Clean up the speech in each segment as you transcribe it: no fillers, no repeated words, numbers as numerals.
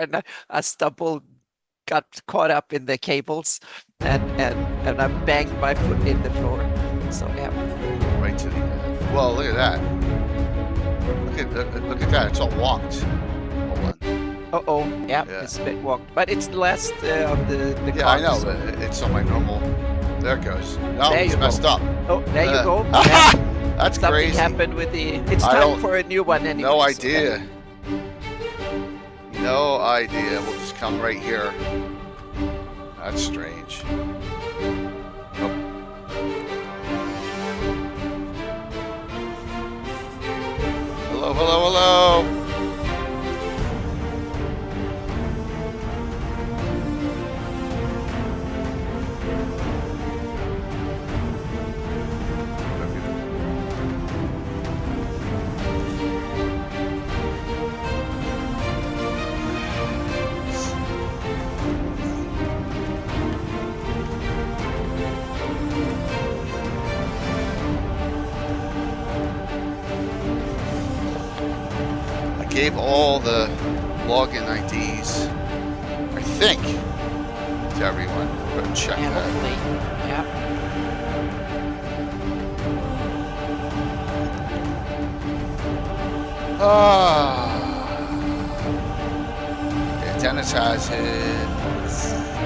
and I stumbled, got caught up in the cables, and I banged my foot in the floor. So yeah. Right to the well, look at that. Look at that. It's all walked. Hold on. Uh-oh, yeah, it's a bit walked, but it's the last of the yeah, I know. So. It's on my normal. There it goes. No, it's messed up. Oh, there you go. That's something crazy. Something happened with the. It's time for a new one anyway. No idea. So. No idea. We'll just come right here. That's strange. Nope. Hello, hello, hello. Gave all the login IDs, I think, to everyone. Go check that. Hopefully. Yeah. Yeah, Dennis has it.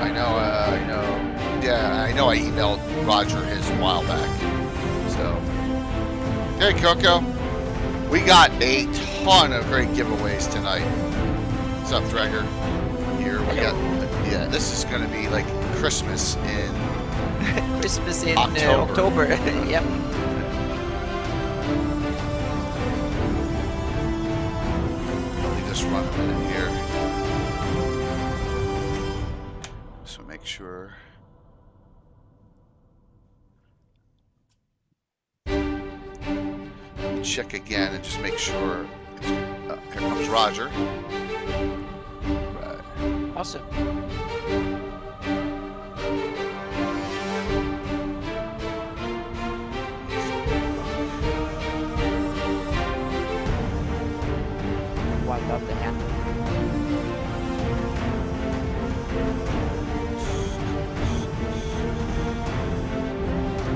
I know. Yeah, I know. I emailed Roger his a while back. So, hey, Coco. We got a ton of great giveaways tonight. What's up, Dreger? Here we got. Yeah, this is going to be like Christmas in October. Yep. Let me just run a minute here. So make sure. Check again and just make sure. Here comes Roger. Right. Awesome. Wind up the hand.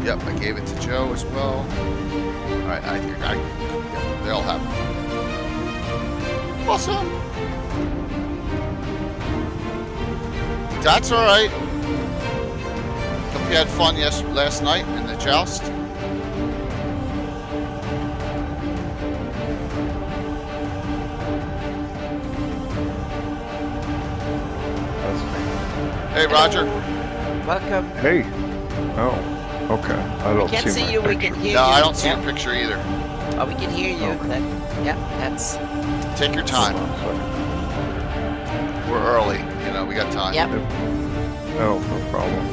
Yep, I gave it to Joe as well. All right, yeah, they all have it. Awesome. That's all right. Hope you had fun last night in the joust. That's me. Hey, Roger. Welcome. Hey. Oh. Okay, I don't can't see you. Picture. We can hear you. No, I don't see your picture either. Oh, we can hear you. Okay. That's. Take your time. We're early. You know, we got time. Yep. No problem.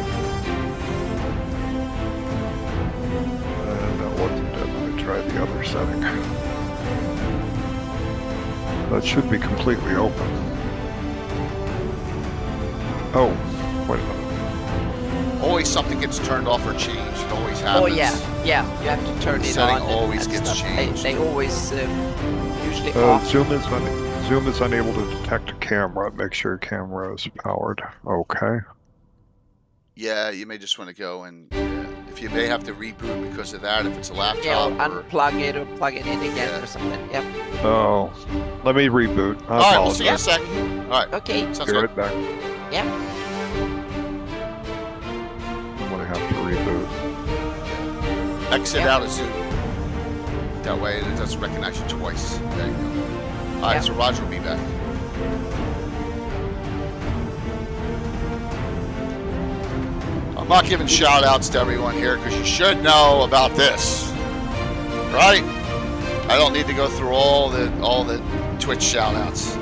And what to do? Let me try the other setting. That should be completely open. Oh, wait a minute. Always something gets turned off or changed. It always happens. Oh yeah. You have to turn it setting on. Always gets changed. They always usually off. Zoom is unable to detect a camera. Make sure your camera is powered. Okay. Yeah, you may just want to go and if you may have to reboot because of that, if it's a laptop. Yeah, unplug it or plug it in again or something. Yep. Oh, let me reboot. All right, we'll see you in a second. All right. Okay. Sounds Be good. right back. Yep. I'm gonna have to reboot. Exit out of Zoom. That way it doesn't recognize you twice. There you go. All right, so Roger will be back. I'm not giving shout outs to everyone here because you should know about this. Right? I don't need to go through all the Twitch shout outs.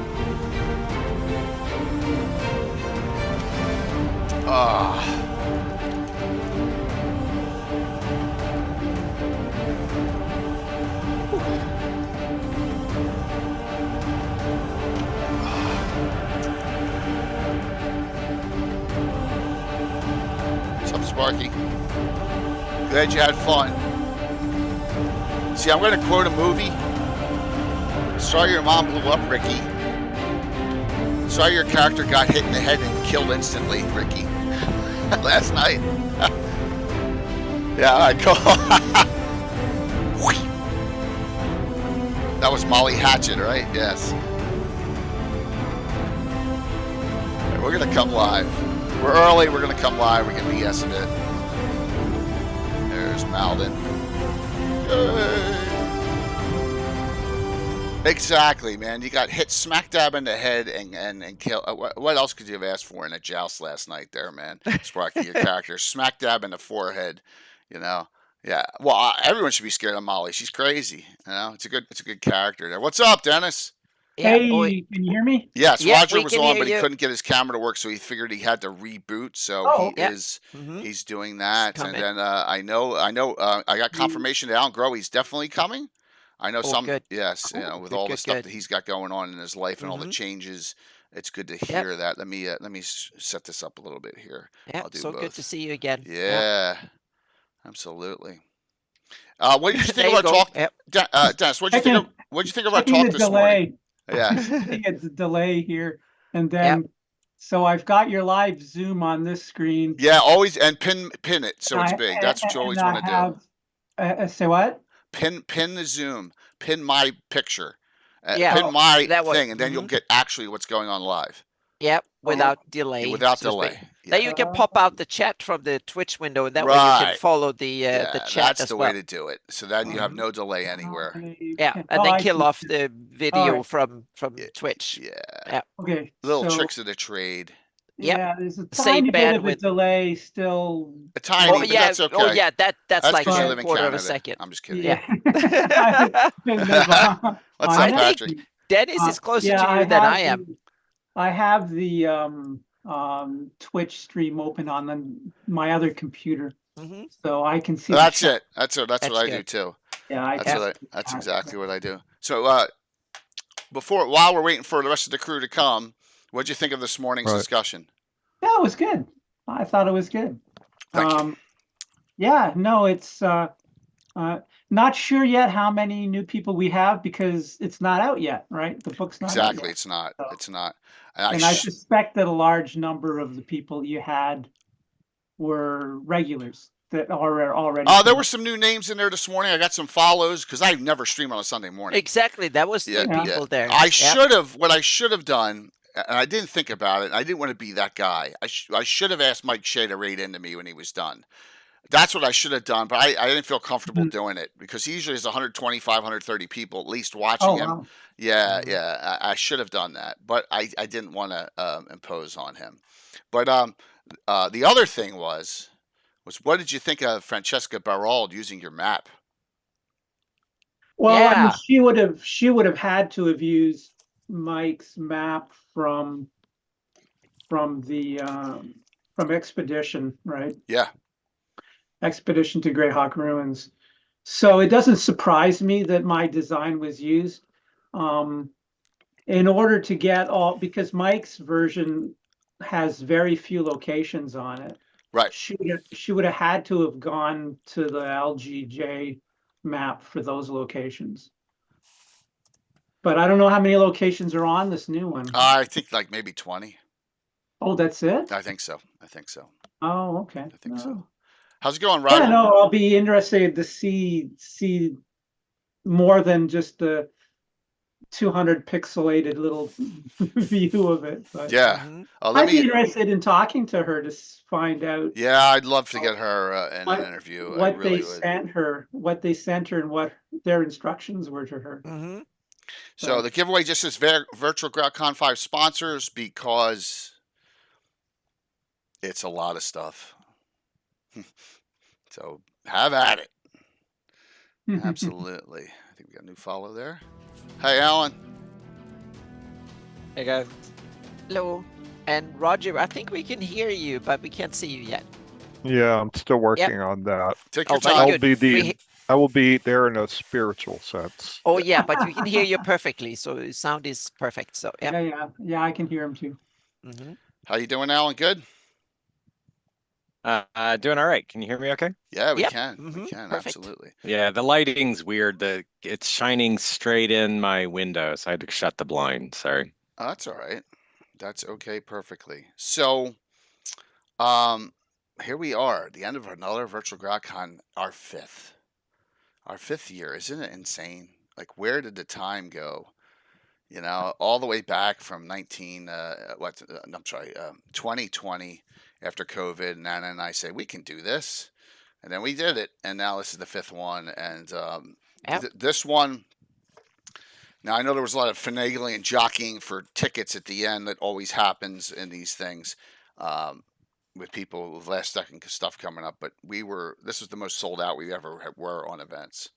What's up, Sparky? Glad you had fun. See, I'm going to quote a movie. Sorry your mom blew up, Ricky. Saw your character got hit in the head and killed instantly, Ricky, last night. Yeah, I call. That was Molly Hatchet, right? Yes. Right, we're gonna come live. We're early. We're gonna come live. We can BS a bit. There's Maldin. Exactly, man. You got hit smack dab in the head and kill. What else could you have asked for in a joust last night, there, man? Sparky, your character smack dab in the forehead. You know. Yeah. Well, everyone should be scared of Molly. She's crazy. You know. It's a good character there. What's up, Dennis? Yeah, Hey, can you hear me? Yes, Yeah, Roger we was can on, hear but he you. couldn't get his camera to work, so he figured he had to reboot. So Oh, he yeah. is Mhm. he's doing that. And coming. then I know I got confirmation that Alan Grow he's definitely coming. I know Oh, some good. yes, you know, with all the stuff that he's got going on in his life and all the Mhm. changes. It's good to hear that. Let me set this up a little bit here. Yeah, I'll do so both. good to see you again. Yeah, absolutely. What did you think There of you our go. talk, Yep. Dennis? What did you think of our Checking talk the this morning? delay. Yeah. Checking the delay here, and then so I've got your live Zoom on this screen. Yeah, always and pin it so it's I- big. That's what you and always I want to do. have, say what? Pin the Zoom, pin my picture, Yeah, pin my that one. thing, and then you'll get actually what's going on live Yep, without delay. without so to delay. speak. Yeah. Then you can pop out the chat from the Twitch window, and that way you can Right. follow the Yeah, chat that's as the well. way to do it. So then you have no delay anywhere. Yeah, and Oh, then I kill see. off the video right. from Yeah, Twitch. Yeah. Okay. Little so, tricks of the trade. Yep. Yeah, there's a Same tiny bit of a bandwidth. delay still. A tiny, Oh but yeah, that's okay. oh yeah, that's like 'cause you a live in quarter of a Canada. second. I'm just kidding. Yeah. What's I up, think Patrick? Dennis is closer yeah, to you than I am. I have the Twitch stream open on my other computer, Mhm. so I can see. That's the it. That's what That's I do good. too. Yeah, That's exactly what I do. So while we're waiting for the rest of the crew to come, what'd you think of this morning's Right. discussion? Yeah, it was good. I thought it was good. Thank you. Yeah, no, it's not sure yet how many new people we have because it's not out yet, right? The book's not out Exactly. yet. It's not. So- It's not. And I suspect that a large number of the people you had were regulars that are already. There were some new names in there this morning. I got some follows because I never stream on a Sunday morning. Exactly, that was the Yeah. people there. I Yep. should have. What I should have done, and I didn't think about it. I didn't want to be that guy. I should have asked Mike Shea to raid into me when he was done. That's what I should have done, but I didn't feel comfortable doing it because he usually has 125, 130 people at least watching him. Wow. Yeah, I should have done that, but I didn't want to impose on him. But the other thing was what did you think of Francesca Barald using your map? Well, I mean, Yeah. she would have had to have used Mike's map from Expedition, right? Yeah. Expedition to GREYHAWK Ruins. So it doesn't surprise me that my design was used. In order to get because Mike's version has very few locations on it. Right. She would have had to have gone to the LGJ map for those locations. But I don't know how many locations are on this new one. I think like maybe 20. Oh, that's it? I think so. Oh, okay. I think so. No. How's it going, Roger? Yeah, no, I'll be interested to see more than just the 200 pixelated little view of it. But Yeah. Mhm. I'd be interested in talking to her to find out. Yeah, I'd love to get her in an interview. What I really they would. sent her, and what their instructions were to her. Mhm. So the giveaway just says Virtual GrowCon 5 sponsors because it's a lot of stuff. So have at it. Absolutely. I think we got a new follow there. Hey, Alan. Hey guys. Hello. And Roger, I think we can hear you, but we can't see you yet. Yeah, I'm still working on that. Take your Oh, very time. good. I will be there in a spiritual sense. Oh yeah, but we can hear you perfectly, so sound is perfect. So yeah. Yeah, I can hear him too. Mhm. How you doing, Alan? Good? Doing all right. Can you hear me okay? Yeah, we Yep. can. We Mhm. can, Perfect. absolutely. Yeah, the lighting's weird. It's shining straight in my window, so I had to shut the blind. Sorry. Oh, that's all right. That's okay perfectly. So, here we are, the end of another virtual GrowCon, our fifth year. Isn't it insane? Like, where did the time go? You know, all the way back from 2020 after COVID, and Nana and I say we can do this, and then we did it, and now this is the fifth one, and Yep. this one. Now I know there was a lot of finagling and jockeying for tickets at the end that always happens in these things, with people with last second stuff coming up. But this was the most sold out we ever were on events.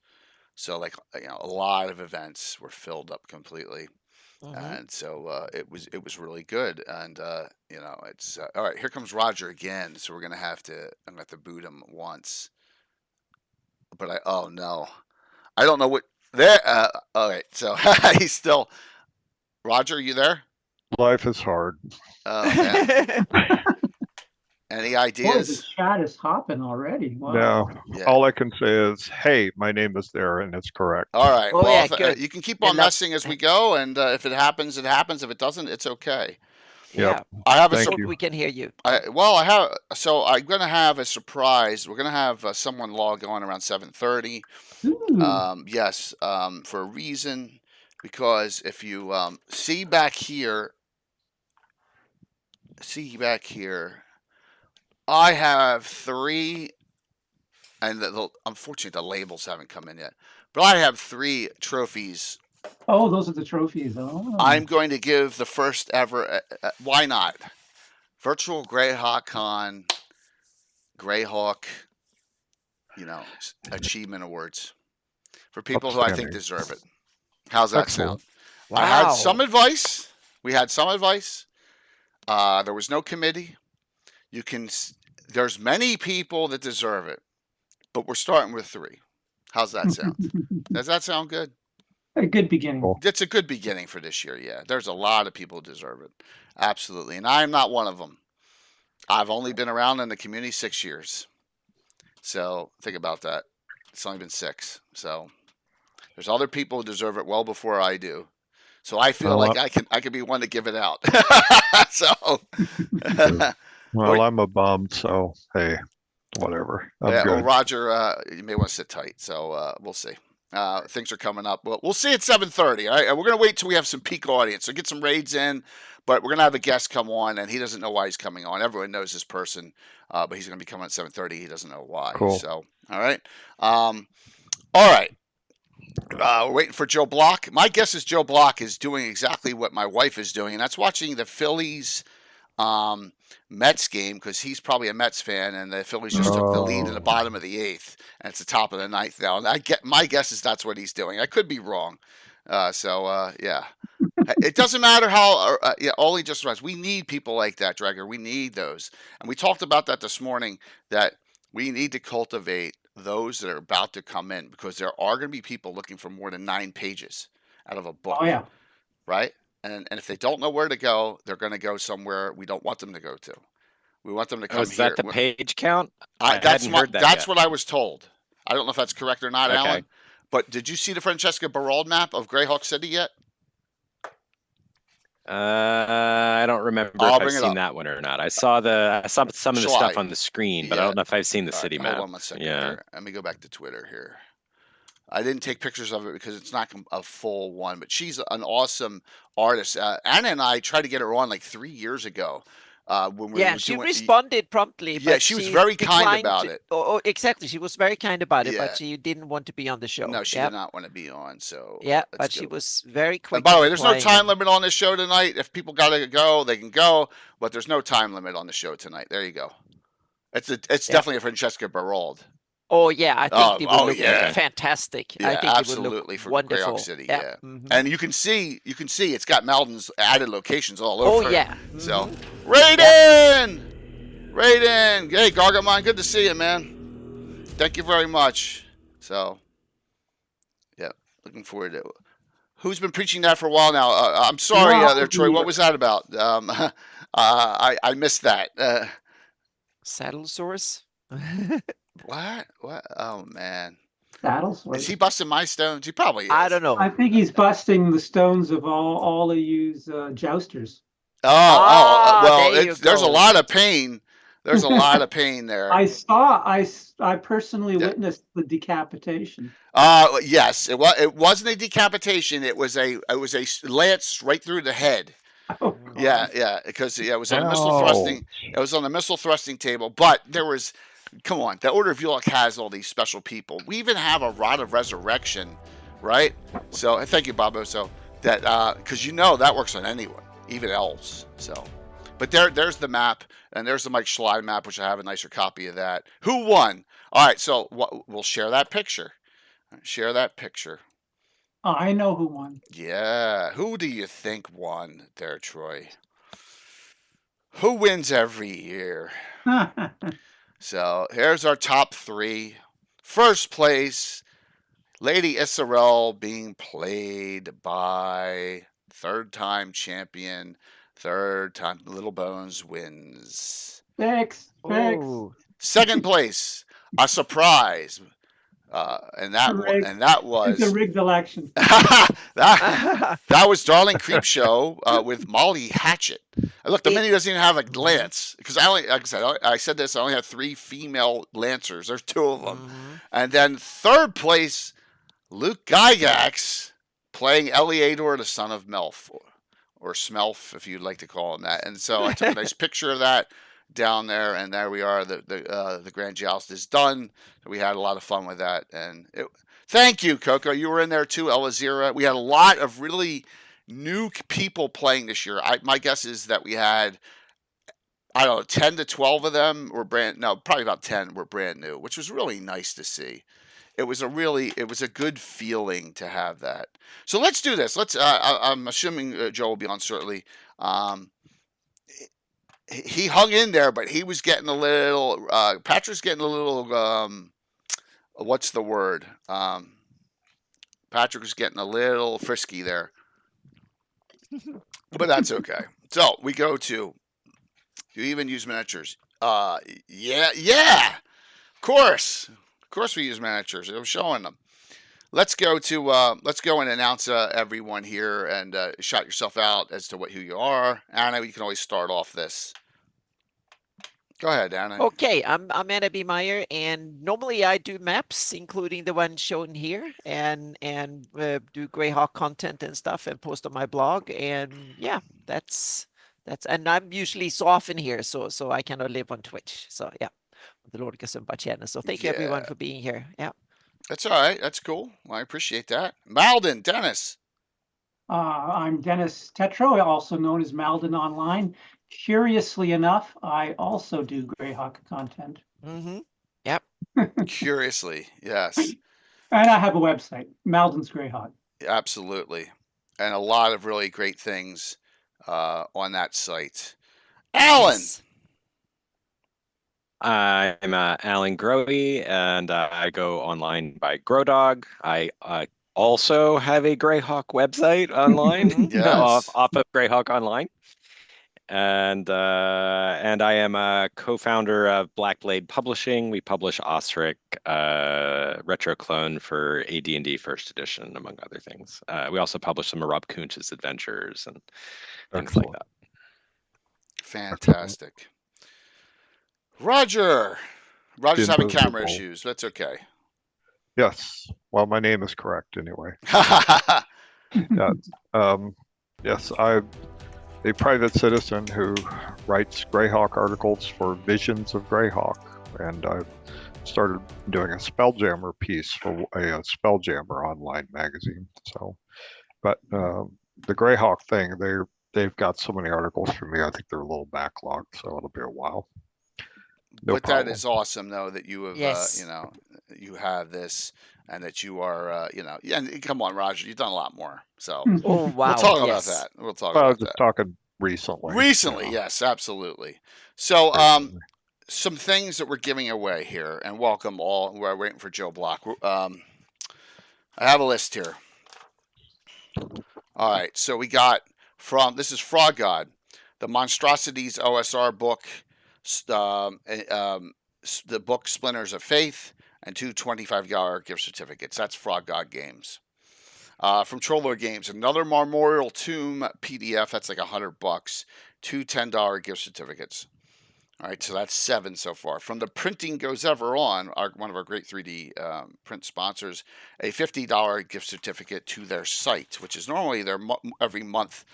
So like, you know, a lot of events were filled up completely. And so it was really good, and you know, it's all right. Here comes Roger again, so I'm gonna have to boot him once. But oh no, I don't know what there. All right, so he's still Roger. You there? Life is hard. Oh man. Any Boy, the ideas? chat is hopping already. Wow. Now, Yeah. all I can say is, hey, my name is there, and it's correct. All right. Oh, well, yeah, if, good. you can keep I on love- messing as we go, and if it happens, it happens. If it doesn't, it's okay. Yeah. I have a Thank Hope you. we can hear you. I'm gonna have a surprise. We're gonna have someone log on around 7:30. Ooh. Yes, for a reason, because if you see back here, I have 3, and unfortunately the labels haven't come in yet, but I have 3 trophies. Oh, those are the trophies. Oh. I'm going to give the first ever. Why not? Virtual GREYHAWK Con, GREYHAWK, you know, achievement awards for people who I think Outstanding. deserve it. How's that Excellent. sound? Wow. I had some advice. We had some advice. There was no committee. There's many people that deserve it, but we're starting with 3. How's that sound? Does that sound good? A good beginning. Cool. It's a good beginning for this year. Yeah, there's a lot of people who deserve it. Absolutely. And I'm not one of them. I've only been around in the community 6 years. So think about that. It's only been 6. So there's other people who deserve it well before I do. So I feel Well, like I could be one to give it out. So Well, I'm a bum, so hey, whatever. I'm yeah, well, good. Roger, you may want to sit tight. So we'll see. Things are coming up. We'll see at 7:30. All right, and we're gonna wait till we have some peak audience. So get some raids in, but we're gonna have a guest come on, and he doesn't know why he's coming on. Everyone knows this person, but he's gonna be coming at 7:30. He doesn't know why. Cool. So all right, all right. We're waiting for Joe Bloch. My guess is Joe Bloch is doing exactly what my wife is doing, and that's watching the Phillies Mets game, because he's probably a Mets fan, and the Phillies just took the lead in the bottom of the 8th, and it's the top of the 9th now. And my guess is that's what he's doing. I could be wrong. Yeah. It doesn't matter how. Ollie just runs. We need people like that, Drager. We need those, and we talked about that this morning. That we need to cultivate those that are about to come in, because there are going to be people looking for more than 9 pages out of a book. Oh yeah. Right? And if they don't know where to go, they're going to go somewhere we don't want them to go to. We want them to come Oh, is here. that the page count? I That's hadn't heard that that's yet. what I was told. I don't know if that's correct or not, Okay. Alan. But did you see the Francesca Barald map of GREYHAWK City yet? I don't remember I'll if bring I've it seen up. that one or not. I saw some of the Shall stuff I? on the screen, but Yeah. I don't know if I've seen the All right, city map. Hold on 1 second Yeah. here. Let me go back to Twitter here. I didn't take pictures of it because it's not a full one, but she's an awesome artist. Anna and I tried to get her on like 3 years ago. When we Yeah, were she doing, responded promptly. Yeah, but she was very kind declined about to- it. Oh, exactly. She was very kind about it, Yeah. but she didn't want to be on the show. No, she Yep. did not want to be on. So Yeah, let's but she go. was very quick. And by the in way, there's no replying time and- limit on this show tonight. If people gotta go, they can go. But there's no time limit on the show tonight. There you go. It's definitely a Francesca Barald. Oh yeah, I think they will look yeah. fantastic. Yeah, I think absolutely, they will look for wonderful. GREYHAWK City, Yeah. yeah. Mhm. And you can see it's got Maldin's added locations all Oh over. yeah. So Mhm. Raiden! Hey, Gargamon, good to see you, man. Thank you very much. So, yeah, looking forward to it. Who's been preaching that for a while now? I'm sorry, there, Troy. What was that about? I missed that. Saddle source. What? Oh man, Saddles. is he busting my stones? He probably is. I don't know. I think he's busting the stones of all of you's jousters. Ah, well, there you there's a go. lot of pain. There's a lot of pain there. I personally Yeah. witnessed the decapitation. Yes, it wasn't a decapitation. It was a lance right through the head. Oh, Yeah, God. yeah, because it was on a missile Ouch. thrusting. It was on the missile thrusting table, but there was. Come on, the Order of Bloch has all these special people. We even have a Rod of Resurrection, right? So thank you, Bobo. So that because that works on anyone, even elves. So, but there's the map, and there's the Mike Schley map, which I have a nicer copy of that. Who won? All right, so we'll share that picture. Share that picture. I know who won. Yeah, who do you think won there, Troy? Who wins every year? So here's our top three. First place, Lady Isarel being played by third-time champion, third-time Little Bones wins. Fix. Oh, Second place, a surprise, and that Rigged. and that It's a was rigged election. that was Darling Creepshow with Molly Hatchet. Look, the mini doesn't even have a lance because like I said, I said this. I only have 3 female lancers. There's 2 of them, and then third place, Luke Gygax playing Eleador, the son of Melf, or Smelf, if you'd like to call him that. And so I took a nice picture of that down there, and there we are. The grand joust is done. We had a lot of fun with that, and thank you, Coco. You were in there too, Elazira. We had a lot of really new people playing this year. My guess is that we had, I don't know, 10 to 12 of them were probably about 10 were brand new, which was really nice to see. It was a good feeling to have that. So let's do this. I'm assuming Joe will be on shortly. He hung in there, but he was getting a little, Patrick's getting a little, what's the word? Patrick was getting a little frisky there, but that's okay. So we go to, do you even use miniatures? Yeah, of course we use miniatures. I'm showing them. Let's go and announce everyone here and shout yourself out as to who you are. Anna, you can always start off this. Go ahead, Anna. Okay, I'm Anna B. Meyer, and normally I do maps, including the one shown here, and do GREYHAWK content and stuff, and post on my blog. And yeah, that's and I'm usually so often here, so I cannot live on Twitch. So yeah, the Lord Gasumba channel. So thank you everyone for being here. Yeah, that's all right. That's cool. I appreciate that. Maldin, Dennis. I'm Dennis Tetro, also known as Maldin Online. Curiously enough, I also do GREYHAWK content. Yep. Curiously, yes. And I have a website, Maldin's GREYHAWK. Absolutely, and a lot of really great things on that site. Alan. Yes. I'm Alan Growy, and I go online by Grodog. I also have a GREYHAWK website online, Yes. off of GREYHAWK Online. And I am a co-founder of Black Blade Publishing. We publish Osric, Retro Clone for AD&D First Edition, among other things. We also publish some of Rob Kuntz's adventures and things like that. Fantastic. Roger's having camera Invisible. issues. That's okay. Yes. Well, my name is correct anyway. Yes, I'm a private citizen who writes GREYHAWK articles for Visions of GREYHAWK, and I've started doing a Spelljammer piece for a Spelljammer online magazine. So, but the GREYHAWK thing, they've got so many articles for me. I think they're a little backlogged, so it'll be a while. No problem. That is awesome, though, that you have, Yes. you have this, and that you are, and come on, Roger, you've done a lot more. So Oh wow. we'll talk about yes. that. We'll talk Well, I was about just that. talking recently. Recently, Yeah. yes, absolutely. So, Recently. some things that we're giving away here, and welcome all. We're waiting for Joe Bloch. I have a list here. All right, so we got this is Frog God, the Monstrosities OSR book, the book Splinters of Faith, and 2 $25 gift certificates. That's Frog God Games. From Troller Games, another Memorial Tomb PDF. That's like $100. 2 $10 gift certificates. All right, so that's 7 so far. From the Printing Goes Ever On, one of our great 3D print sponsors, a $50 gift certificate to their site, which is normally their every month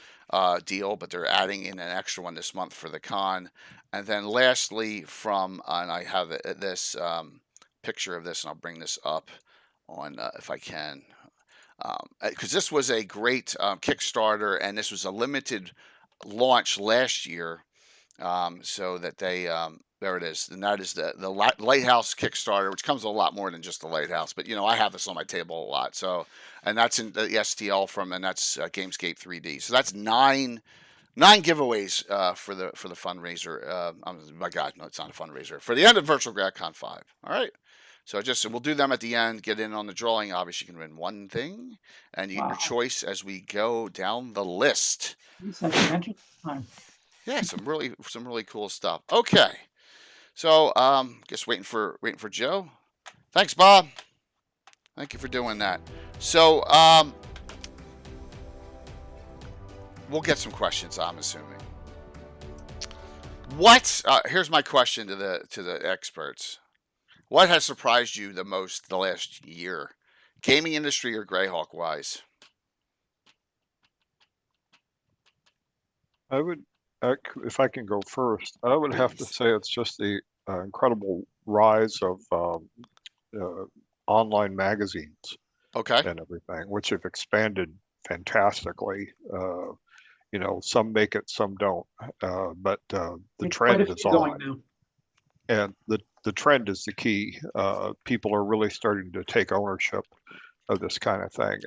deal, but they're adding in an extra one this month for the con. And then lastly, from, and I have this picture of this, and I'll bring this up on if I can, because this was a great Kickstarter, and this was a limited launch last year. So that they, there it is, and that is the Lighthouse Kickstarter, which comes with a lot more than just the Lighthouse. But I have this on my table a lot. So, and that's in the STL and that's Gamescape 3D. So that's nine giveaways for the fundraiser. My God, no, it's not a fundraiser for the end of Virtual GradCon 5. All right. So we'll do them at the end. Get in on the drawing. Obviously, you can win one thing, and you get your choice as we go down the list. Yeah, some really cool stuff. Okay, so guess waiting for Joe. Thanks, Bob. Thank you for doing that. So we'll get some questions, I'm assuming. Here's my question to the experts. What has surprised you the most the last year, gaming industry or GREYHAWK wise? If I can go first, I would have to say it's just the incredible rise of online magazines, and everything, which have expanded fantastically. Some make it, some don't, but the trend is on, and the trend is the key. People are really starting to take ownership of this kind of thing.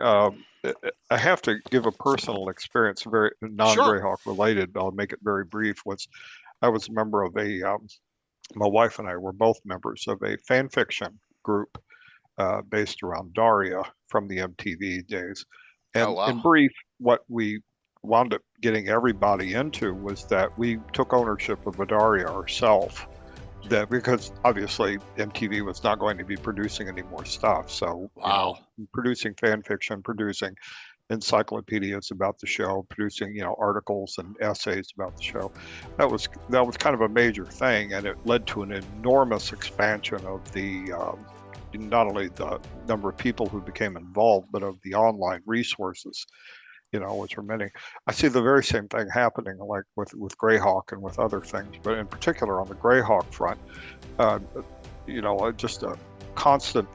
I have to give a personal experience, very non-GREYHAWK related, but I'll make it very brief. I was a member of my wife and I were both members of a fan fiction group based around Daria from the MTV days. And in brief, what we wound up getting everybody into was that we took ownership of Daria ourselves. That because obviously MTV was not going to be producing any more stuff, so producing fan fiction, producing encyclopedias about the show, producing articles and essays about the show, that was kind of a major thing, and it led to an enormous expansion of the not only the number of people who became involved, but of the online resources, which are many. I see the very same thing happening like with GREYHAWK and with other things, but in particular on the GREYHAWK front, just a constant,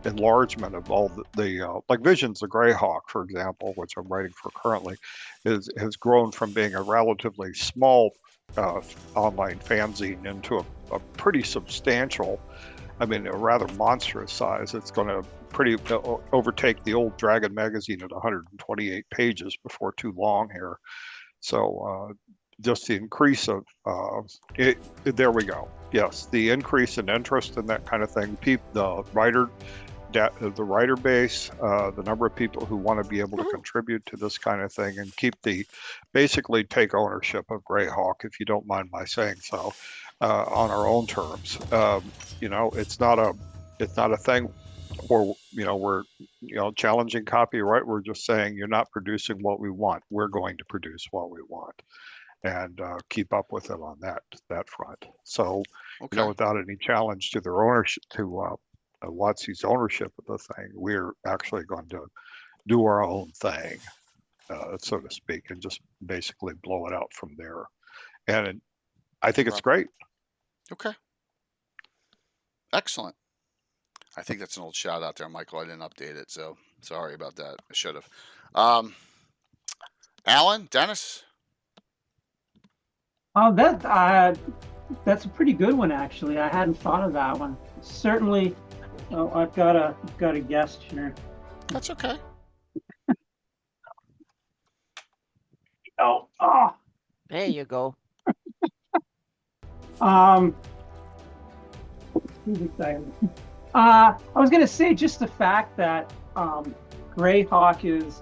enlargement of all the like Visions of GREYHAWK, for example, which I'm writing for currently, has grown from being a relatively small online fanzine into a pretty substantial, a rather monstrous size. It's going to overtake the old Dragon magazine at 128 pages before too long here. So just the increase of there we go. Yes, the increase in interest in that kind of thing. The writer base, the number of people who want to be able to contribute to this kind of thing and basically take ownership of GREYHAWK, if you don't mind my saying so, on our own terms. It's not a thing where we're challenging copyright. We're just saying you're not producing what we want. We're going to produce what we want, and keep up with it on that front. So without any challenge to their ownership, to WotC's ownership of the thing, we're actually going to do our own thing, so to speak, and just basically blow it out from there. And I think it's great. Okay. Excellent. I think that's an old shout out there, Michael. I didn't update it, so sorry about that. I should have. Alan, Dennis? That's a pretty good one, actually. I hadn't thought of that one. Certainly. Oh, I've got a guest here. That's okay. There you go. I was going to say just the fact that GREYHAWK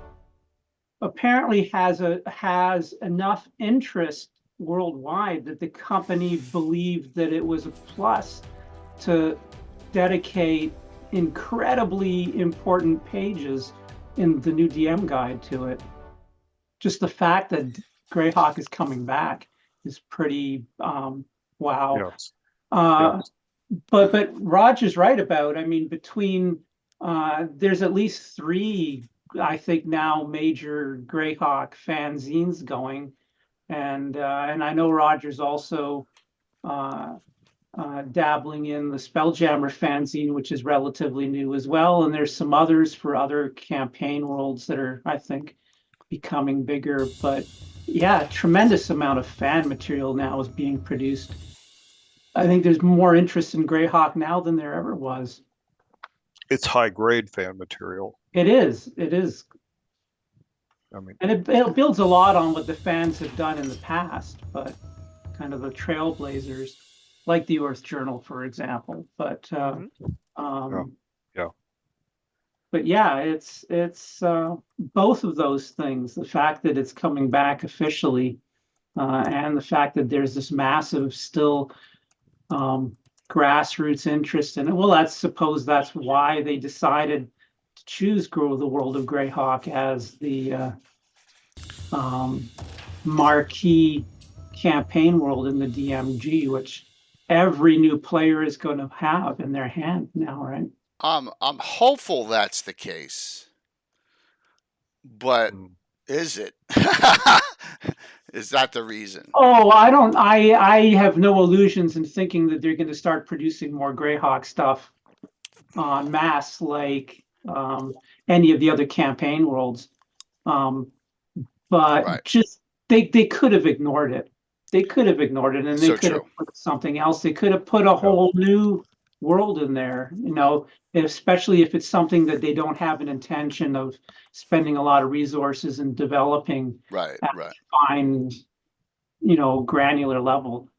apparently has enough interest worldwide that the company believed that it was a plus to dedicate incredibly important pages in the new DM guide to it. Just the fact that GREYHAWK is coming back is pretty wow. Yes. But Roger's right about, I mean, between there's at least 3, I think now, major GREYHAWK fanzines going, and I know Roger's also dabbling in the Spelljammer fanzine, which is relatively new as well, and there's some others for other campaign worlds that are, I think, becoming bigger. But yeah, tremendous amount of fan material now is being produced. I think there's more interest in GREYHAWK now than there ever was. It's high grade fan material. It is. I mean, And it builds a lot on what the fans have done in the past, but kind of the trailblazers, like the Earth Journal, for example. But but yeah, it's both of those things. The fact that it's coming back officially, and the fact that there's this massive still grassroots interest in it. Well, I suppose that's why they decided to choose Grow the World of GREYHAWK as the marquee campaign world in the DMG, which every new player is going to have in their hand now, right? I'm hopeful that's the case, but is it? Is that the reason? Oh, I have no illusions in thinking that they're going to start producing more GREYHAWK stuff en masse, like any of the other campaign worlds. But Right. just they could have ignored it. They could have ignored it, and they So could true. have put something else. They could have put a whole new world in there, especially if it's something that they don't have an intention of spending a lot of resources in developing Right, at right. a fine, granular level.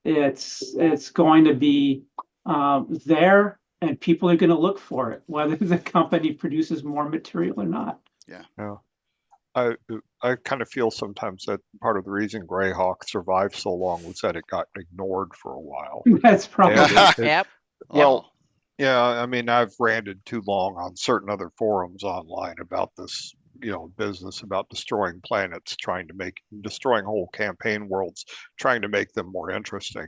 It's going to be there, and people are going to look for it, whether the company produces more material or not. yeah. I kind of feel sometimes that part of the reason GREYHAWK survived so long was that it got ignored for a while. That's probably Yep. Well, yeah, I mean, I've ranted too long on certain other forums online about this, business about destroying planets, destroying whole campaign worlds, trying to make them more interesting.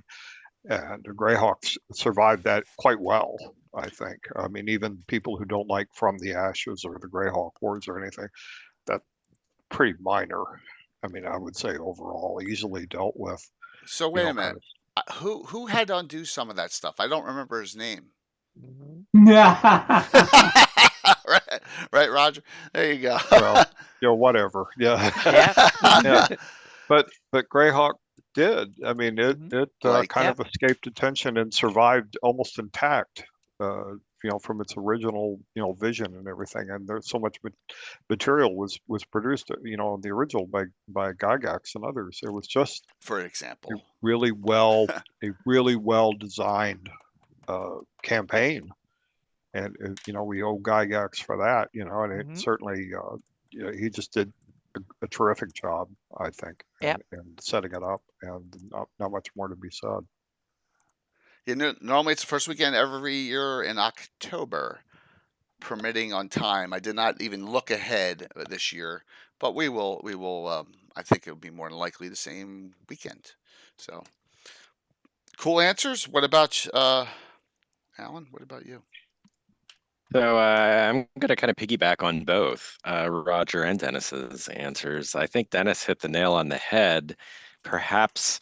And GREYHAWK survived that quite well, I think. I mean, even people who don't like From the Ashes or the GREYHAWK Wars or anything, that's pretty minor. I mean, I would say overall easily dealt with. So wait a minute. Who had to undo some of that stuff? I don't remember his name. Yeah. right, Roger. There you go. Well, whatever. Yeah. Yeah. But GREYHAWK did. I mean, it kind of escaped attention and survived almost intact. From its original, vision and everything. And there's so much material was produced, the original by Gygax and others. It was just, for example, a really well designed campaign. And, we owe Gygax for that, and it certainly, he just did a terrific job, I think, in setting it up, and not much more to be said. Normally it's the first weekend every year in October, permitting on time. I did not even look ahead this year, but we will. I think it will be more than likely the same weekend. So, cool answers. What about Alan? What about you? So I'm going to kind of piggyback on both Roger and Dennis's answers. I think Dennis hit the nail on the head. Perhaps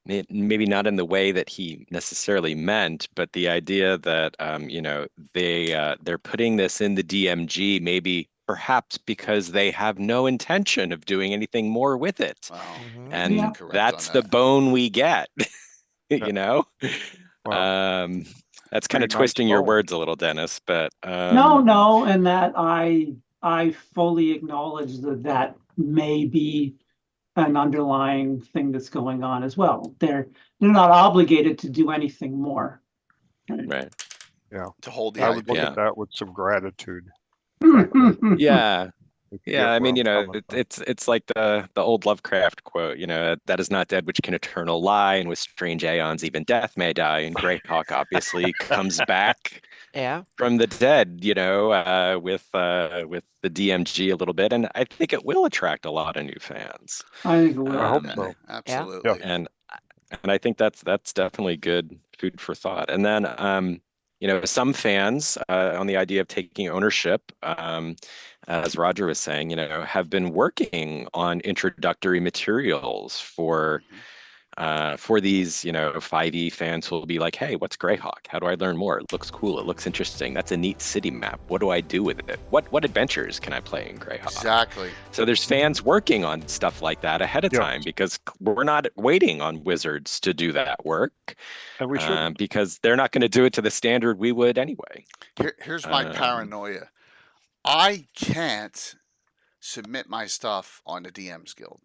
maybe not in the way that he necessarily meant, but the idea that they're putting this in the DMG, maybe perhaps because they have no intention of doing anything more with it. Wow. And that's the bone we get. That's kind of twisting your words a little, Dennis, but no, and that I fully acknowledge that may be an underlying thing that's going on as well. They're not obligated to do anything more. Right. Yeah. To hold the I would look at that with some gratitude. Yeah. if you Yeah, get I where mean, I'm coming from. it's like the old Lovecraft quote, that is not dead which can eternal lie, and with strange aeons even death may die. And Greyhawk obviously comes back Yeah. from the dead, with the DMG a little bit, and I think it will attract a lot of new fans. I think it will. I hope Um, so. Absolutely. and I think that's definitely good food for thought. And then some fans on the idea of taking ownership, as Roger was saying, have been working on introductory materials for these 5e fans who will be like, hey, what's Greyhawk? How do I learn more? It looks cool. It looks interesting. That's a neat city map. What do I do with it? What adventures can I play in Greyhawk? Exactly. So there's fans working on stuff like that ahead of Yeah. time, because we're not waiting on Wizards to do that work, And we should. because they're not going to do it to the standard we would anyway. Here's my Um, paranoia. I can't submit my stuff on the DM's Guild.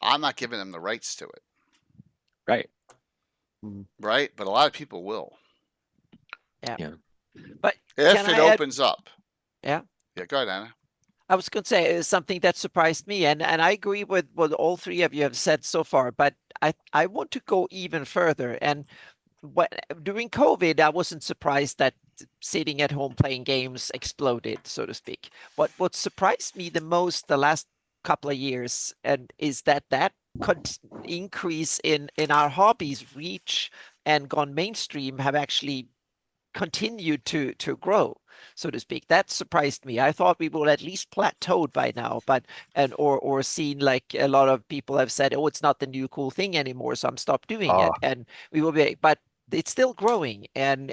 I'm not giving them the rights to it, Right. right? But a lot of people will. Yeah. But If can it I add- opens up. Yeah. Yeah, go ahead, Anna. I was going to say something that surprised me, and I agree with what all three of you have said so far, but I want to go even further. And during COVID, I wasn't surprised that sitting at home playing games exploded, so to speak. What surprised me the most the last couple of years and is that increase in our hobbies reach and gone mainstream have actually continued to grow, so to speak. That surprised me. I thought we would at least plateaued by now, or seen, like a lot of people have said, oh, it's not the new cool thing anymore, so I'm stopped doing it. And we will be, but it's still growing, and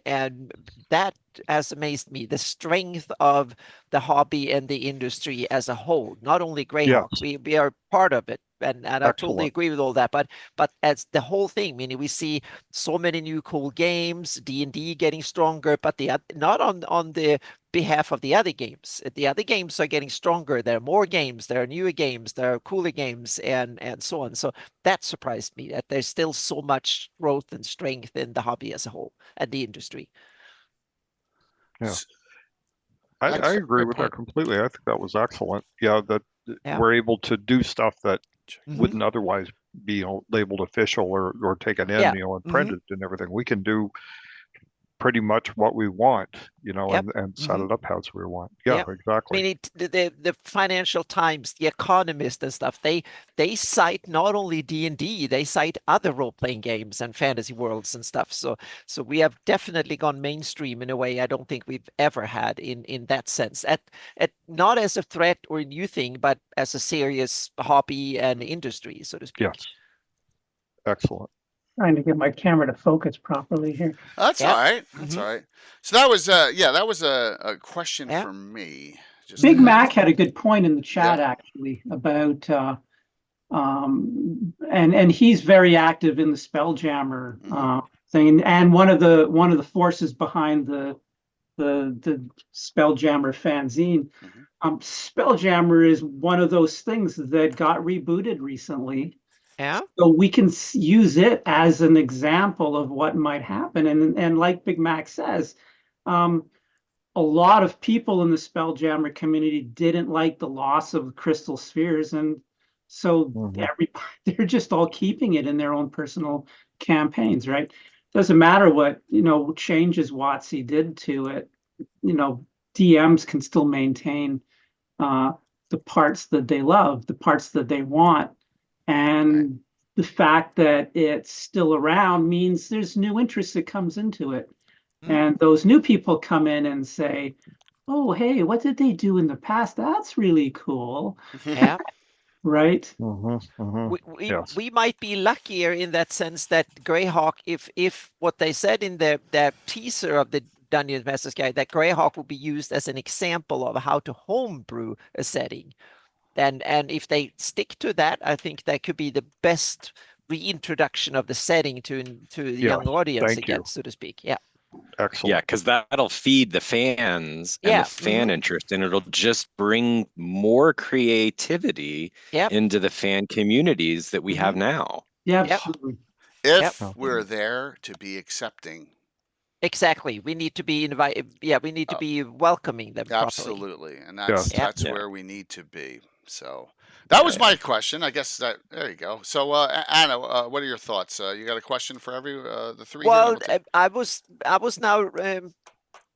that has amazed me, the strength of the hobby and the industry as a whole, not only Greyhawk. Yes. We are part of it, and I totally Excellent. agree with all that, but as the whole thing, meaning we see so many new cool games, D&D getting stronger, but not on the behalf of the other games. The other games are getting stronger. There are more games, there are newer games, there are cooler games, and so on. So that surprised me, that there's still so much growth and strength in the hobby as a whole and the industry. Yeah. S- I Excellent. agree Great with point. that completely. I think that was excellent. Yeah, that Yeah. we're able to do stuff that Mhm. wouldn't otherwise be labeled official or taken in, Yeah. and printed and everything. We can do pretty much what we want, Yep. and set Mhm. it up as we want. Yeah, Yep. I exactly. mean, the Financial Times, The Economist, and stuff. They cite not only D&D, they cite other role playing games and fantasy worlds and stuff. So we have definitely gone mainstream in a way I don't think we've ever had in that sense. At not as a threat or a new thing, but as a serious hobby and industry, so to speak. Yes. Excellent. Trying to get my camera to focus properly here. That's Yep. all right. That's Mhm. all right. So that was a question Yeah. for me. Just Big to- Mac had a good point in the chat actually about and he's very active in the Spelljammer thing, and one of the forces behind the Spelljammer fanzine. Spelljammer is one of those things that got rebooted recently. Yeah. So we can use it as an example of what might happen. And like Big Mac says, a lot of people in the Spelljammer community didn't like the loss of crystal spheres. And so they're just all keeping it in their own personal campaigns, right? Doesn't matter what, changes WotC did to it. DMs can still maintain the parts that they love, the parts that they want. And the fact that it's still around means there's new interest that comes into it. And those new people come in and say, oh, hey, what did they do in the past? That's really cool. Yeah. Right? Yes. We might be luckier in that sense that Greyhawk, if what they said in the teaser of the Dungeon Master's Guide, that Greyhawk will be used as an example of how to homebrew a setting. And if they stick to that, I think that could be the best reintroduction of the setting to the young audience again, so to speak. Yeah. Excellent. Yeah, because that'll feed the fans and Yeah. the fan interest, and it'll just bring more creativity into the fan communities that we have now. Yeah, Yep. absolutely. If we're there to be accepting Exactly. We need to be we need to be welcoming them properly. Absolutely, and Yes. that's Yeah. where we need to be. So that was my question. I guess that there you go. So Anna, what are your thoughts? You got a question for the three here? Well, I was now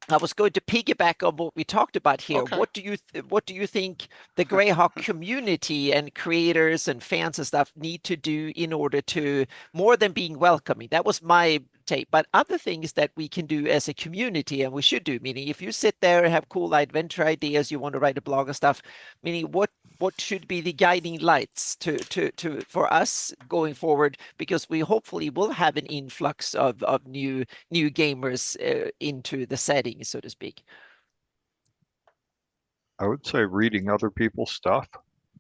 I was going to piggyback on what we talked about here. Okay. What do you think the GREYHAWK community and creators and fans and stuff need to do in order to more than being welcoming? That was my take. But other things that we can do as a community and we should do, meaning if you sit there and have cool adventure ideas, you want to write a blog and stuff, meaning what should be the guiding lights to for us going forward, because we hopefully will have an influx of new gamers into the setting, so to speak. I would say reading other people's stuff.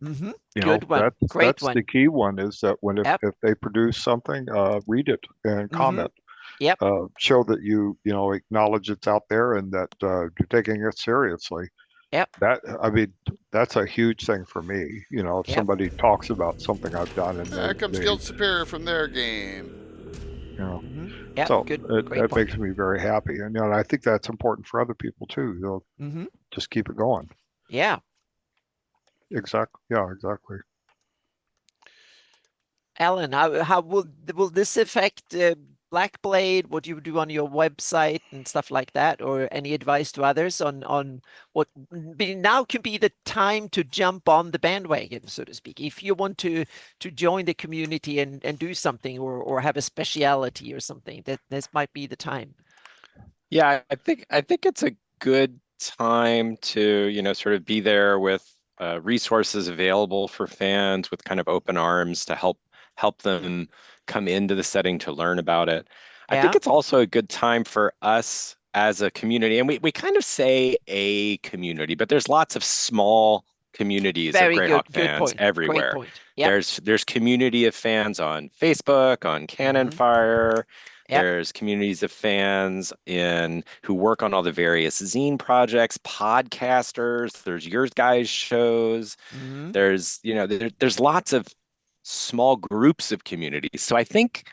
Mm-hmm. You Good know, one. Great that's one. the key one, is that when Yep. if they produce something, read it and comment. Yep. Show that you acknowledge it's out there and that you're taking it seriously. Yep. I mean, that's a huge thing for me. You know, if Yep. somebody talks about something I've done and There comes Guild Superior from their game. you know, Yeah, so good. it Great point. makes me very happy, and I think that's important for other people too. Just keep it going. Yeah. Exactly. Yeah, exactly. Alan, how will this affect Blackblade, what you do on your website and stuff like that, or any advice to others on what now can be the time to jump on the bandwagon, so to speak, if you want to join the community and do something or have a speciality or something, that this might be the time. Yeah, I think it's a good time to, sort of be there with resources available for fans with kind of open arms to help them come into the setting to learn about it. I think it's also a good time for us as a community, and we kind of say a community, but there's lots of small communities of GREYHAWK fans everywhere. Yep. There's community of fans on Facebook, on Cannon Fire. Yep. There's communities of fans who work on all the various zine projects, podcasters. There's your guys' shows. There's there's lots of small groups of communities. So I think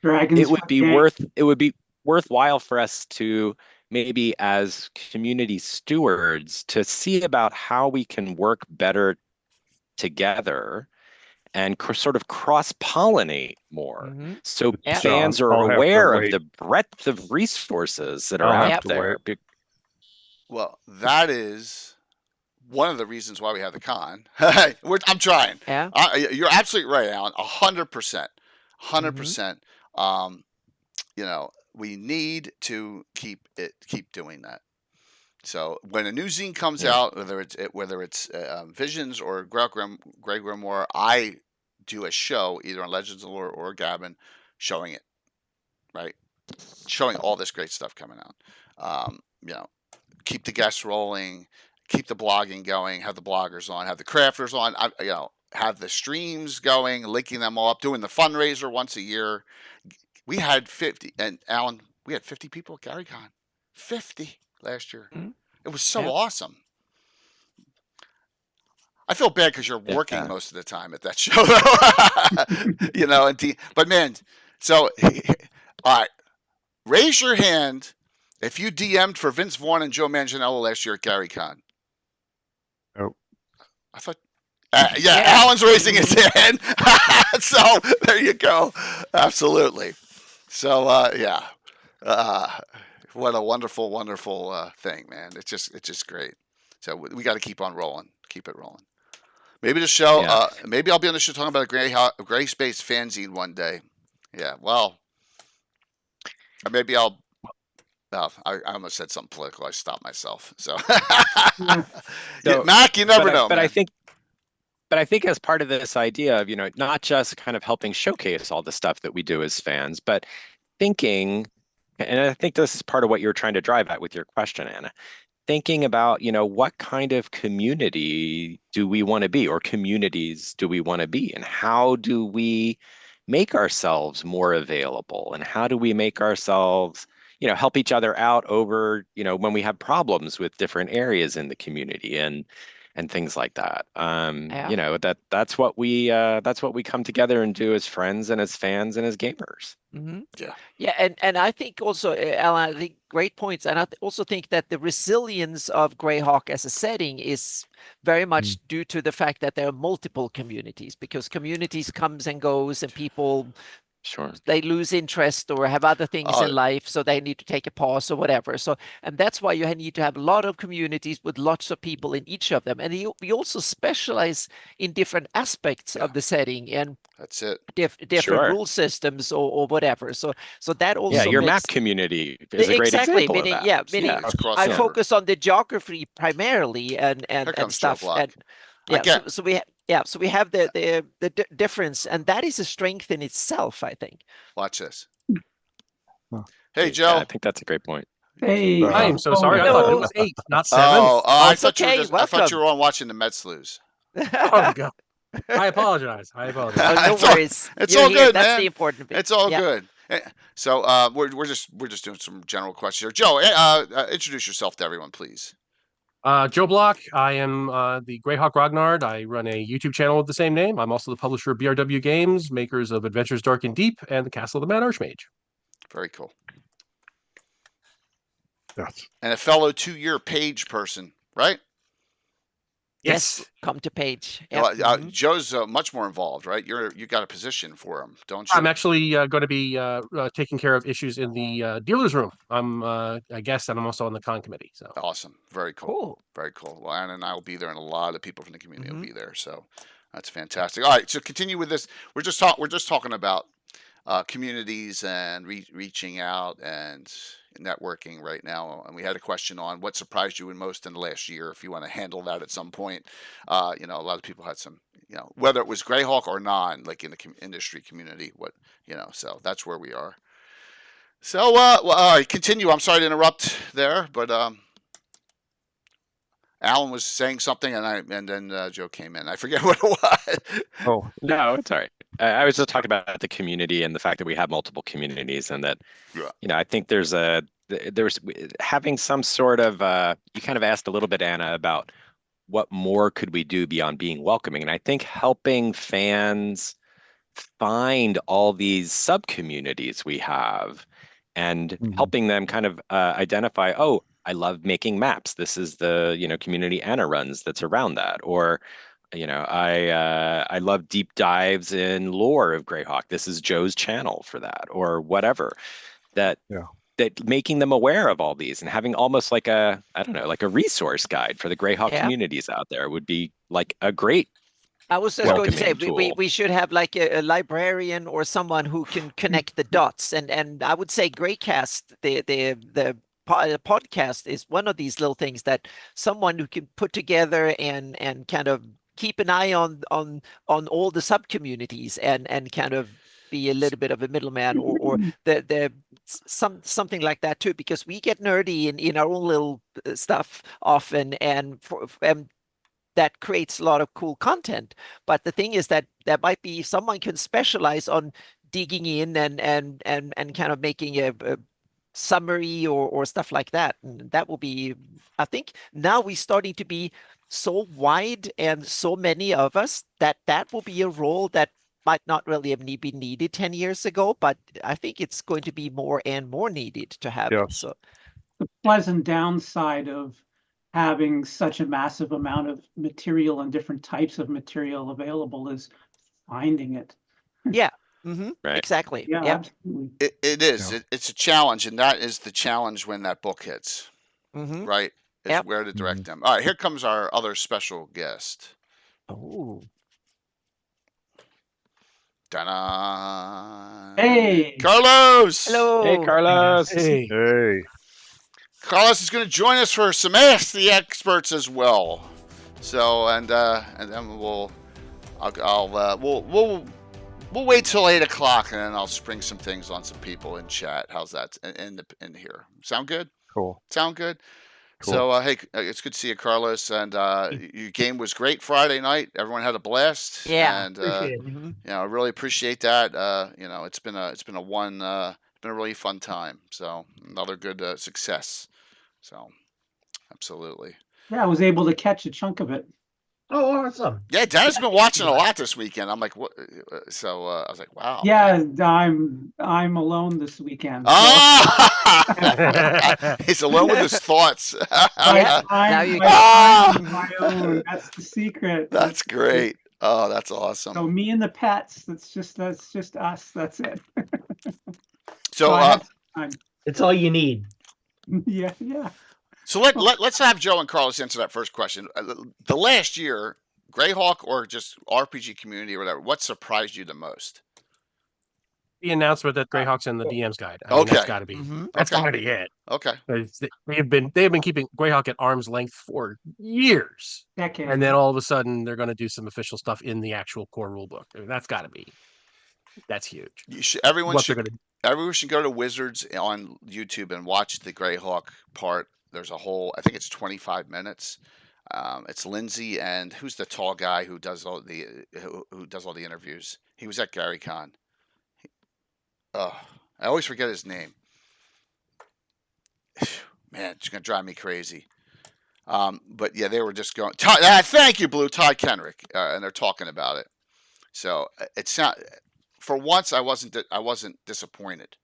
it would be worthwhile for us to maybe as community stewards to see about how we can work better together and sort of cross-pollinate more. So fans are aware of the breadth of resources that are out there. Well, that is one of the reasons why we have the con. I'm trying. Yeah. You're absolutely right, Alan. 100%. 100%. We need to keep doing that. So when a new zine comes out, whether it's Visions or Grey Grimoire, I do a show either on Legends of Lore or Gavin, showing it, right? Showing all this great stuff coming out. Keep the guests rolling, keep the blogging going, have the bloggers on, have the crafters on, have the streams going, linking them all up, doing the fundraiser once a year. We had 50, and Alan, we had 50 people at GaryCon. 50 last year. It was so awesome. I feel bad because you're working most of the time at that show, but man, so all right, raise your hand if you DM'd for Vince Vaughn and Joe Manganiello last year at GaryCon. Oh, I thought, Alan's raising his hand. So there you go. Absolutely. So what a wonderful, wonderful thing, man. It's just great. So we got to keep on rolling. Keep it rolling. Maybe the show. Maybe I'll be on the show talking about a Gray Space fanzine one day. Yeah. Well, maybe I'll. I almost said something political. I stopped myself. So, Mac, you never know. But I think as part of this idea of not just kind of helping showcase all the stuff that we do as fans, but thinking, and I think this is part of what you're trying to drive at with your question, Anna. Thinking about, what kind of community do we want to be, or communities do we want to be, and how do we make ourselves more available, and how do we make ourselves, help each other out over, when we have problems with different areas in the community. And, and things like that. Yeah. You know, that's what we come together and do as friends and as fans and as gamers. Mm-hmm. Yeah. Yeah, and I think also, Alan, I think great points, and I also think that the resilience of GREYHAWK as a setting is very much due to the fact that there are multiple communities, because communities comes and goes, and people Sure. they lose interest or have other things in Uh, life, so they need to take a pause or whatever. So, and that's why you need to have a lot of communities with lots of people in each of them, and we also specialize in different aspects Yeah. of the setting and That's it. different Sure. rule systems or whatever. So that also Yeah, your makes map community is a great exactly example meaning of that. meaning Huge I crossover. focus on the geography primarily and Here comes Joe stuff Bloch. and yeah Again. so we have the difference, and that is a strength in itself, I think. Watch this. Huh. Hey, Yeah, Joe. I think that's a great point. Hey, I I am how's so it sorry. I going? thought it Hello. was 8, not 7. I it's thought you were okay. just, I thought you Welcome. were on watching the Mets lose. Oh god. I apologize. I apologize. Oh, no It's all- worries. it's You're all here. good, That's man. the important bit. It's all Yeah. good. So we're just doing some general questions here. Joe, introduce yourself to everyone, please. Joe Bloch. I am the GREYHAWK Grognard. I run a YouTube channel with the same name. I'm also the publisher of BRW Games, makers of Adventures Dark and Deep and the Castle of the Mad Archmage. Very cool. Yes. And a fellow 2-year page person, right? Yes. Come to Page. Well, Yep. Joe's much more involved, right? You got a position for him, don't you? I'm actually going to be taking care of issues in the dealer's room. I'm I guess, and I'm also on the con committee. So Awesome. Very cool. Cool. Very cool. Well, Anna and I will be there, and a lot of people from the community will Mhm. be there. So that's fantastic. All right, so continue with this. We're just talking about communities and reaching out and networking right now. And we had a question on what surprised you most in the last year. If you want to handle that at some point, you know, a lot of people had some, you know, whether it was GREYHAWK or non, like in the industry community, what, you know. So that's where we are. So, continue. I'm sorry to interrupt there, but Alan was saying something, and then Joe came in. I forget what it was. Oh, No, it's all right. I was just talking about the community and the fact that we have multiple communities, and that, Yeah. you know, I think there's having some sort of, you kind of asked a little bit, Anna, about what more could we do beyond being welcoming. And I think helping fans find all these sub communities we have and Mhm. helping them kind of identify, oh, I love making maps. This is the, you know, community Anna runs that's around that. Or, you know, I love deep dives in lore of GREYHAWK. This is Joe's channel for that, or whatever. That making them aware of all these and having almost like a, I don't know, like a resource guide for the GREYHAWK Yeah. communities out there would be like a great. I was just going to say welcoming we should have like a librarian or someone who can connect the dots, and I would say Greycast, the podcast is one of these little things that someone who can put together and kind of keep an eye on all the sub communities and kind of be a little bit of a middleman or the something like that too, because we get nerdy in our own little stuff often, and that creates a lot of cool content. But the thing is that there might be someone can specialize on digging in and kind of making a summary or stuff like that. And that will be, I think now we're starting to be so wide and so many of us that will be a role that might not really have been needed 10 years ago, but I think it's going to be more and more needed to have it. Yes. So The pleasant downside of having such a massive amount of material and different types of material available is finding it. Right. exactly. Yeah, Yeah. absolutely. It is. Yeah. It's a challenge, and that is the challenge when that book hits, Mm-hmm. right? It's Yep. where to direct them. All right, here comes our other special guest. Oh. Ta-da! Hey. Carlos! Hello. Hey, Carlos. hey, Hey. Carlos is going to join us for some Ask the Experts as well. So, and then we'll wait till 8 o'clock, and then I'll spring some things on some people in chat. How's that in here? Sound good? Cool. Sound good? Cool. So, hey, it's good to see you, Carlos. And your game was great Friday night. Everyone had a blast. Yeah. And appreciate it. Mhm. you know, I really appreciate that. You know, it's been a really fun time. So another good success. So absolutely. Yeah, I was able to catch a chunk of it. Oh, awesome. Yeah, Dennis has been watching a lot this weekend. I'm like, what? So I was like, wow. Yeah, I'm alone this weekend. So Ah! He's alone with his thoughts. Yeah, now you- my own. That's the secret. That's great. Oh, that's awesome. So me and the pets. That's just us. That's it. So, I had some time. It's all you need. Yeah. so let's have Joe and Carlos answer that first question. The last year, GREYHAWK or just RPG community or whatever, what surprised you the most? The announcement that GREYHAWK's in the DM's guide. I mean, Okay. that's got to be that's Okay. got to be it. Okay. They have been keeping GREYHAWK at arm's length for years, Decade. and then all of a sudden they're going to do some official stuff in the actual core rulebook. I mean, that's huge. Everyone What they're going to Everyone should go to Wizards on YouTube and watch the GREYHAWK part. There's a whole, I think it's 25 minutes. It's Lindsay and who's the tall guy who does all the interviews. He was at GaryCon. I always forget his name. Man, it's gonna drive me crazy. But yeah, they were just going. Thank you, Blue Todd Kenrick, and they're talking about it. So it's not. For once, I wasn't disappointed.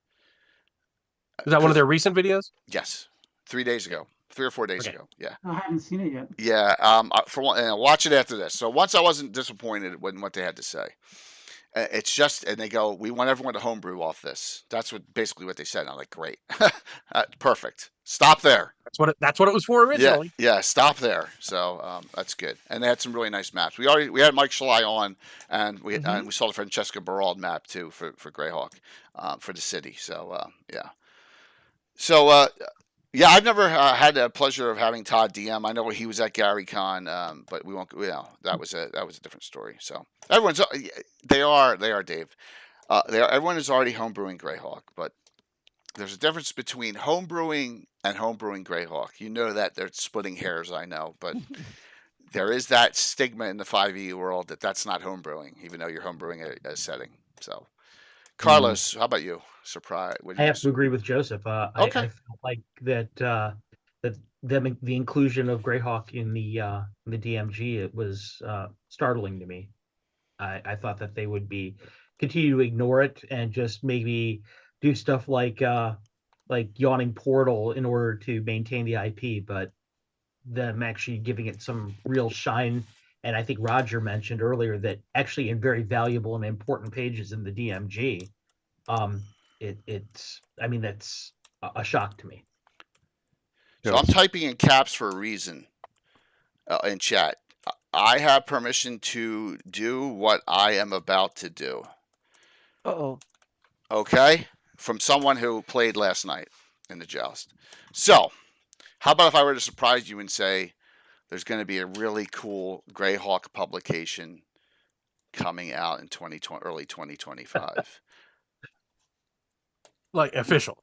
Is that one of their recent videos? Yes, 3 days ago, 3 or 4 days Okay. ago. Yeah. I haven't seen it yet. Yeah. For one, and I'll watch it after this. So once I wasn't disappointed with what they had to say. It's just, and they go, we want everyone to homebrew off this. That's basically what they said. And I'm like, great, perfect. Stop there. That's what it was for originally. Yeah. Stop there. So that's good. And they had some really nice maps. We had Mike Schley on, and we saw the Francesca Barald map too for GREYHAWK for the city. So yeah. So yeah, I've never had the pleasure of having Todd DM. I know he was at GaryCon, but we won't. That was a different story. So they are Dave. Everyone is already homebrewing GREYHAWK, but there's a difference between homebrewing and homebrewing GREYHAWK. You know that they're splitting hairs. I know, but there is that stigma in the 5e world that's not homebrewing, even though you're homebrewing a setting. So, Carlos, how about you? Surprise? I have to agree with Joseph. I felt like that the inclusion of GREYHAWK in the DMG, it was startling to me. I thought that they would continue to ignore it and just maybe do stuff like Yawning Portal in order to maintain the IP, but them actually giving it some real shine. And I think Roger mentioned earlier that actually in very valuable and important pages in the DMG, that's a shock to me. So I'm typing in caps for a reason in chat. I have permission to do what I am about to do. Uh-oh. Okay? From someone who played last night in the joust. So, how about if I were to surprise you and say there's going to be a really cool GREYHAWK publication coming out in early 2025? Like official.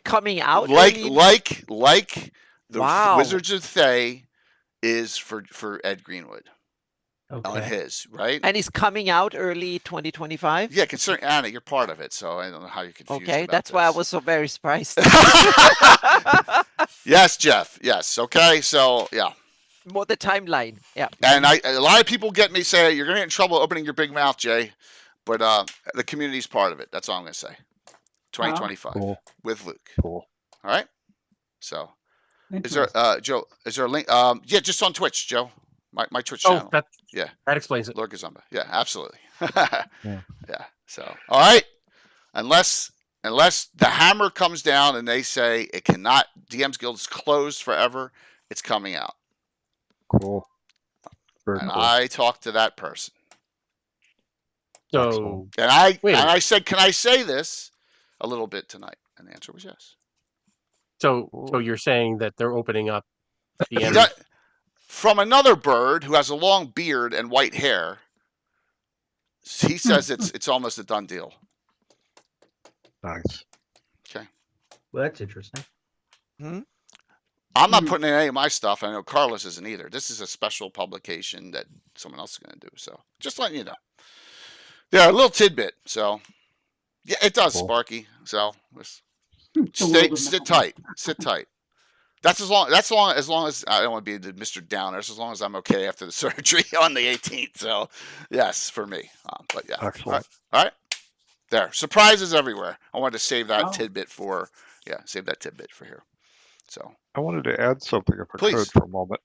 Coming out. Like the Wow. Wizards of Thay is for Ed Greenwood on Okay. his, right? And he's coming out early 2025. Yeah, considering Anna, you're part of it, so I don't know how you're confused. Okay, about that's why I this. was so very surprised. Yes, Jeff. Yes. Okay. So yeah. More the timeline. Yeah. And a lot of people get me say you're gonna get in trouble opening your big mouth, Jay. But the community's part of it. That's all I'm gonna say. 2025 with Luke. Cool. All right. So is there Joe? Is there a link? Yeah, just on Twitch, Joe. My Twitch channel. That explains it. Lord Gazumba. Yeah, absolutely. Yeah. So all right. Unless the hammer comes down and they say it cannot, DM's Guild is closed forever, it's coming out. Cool. Very And cool. I talked to that person. So And I Wait a minute. said, can I say this a little bit tonight? And the answer was yes. so you're saying that they're opening up the He end. got- from another bird who has a long beard and white hair, he says it's almost a done deal. Nice. Well, that's interesting. I'm not putting in any of my stuff. I know Carlos isn't either. This is a special publication that someone else is going to do. So just letting you know. Yeah, a little tidbit. So yeah, it does, Cool. Sparky. So It's a little bit sit minimal. tight. Sit tight. That's as long as I don't want to be the Mr. Downer. As long as I'm okay after the surgery on the 18th. So, yes, for me. But yeah, Excellent. All right. There, surprises everywhere. I wanted to save that Wow. tidbit for here. So I wanted to add something, if I Please. could, for a moment.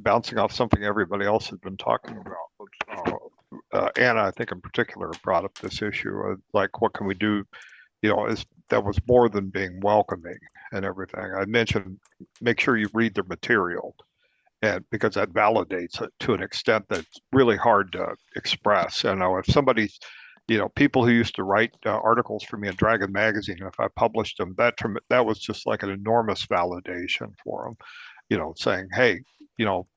Bouncing off something everybody else has been talking about. Anna, I think in particular, brought up this issue of like, what can we do? That was more than being welcoming and everything. I mentioned, make sure you read the material, and because that validates it to an extent that's really hard to express. If somebody's, people who used to write articles for me in Dragon Magazine, if I published them, that was just like an enormous validation for them. Saying, hey,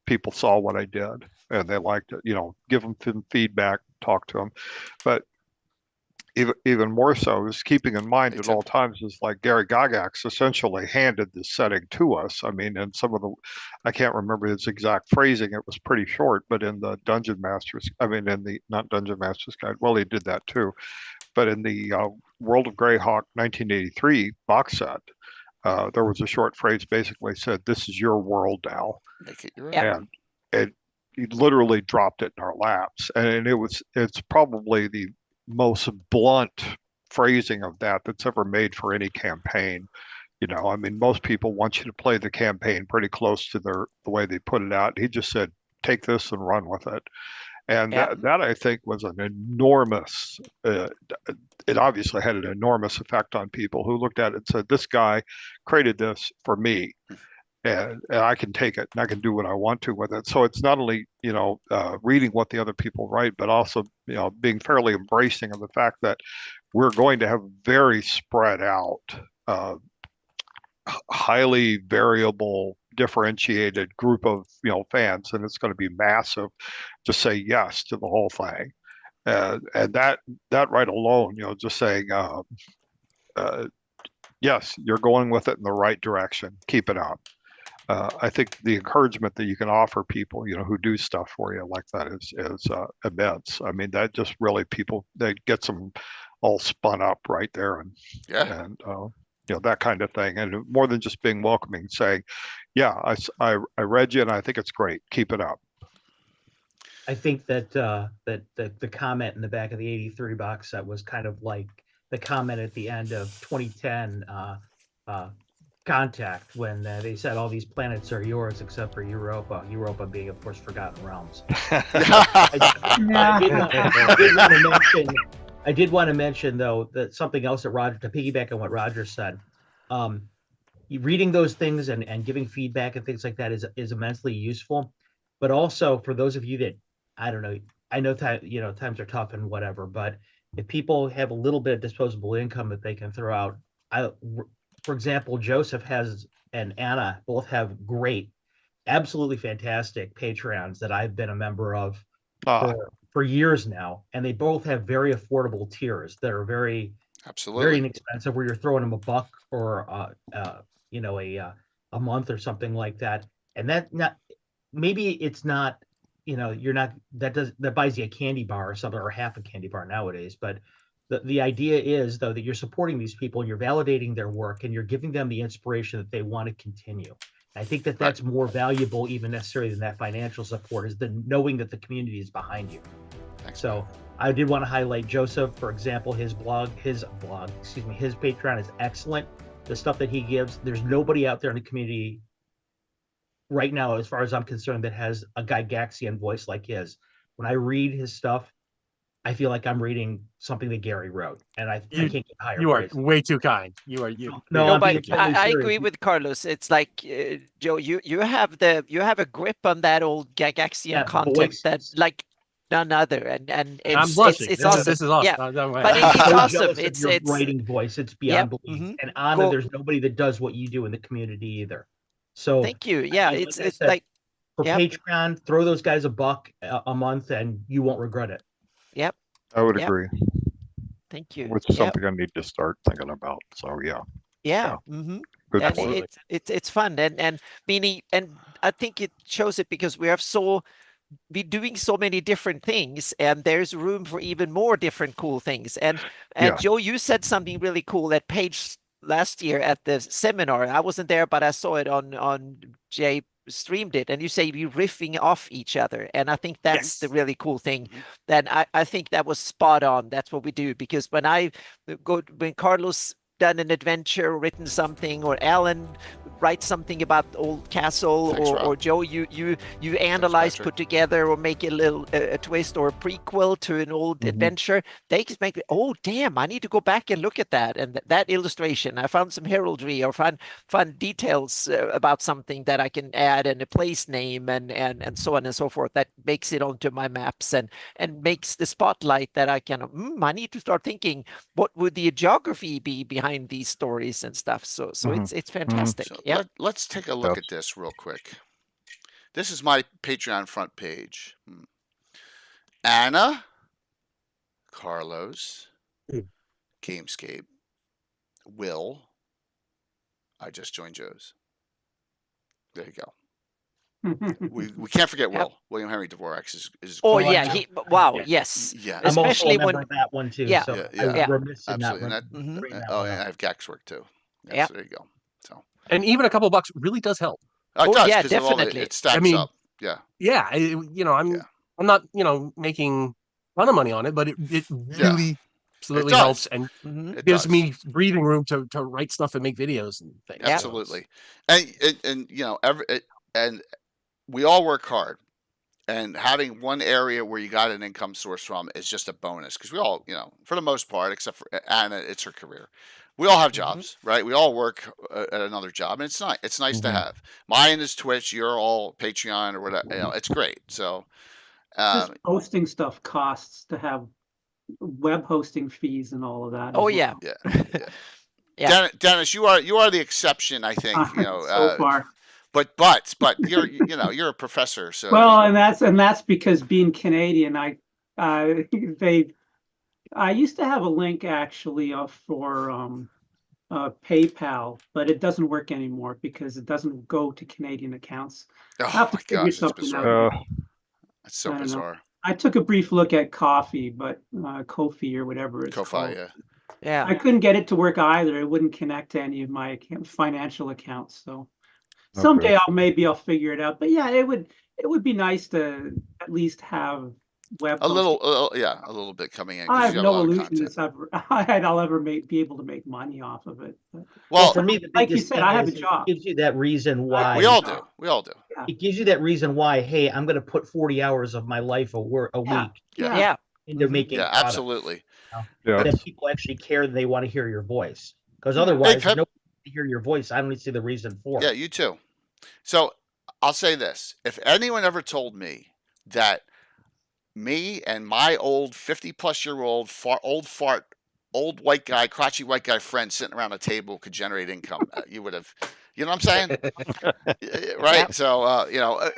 people saw what I did and they liked it. Give them some feedback, talk to them, but even more so is keeping in mind at all times is like Gary Gygax essentially handed the setting to us. I mean, and I can't remember his exact phrasing. It was pretty short, but in the not Dungeon Master's Guide, well, he did that too. But in the World of GREYHAWK 1983 box set, there was a short phrase basically said, "This is your world now." Make it your Yeah. And he literally dropped it in our laps. And it's probably the most blunt phrasing of that's ever made for any campaign. Most people want you to play the campaign pretty close to the way they put it out. He just said, take this and run with it. And that I think was an enormous, it obviously had an enormous effect on people who looked at it and said, this guy created this for me. And I can take it and I can do what I want to with it. So it's not only, reading what the other people write, but also, being fairly embracing of the fact that we're going to have very spread out, highly variable, differentiated group of, fans. And it's going to be massive to say yes to the whole thing. And that right alone, just saying, yes, you're going with it in the right direction. Keep it up. I think the encouragement that you can offer people, who do stuff for you like that is immense. I mean, that just really that gets them all spun up right there, and that kind of thing. And more than just being welcoming, saying, yeah, I read you and I think it's great. Keep it up. I think that the comment in the back of the 83 box set was kind of like the comment at the end of 2010 Contact, when they said all these planets are yours except for Europa being, of course, Forgotten Realms. I did want to mention, though, that something else that to piggyback on what Roger said, reading those things and giving feedback and things like that is immensely useful. But also for those of you that, I don't know, I know times are tough and whatever, but if people have a little bit of disposable income that they can throw out, for example, Joseph and Anna both have great, absolutely fantastic Patreons that I've been a member of for years now, and they both have very affordable tiers that are very inexpensive, where you're throwing them $1 or a month or something like that, and maybe it's not, you're not, that buys you a candy bar or something, or half a candy bar nowadays, but the idea is, though, that you're supporting these people, you're validating their work, and you're giving them the inspiration that they want to continue. And I think that's more valuable even necessarily than that financial support, is the knowing that the community is behind you. Thanks. So I did want to highlight Joseph, for example. His Patreon is excellent. The stuff that he gives, there's nobody out there in the community right now, as far as I'm concerned, that has a Gygaxian voice like his. When I read his stuff, I feel like I'm reading something that Gary wrote, and I can't get higher. You are way too kind. You are you. No, but I agree with Carlos. It's like Joe, you have a grip on that old Gygaxian content that like none other, and I'm blushing. It's awesome. This is awesome. Yeah, but it's awesome. It's writing voice. It's beyond belief. And Anna, there's nobody that does what you do in the community either. So thank you. Yeah, it's like for Patreon, throw those guys $1 a month, and you won't regret it. Yep. I would agree. Thank you. Which is something I need to start thinking about. So yeah. Yeah. Mm-hmm. Good point. It's fun, and Beanie, and I think it shows it because we're doing so many different things, and there's room for even more different cool things. And Joe, you said something really cool, that page last year at the seminar. I wasn't there, but I saw it on Jay streamed it, and you say you riffing off each other, and I think that's the really cool thing. That I think that was spot on. That's what we do, because when Carlos done an adventure, written something, or Alan writes something about Old Castle, Thanks, or Joe, you analyze, Patrick. put together, or make a little a twist or a prequel to an old adventure. They can make, oh damn, I need to go back and look at that, and that illustration. I found some heraldry or fun details about something that I can add, and a place name, and so on and so forth. That makes it onto my maps, and makes the spotlight that I can. I need to start thinking, what would the geography be behind these stories and stuff? So it's fantastic. So Yeah. let's take a look at this real quick. This is my Patreon front page. Anna, Carlos, Gamescape, Will. I just joined Joe's. There you go. We can't forget Will. William Henry Dvorak is. Oh I yeah, know. wow, Yeah. yes. Yeah. I'm also Especially a member when of that one too. Yeah. So Yeah, I was yeah. remiss in not Absolutely. bringing that Oh, one and I up. have Gaxwork too. Yes, Yeah. there you go. So. And even a couple bucks really does help. Oh, it Oh, does, yeah, 'cause of all definitely. it stacks I mean, up. Yeah. Yeah, I'm not making a ton of money on it, but it really absolutely It does. helps, and It gives does. me breathing room to write stuff and make videos and things. Absolutely. And and we all work hard, and having one area where you got an income source from is just a bonus, because we all, for the most part, except for Anna, it's her career. We all have jobs, right? We all work at another job, and it's nice to have. Mine is Twitch. You're all Patreon or whatever. It's great. So Just hosting stuff costs to have web hosting fees and all of that. Oh as yeah. well. yeah. Yeah. Dennis, you are the exception, I think. So far. But you're a professor, so Well, and that's because being Canadian, I used to have a link actually for PayPal, but it doesn't work anymore because it doesn't go to Canadian accounts. oh I'll have to my figure gosh, it's something bizarre. out. It's so I don't know. bizarre. I took a brief look at Coffee, but Ko-fi or whatever it's Ko-fi, called. yeah. Yeah. I couldn't get it to work either. It wouldn't connect to any of my financial accounts. So someday I'll figure it out. But yeah, it would be nice to at least have web A hosting. a little bit coming in. 'cause I you have got a no lot of illusion content. I'll ever be able to make money off of it. But Well, For me, the like you biggest said, thing I have a is job. It gives you that reason why. we all do. We all do. It gives you that reason why. Hey, I'm going to put 40 hours of my life a week Yeah. Yeah. into making Yeah, product. absolutely. Yeah. That people actually care and they want to hear your voice. Because otherwise, if Pep- nobody wants to hear your voice, I don't see the reason for it. Yeah, you too. So I'll say this: if anyone ever told me that me and my old 50-plus-year-old old white guy, crotchy white guy friend sitting around a table could generate income, you would have, you know what I'm saying? Right? Yeah. So,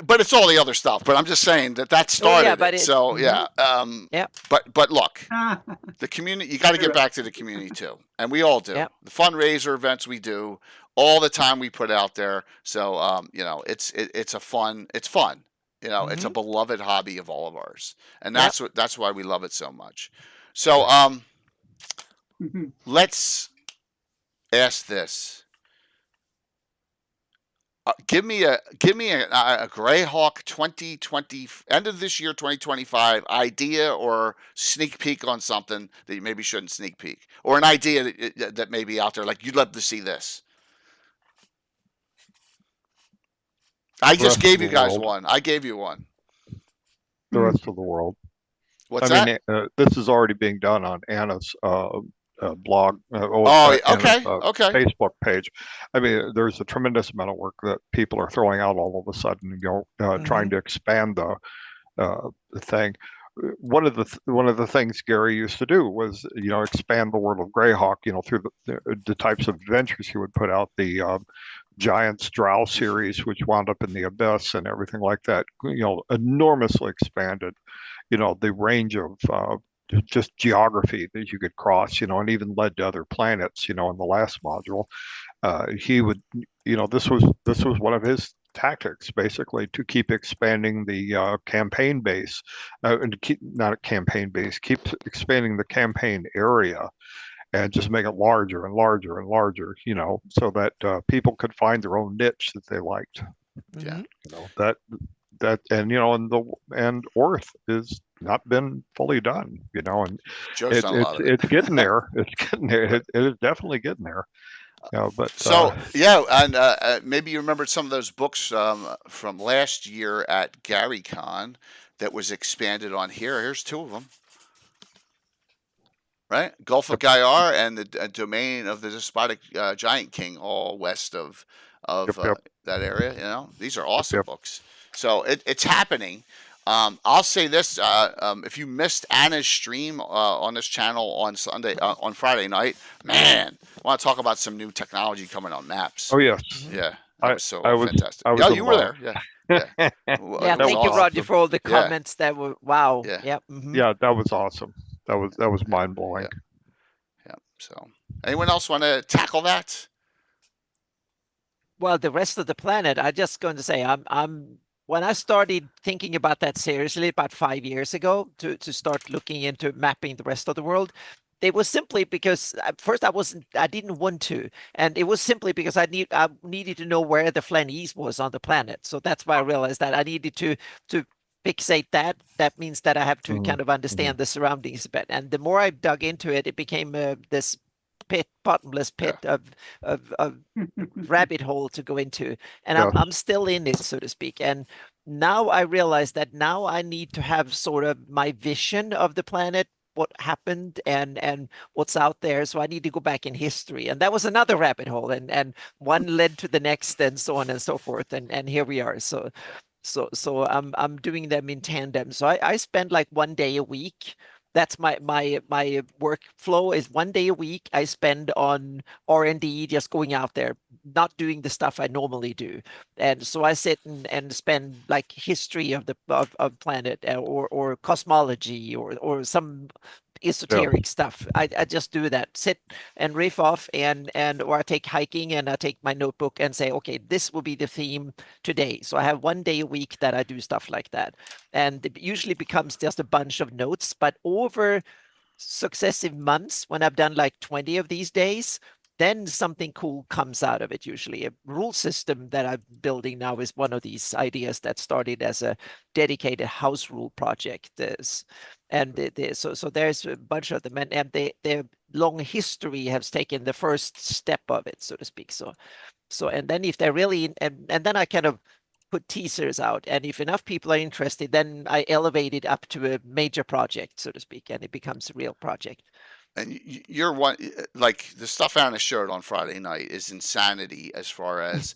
but it's all the other stuff. But I'm just saying that started but it. So, yeah. Yeah. But look, the community, you got to get back to the community too. And we all do. Yeah. The fundraiser events we do, all the time we put out there. So, it's fun. It's a beloved hobby of all of ours. And that's why we love it so much. So, let's ask this. Give me a GREYHAWK 2020 end of this year 2025 idea or sneak peek on something that you maybe shouldn't sneak peek, or an idea that may be out there like you'd love to see this. I just gave you guys one. I gave you one. The rest of the world. What's I that? mean, this is already being done on Anna's blog. Okay. Facebook page. I mean, there's a tremendous amount of work that people are throwing out all of a sudden, trying to expand the thing. One of the things Gary used to do was, expand the world of GREYHAWK, through the types of adventures he would put out. The Giants Drow series, which wound up in the Abyss and everything like that, enormously expanded, the range of just geography that you could cross, and even led to other planets, in the last module. He would, this was one of his tactics, basically, to keep expanding the campaign base, and keep expanding the campaign area. and just make it larger and larger and larger, so that people could find their own niche that they liked. Yeah. And Orth is not been fully done, and Joe's done a lot of it. it's getting there. It's getting there. It is definitely getting there. But so yeah, and maybe you remembered some of those books from last year at GaryCon that was expanded on here. Here's two of them. Right, Gulf of Gyar and the domain of the despotic giant king, all west of that area. These are awesome books. So it's happening. I'll say this: if you missed Anna's stream on this channel on Friday night, man, I want to talk about some new technology coming on maps. Oh yes, yeah, that was fantastic. You were there. Yeah. Yeah, yeah. Thank you, Roger, for all the comments. That were wow. Yeah, yep. Yeah, that was awesome. That was mind blowing. Yeah. So, anyone else want to tackle that? Well, the rest of the planet. I'm just going to say, I'm when I started thinking about that seriously about 5 years ago to start looking into mapping the rest of the world, it was simply because at first I didn't want to, and it was simply because I needed to know where the Flanese was on the planet. So that's why I realized that I needed to fixate that. That means that I have to kind of understand the surroundings a bit. And the more I dug into it, it became this bottomless pit of rabbit hole to go into. And I'm still in it, so to speak. And now I realize that now I need to have sort of my vision of the planet, what happened and what's out there. So I need to go back in history. And that was another rabbit hole. And one led to the next and so on and so forth. And here we are. So I'm doing them in tandem. So I spend like 1 day a week. That's my workflow is 1 day a week I spend on R&D, just going out there, not doing the stuff I normally do. And so I sit and spend like history of the of planet or cosmology or some esoteric stuff. I just do that, sit and riff off or I take hiking and I take my notebook and say, okay, this will be the theme today. So I have 1 day a week that I do stuff like that. And it usually becomes just a bunch of notes, but over successive months, when I've done like 20 of these days, then something cool comes out of it. Usually a rule system that I'm building now is one of these ideas that started as a dedicated house rule project. So there's a bunch of them, and their long history has taken the first step of it, so to speak. So and then if they're really and then I kind of put teasers out, and if enough people are interested, then I elevate it up to a major project, so to speak, and it becomes a real project. And you're one, like the stuff Anna showed on Friday night is insanity as far as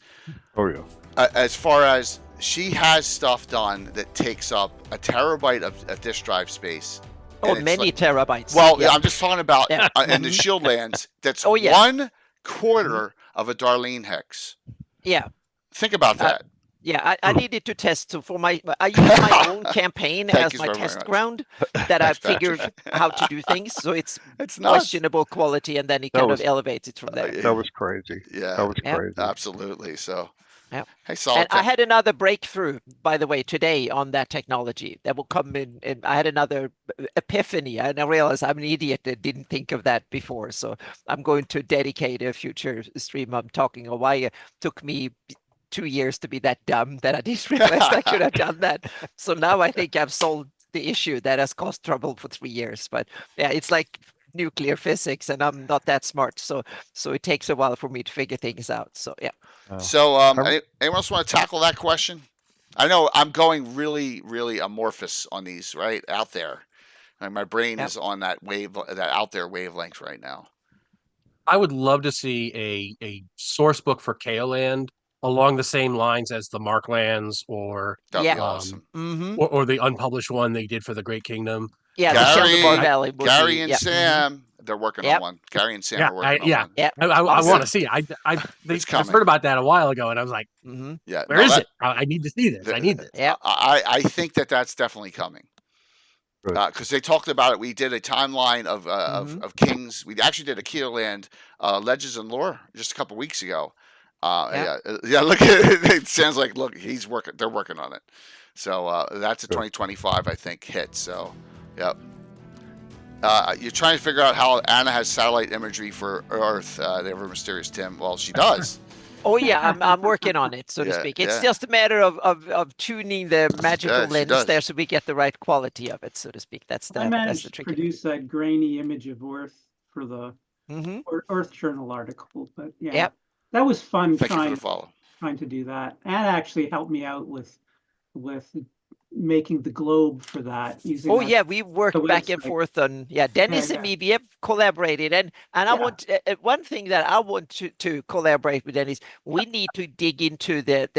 as far as she has stuff done that takes up a terabyte of disk drive space. Oh, many terabytes. Well, I'm just talking about in the Shield Lands. That's 1/4 of a Darlene hex. Yeah. Think about that. Yeah, I needed to test. So I use my own campaign as my test ground that I figured how to do things. So it's questionable quality, and then it kind of elevates it from there. That was crazy. Yeah, that was crazy. Absolutely. So, hey, and I had another breakthrough, by the way, today on that technology that will come in. And I had another epiphany, and I realized I'm an idiot that didn't think of that before. So I'm going to dedicate a future stream. I'm talking of why it took me 2 years to be that dumb that I didn't realize I could have done that. So now I think I've solved the issue that has caused trouble for 3 years. But yeah, it's like nuclear physics, and I'm not that smart. So it takes a while for me to figure things out. So yeah. So anyone else want to tackle that question? I know I'm going really, really amorphous on these right out there. Like my brain is on that out there wavelength right now. I would love to see a source book for Kaoland along the same lines as the Marklands or awesome. or the unpublished one they did for the Great Kingdom. Yeah, the Shelter Valley. Gary and Sam, they're working on one. Gary and Sam are working on one. Yeah, I want to see it. I heard about that a while ago, and I was like, where is it? I need to see this. I need this. Yeah, I think that's definitely coming. Because they talked about it. We did a timeline of kings. We actually did a Keelerland Legends and Lore just a couple weeks ago. Look at it. It sounds like he's working. They're working on it. So that's a 2025, I think, hit. So, yep. You're trying to figure out how Anna has satellite imagery for Earth. The ever mysterious Tim. Well, she does. Oh yeah, I'm working on it, so to Yeah, speak. It's yeah. just a matter of tuning the magical Yeah, she lens does. there so we get the right quality of it, so to speak. That's I the managed to tricky thing. produce that grainy image of Earth for the Mm-hmm. Earth Journal article, but yeah, Yep. that was fun Thank you for trying the follow. to do that. Anna actually helped me out with making the globe for that using Oh that, yeah, we worked the back and website. forth on Dennis and yeah. me. We have collaborated, and I Yeah. want one thing that I want to collaborate with Dennis. We need to dig into the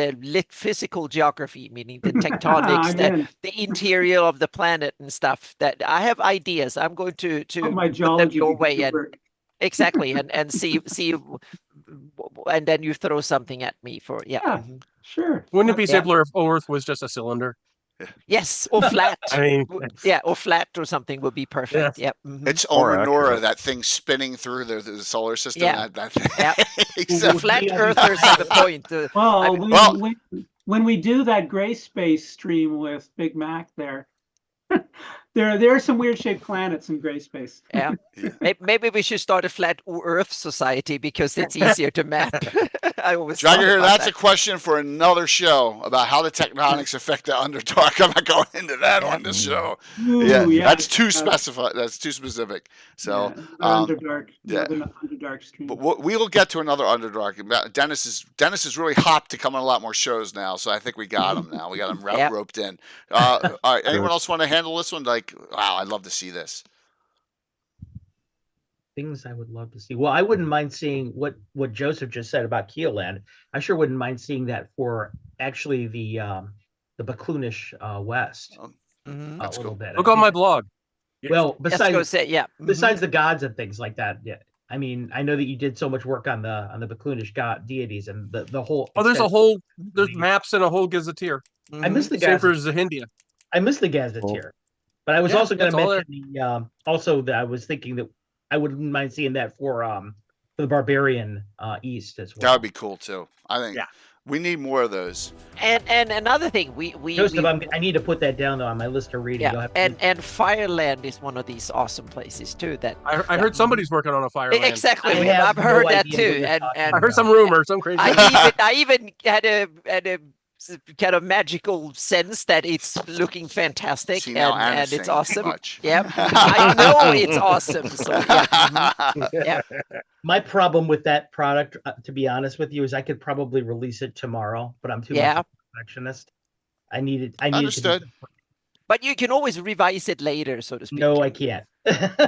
physical geography, meaning the tectonics, I'm the interior of the planet and stuff. That I have ideas. I'm going to Put my put them geology your to way and work. exactly and see and then you throw something at me for Yeah, mhm. sure. Wouldn't it be Yeah. simpler if Earth was just a cylinder? Yes, or flat. I mean, Yeah, or flat or something would be perfect. Yep. Mhm. It's More Omanora, accurate. that thing spinning through the solar system. Yeah. That Yeah. Except- Flat Yeah. earthers have a point. Well, I mean, Well- when we do that gray space stream with Big Mac there, there are some weird shaped planets in gray space. yeah. Maybe we should start a flat Earth society because it's easier to map. I always Dragger thought here, about that's that. a question for another show about how the tectonics affect the Underdark. I'm not going into that Yeah. on this show. Ooh, Yeah, that's too yes, specified. That's too specific. So, yeah, another Underdark, yeah. another Underdark stream. but we will get to another Underdark. Dennis is really hot to come on a lot more shows now. So I think we got him now. We got him Yep. roped in. All right. Anyone else want to handle this one? Like, wow, I'd love to see this. Things I would love to see. Well, I wouldn't mind seeing what Joseph just said about Keeland. I sure wouldn't mind seeing that for actually the Bakloonish West Mhm. a little bit. look I on my think- blog. Well, Yes, go besides say yeah. Mhm. besides the gods and things like that, yeah. I mean, I know that you did so much work on the Bakloonish god deities and the whole. Oh, there's a extent- whole there's maps and a whole gazetteer. I miss Mhm. the Same for gazetteer. Zahindia. I missed the gazetteer, but I was Yeah, also going to that's all mention the also that I was thinking that I wouldn't mind seeing that for the Barbarian East as well. That would be cool too. I think Yeah. we need more of those. And another thing, we Joseph, I need to put that down though on my list of reading. You'll yeah, have to and Fireland is one of these awesome places too. That I heard somebody's working on a fire land. exactly. I have I've heard no that idea what too, you're and talking and I heard some rumor, some crazy. I even had a kind of magical sense that it's looking fantastic See, now Anna's and it's saying too awesome. much. Yep, I know it's awesome. So yeah, mhm. Yeah. My problem with that product, to be honest with you, is I could probably release it tomorrow, but I'm too much Yeah. of a perfectionist. I need it. I need Understood. It to But you can always revise it later, so to be, speak. no, I can't.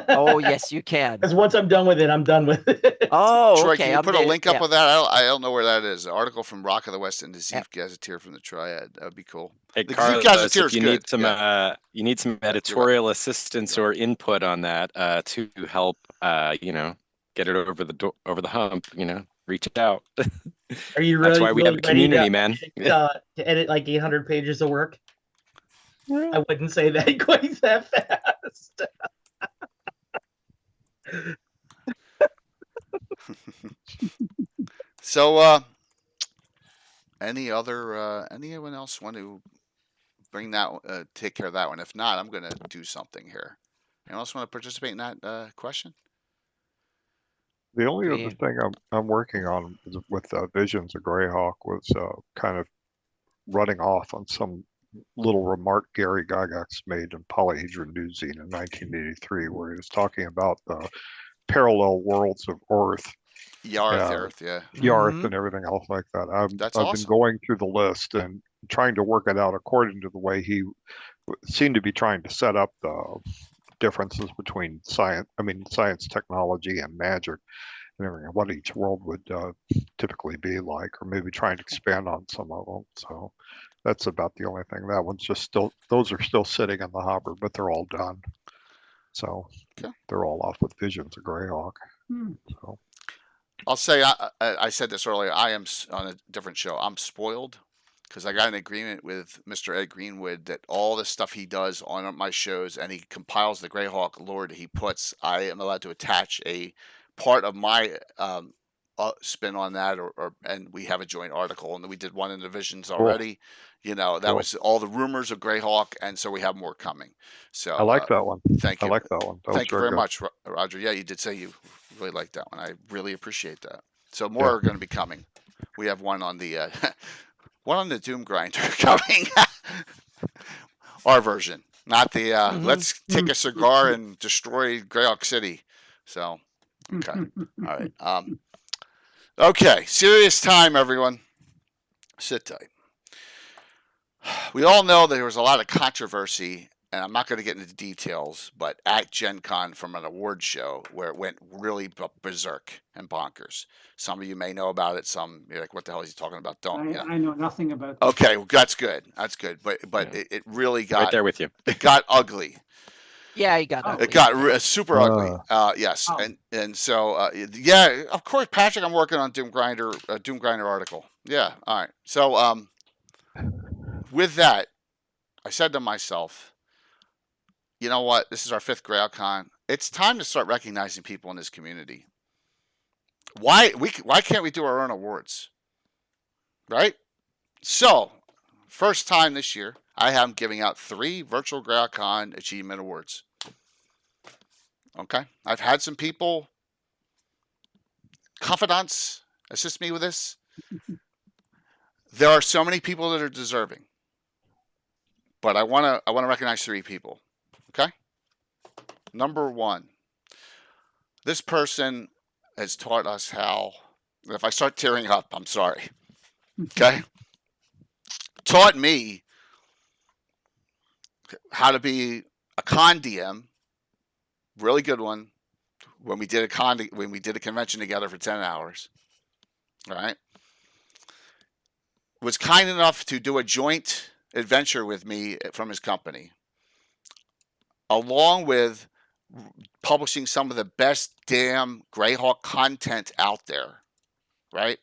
Oh yes, you can. Because once I'm done with it, I'm done with it. Oh, Troy, okay. can you put a there- link up yeah. with that? I don't know where that is. An article from Rock of the West and Deceive Gazetteer from the Triad. That would be cool. Hey, The Carlos, Gazetteer is if you good, need some yeah. you need some right. editorial assistance or input on that to help get it over the hump, reach out. Are you That's really? why we have a really ready community, to man. to edit like 800 pages of work? I wouldn't say that quite that fast. So, anyone else want to bring that, take care of that one? If not, I'm going to do something here. Anyone else want to participate in that question? The only Okay. other thing I'm working on with Visions of Greyhawk was kind of running off on some little remark Gary Gygax made in Polyhedron Newsine in 1983, where he was talking about the parallel worlds of Earth, Yarth Yeah. Earth, yeah. Yarth, Mhm. and everything else like that. I've That's been awesome. going through the list and trying to work it out according to the way he seemed to be trying to set up the differences between science, technology, and magic, and everything, what each world would typically be like, or maybe trying to expand on some of them. So that's about the only thing. That one's just those are still sitting in the hopper, but they're all done. So Okay. they're all off with Visions of Greyhawk. Hmm. So I'll say, I said this earlier, I am on a different show. I'm spoiled because I got an agreement with Mr. Ed Greenwood that all the stuff he does on my shows and he compiles the Greyhawk lore that he puts, I am allowed to attach a part of my spin on that, and we have a joint article, and we did one in the Visions already. You know, that was all the rumors of GREYHAWK, and so we have more coming. So I like that one. Thank you. I like that one. That Thank you was very good. much, Roger. Yeah, you did say you really liked that one. I really appreciate that. So more are going to be coming. We have one on the one on the Doom Grinder coming. Our version, not the let's take a cigar and destroy GREYHAWK City. So okay, all right. Okay, serious time, everyone. Sit tight. We all know there was a lot of controversy, and I'm not going to get into details, but at Gen Con from an award show where it went really berserk and bonkers. Some of you may know about it. Some, you're like, what the hell is he talking about? Don't. I know nothing about that. Okay, well, that's good. That's good. But it really got Right there with you. It got ugly. Yeah, he got ugly. It got super ugly. Yes, and so yeah, of course, Patrick. I'm working on Doom Grinder article. Yeah, all right. So with that, I said to myself, you know what? This is our 5th GREYHAWK. It's time to start recognizing people in this community. Why can't we do our own awards? Right? So, first time this year, I am giving out 3 virtual GREYHAWK Achievement Awards. Okay? I've had some people, confidants, assist me with this. There are so many people that are deserving. But I want to recognize 3 people. Okay? Number 1. This person has taught us how, if I start tearing up, I'm sorry. Okay? Taught me how to be a con DM, really good one, when we did a convention together for 10 hours. All right? Was kind enough to do a joint adventure with me from his company, along with publishing some of the best damn GREYHAWK content out there, right?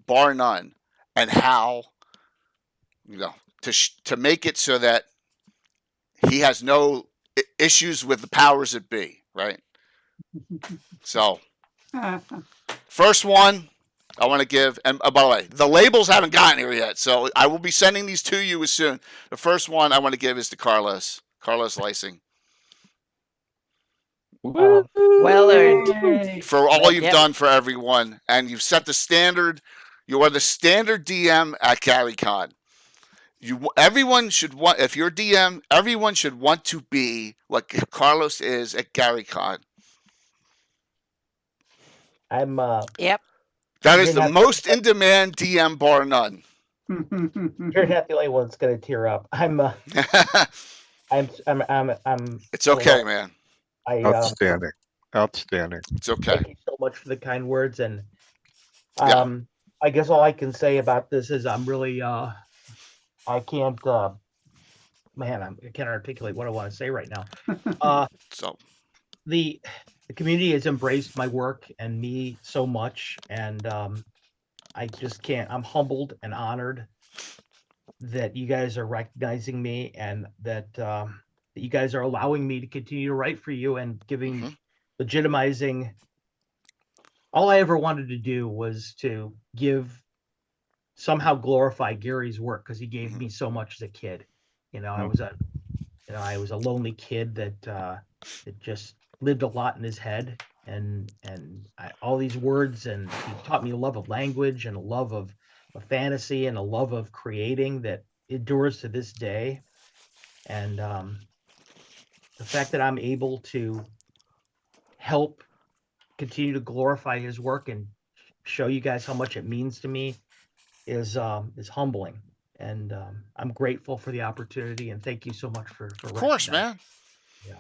Bar none. And how, you know, to make it so that he has no issues with the powers that be, right? So, first one I want to give, and by the way, the labels haven't gotten here yet, so I will be sending these to you as soon. The first one I want to give is to Carlos Lysing. Well earned. For all you've done for everyone, and you've set the standard. You are the standard DM at GaryCon. Everyone should want, if you're DM, everyone should want to be what Carlos is at GaryCon. I'm Yep. That is the most in-demand DM bar none. You're not the only one that's gonna tear up. It's okay, man. Outstanding. It's okay. Thank you so much for the kind words, and I guess all I can say about this is I'm really I can't articulate what I want to say right now. So the community has embraced my work and me so much, and I just can't. I'm humbled and honored that you guys are recognizing me, and that you guys are allowing me to continue to write for you and legitimizing. All I ever wanted to do was to somehow glorify Gary's work, because he gave me so much as a kid. You know, I was a lonely kid that just lived a lot in his head, and all these words, and he taught me a love of language and a love of fantasy and a love of creating that endures to this day. And the fact that I'm able to help continue to glorify his work and show you guys how much it means to me is humbling. And I'm grateful for the opportunity, and thank you so much for of course, man. Yeah.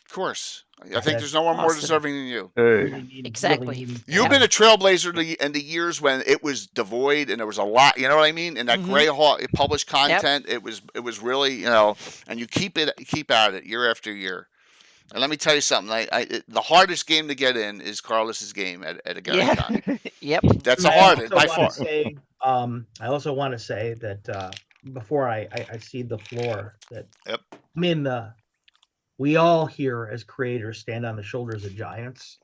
Of course. I think there's no one more deserving than you. Hey. Exactly. You've been a trailblazer in the years when it was devoid and there was a lot, you know what I mean? And that GREYHAWK published content, it was really, you know, and you keep at it year after year. And let me tell you something. The hardest game to get in is Carlos's game at a GaryCon. Yep. That's the hardest by far. I also want to say that before I cede the floor, that we all here as creators stand on the shoulders of giants.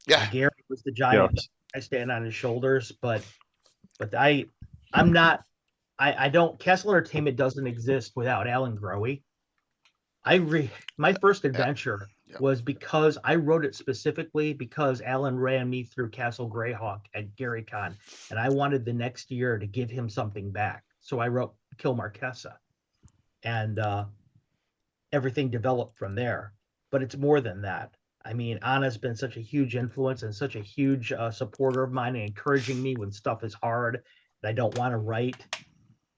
Yeah. Gary was the giant I stand on his shoulders, but I'm not. I don't. Castle Entertainment doesn't exist without Alan Grohe. My first adventure Yeah. was because I wrote it specifically because Alan ran me through Castle Greyhawk at GaryCon, and I wanted the next year to give him something back. So I wrote Kill Marquesa, and everything developed from there. But it's more than that. I mean, Anna's been such a huge influence and such a huge supporter of mine and encouraging me when stuff is hard that I don't want to write.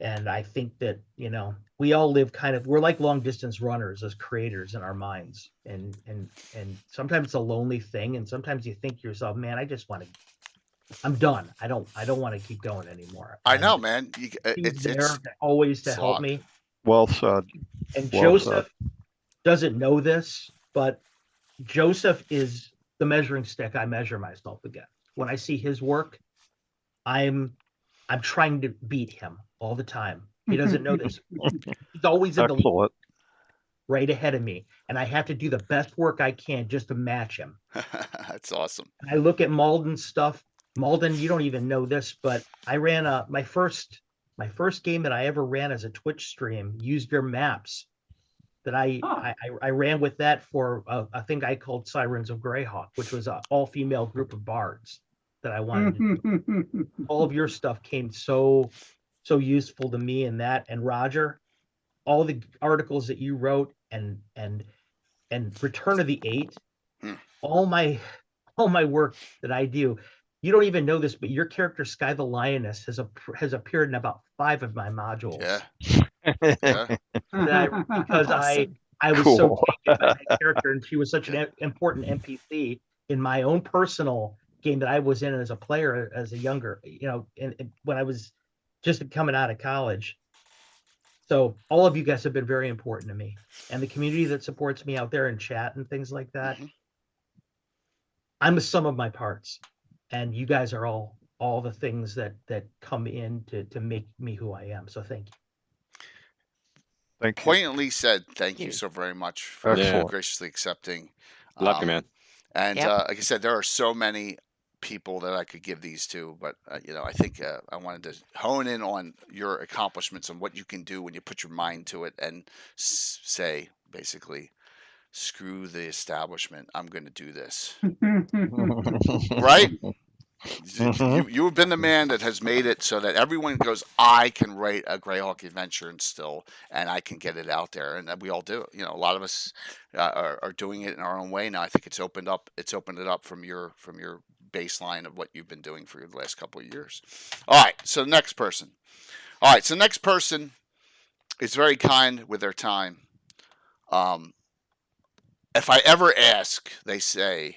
And I think that, you know, we all live we're like long distance runners as creators in our minds. And sometimes it's a lonely thing. And sometimes you think to yourself, man, I'm done. I don't want to keep going anymore. I know, man. He's there always to help me. Well said. And Well Joseph doesn't know this, but Joseph is the measuring stick I measure myself against. When I see his work, I'm trying to beat him all the time. He doesn't know this. He's always in the lead, right ahead of me, and I have to do the best work I can just to match him. That's awesome. And I look at Maldin's stuff. Maldin, you don't even know this, but I ran my first game that I ever ran as a Twitch stream used your maps. That I ran with that for a thing I called Sirens of Greyhawk, which was an all-female group of bards that I wanted to do. All of your stuff came so useful to me in that. And Roger, all the articles that you wrote and Return of the Eight, all my work that I do. You don't even know this, but your character Sky the Lioness has appeared in about 5 of my modules. Yeah. Because Awesome. I was so taken by that character, and she was such an important NPC in my own personal game that I was in as a player, as a younger, you know, and when I was just coming out of college. So all of you guys have been very important to me, and the community that supports me out there in chat and things like that. I'm the sum of my parts, and you guys are all the things that come in to make me who I am. So thank you. Thank you. Poignantly said, thank you so very much for graciously accepting. Love you, man. And like I said, there are so many people that I could give these to, but you know, I think I wanted to hone in on your accomplishments and what you can do when you put your mind to it and say, basically, screw the establishment. I'm going to do this. Right? You have been the man that has made it so that everyone goes, I can write a Greyhawk adventure and I can get it out there, and we all do it. You know, a lot of us are doing it in our own way now. I think it's opened it up from your baseline of what you've been doing for the last couple of years. All right, so next person. All right, so next person is very kind with their time. If I ever ask, they say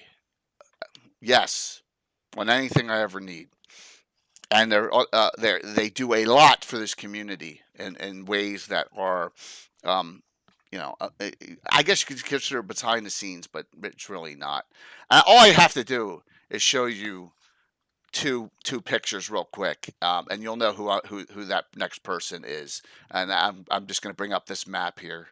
yes on anything I ever need, and they do a lot for this community in ways that are, you know, I guess you could consider it behind the scenes, but it's really not. All I have to do is show you two pictures real quick, and you'll know who that next person is. And I'm just going to bring up this map here.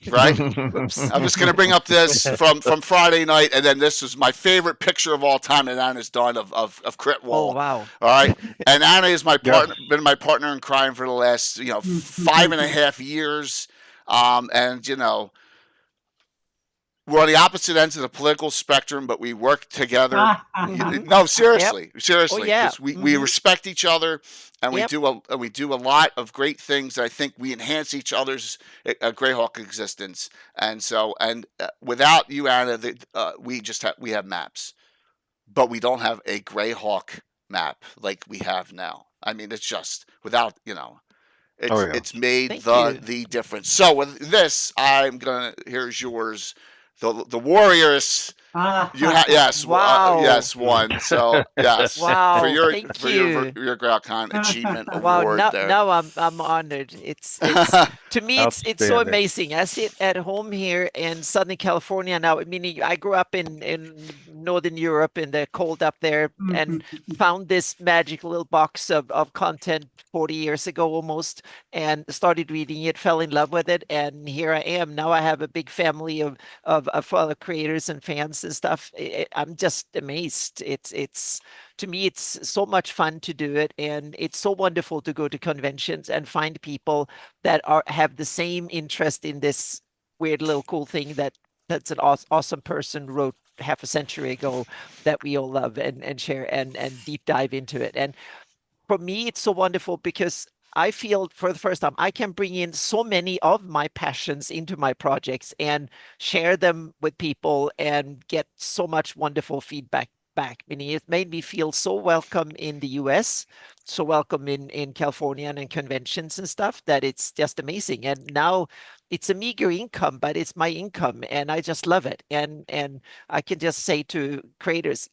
Right? I'm just going to bring up this from Friday night, and then this is my favorite picture of all time that Anna's done of Crit Wall. Oh, wow. All right? And Anna is my partner, been my partner in crime for the last, 5.5 years. And, you know, we're on the opposite ends of the political spectrum, but we work together. No, seriously. Oh, yeah. We respect each other, and we do a lot of great things. I think we enhance each other's Greyhawk existence. And so, without you, Anna, we have maps, but we don't have a Greyhawk map like we have now. I mean, it's just without, it's made the difference. So with this, here's yours. The Warriors. Yes. Wow. Yes. One. So yes. Wow. For your GreyHawk achievement award. Now I'm honored. It's to me it's so amazing. I sit at home here in Southern California now. Meaning I grew up in Northern Europe in the cold up there, and found this magic little box of content 40 years ago almost, and started reading it, fell in love with it, and here I am. Now I have a big family of fellow creators and fans games and stuff, I'm just amazed. It's to me, it's so much fun to do it, and it's so wonderful to go to conventions and find people that have the same interest in this weird little cool thing that's an awesome person wrote half a century ago that we all love and share and deep dive into it. And for me, it's so wonderful because I feel for the first time I can bring in so many of my passions into my projects and share them with people and get so much wonderful feedback back. Meaning it made me feel so welcome in the US, so welcome in California and in conventions and stuff that it's just amazing. And now it's a meager income, but it's my income and I just love it. And I can just say to creators,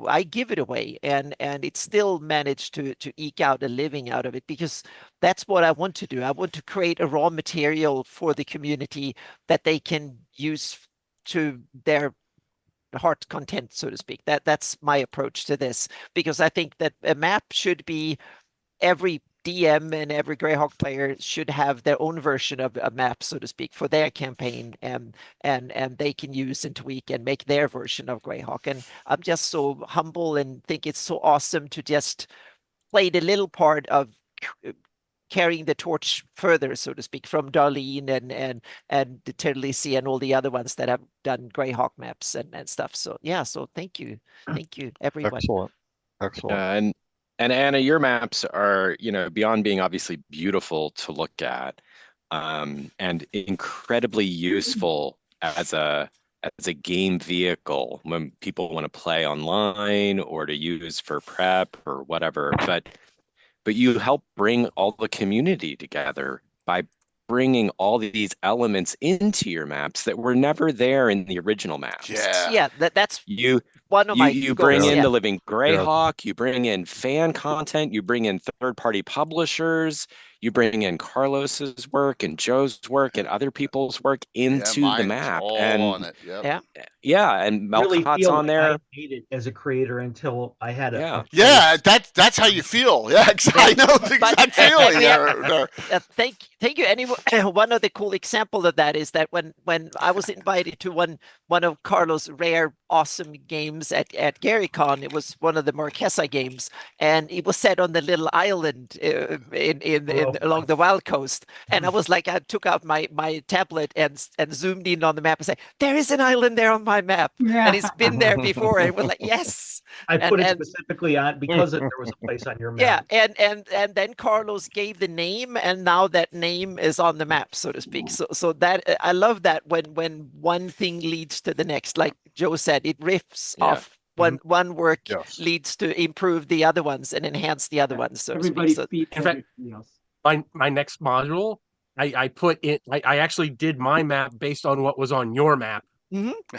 I give it away, and it still managed to eke out a living out of it because that's what I want to do. I want to create a raw material for the community that they can use to their heart content, so to speak. That's my approach to this, because I think that a map should be every DM and every Greyhawk player should have their own version of a map, so to speak, for their campaign, and they can use and tweak and make their version of Greyhawk. And I'm just so humble and think it's so awesome to just play the little part of carrying the torch further, so to speak, from Darlene and the Terlisi and all the other ones that have done Greyhawk maps and stuff. So yeah, so thank you everyone. Excellent. And Anna, your maps are, beyond being obviously beautiful to look at, and incredibly useful as a game vehicle when people want to play online or to use for prep or whatever. But you help bring all the community together by bringing all these elements into your maps that were never there in the original maps. Yeah, that's one of you bring goals, in yeah. the living Greyhawk, you bring in fan content, you bring in third-party publishers, you bring in Carlos's work and Joe's work and other people's work into the map. On it. Yep. And Really Melcott's feel on like I there. made it as a creator until I had a Yeah, that's how you feel. Yeah, I know the exact feeling there. Thank you. Anyone, one of the cool example of that is that when I was invited to one of Carlos' rare awesome games at GaryCon, it was one of the Marquesa games, and it was set on the little island along the Wild Coast. And I was like, I took out my tablet and zoomed in on the map and say, there is an island there on my map, and it's been there before. And it was like, yes. I put it specifically on because there was a place on your map. Yeah, and then Carlos gave the name, and now that name is on the map, so to speak. So that I love that when one thing leads to the next, like Joe said, it riffs off. One work leads to improve the other ones and enhance the other ones. So everybody to speaks. In fact, my next module, I put in. I actually did my map based on what was on your map.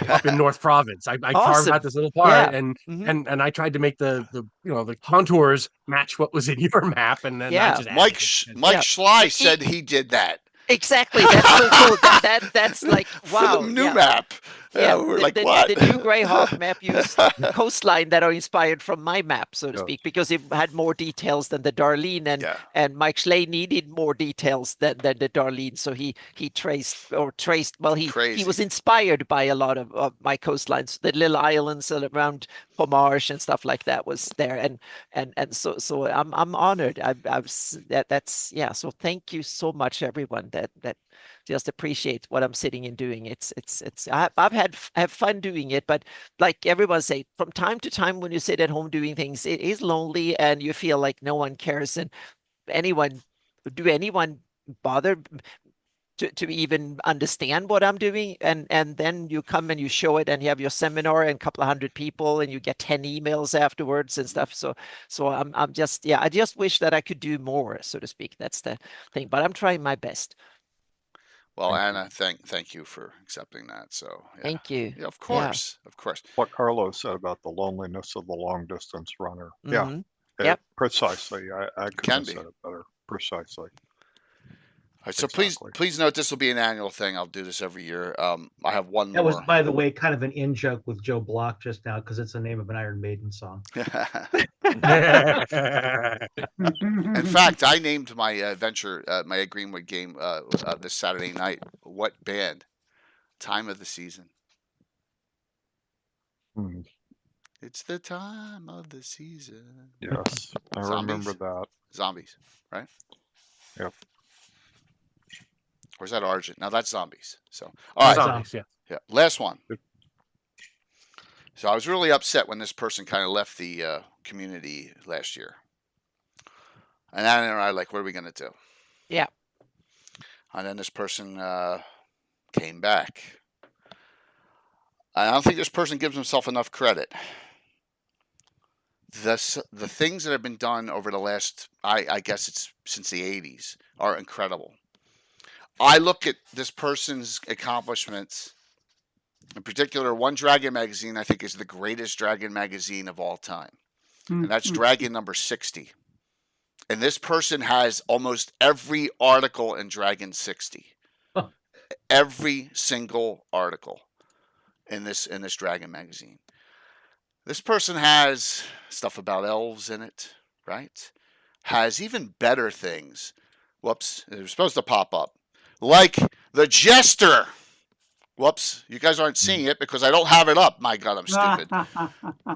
Up in North Province. I carved out this little part and I tried to make the contours match what was in your map, and then I just Mike Schley said he did that. Exactly. That's so cool. That's like, wow. For the new map. Yeah, we're like, what? The new Greyhawk map used coastline that are inspired from my map, so to speak, because it had more details than the Darlene, and Mike Schley needed more details than the Darlene, so he traced. Well, he was inspired by a lot of my coastlines, the little islands around Pomarche and stuff like that was there, and so I'm honored. So thank you so much, everyone that just appreciate what I'm sitting and doing. I've had fun doing it, but like everyone say, from time to time when you sit at home doing things, it is lonely and you feel like no one cares. And anyone bother to even understand what I'm doing? And then you come and you show it and you have your seminar and a couple of hundred people and you get 10 emails afterwards and stuff. So I'm just, I just wish that I could do more, so to speak. That's the thing, but I'm trying my best. Well, Anna, thank you for accepting that. So thank you. Yeah, of course. What Carlos said about the loneliness of the long distance runner. Precisely. I couldn't have said it better. Precisely. All right, so please note this will be an annual thing. I'll do this every year. I have one more. That was, by the way, kind of an in joke with Joe Bloch just now because it's the name of an Iron Maiden song. In fact, I named my adventure, my Greenwood game this Saturday night. What band? Time of the season. It's the time of the season. Yes, I remember that. Zombies, right? Yep. Or is that Argent? No, that's Zombies. So, all right. Zombies, yeah. Last one. So I was really upset when this person kind of left the community last year. And then I like, what are we going to do? Yeah. And then this person came back. I don't think this person gives himself enough credit. The things that have been done over the last, I guess it's since the 80s, are incredible. I look at this person's accomplishments, in particular, One Dragon magazine, I think, is the greatest Dragon magazine of all time. And that's Dragon number 60. And this person has almost every article in Dragon 60. Every single article in this Dragon magazine. This person has stuff about elves in it, right? Has even better things. Whoops, they're supposed to pop up. Like the Jester. Whoops, you guys aren't seeing it because I don't have it up. My God, I'm stupid.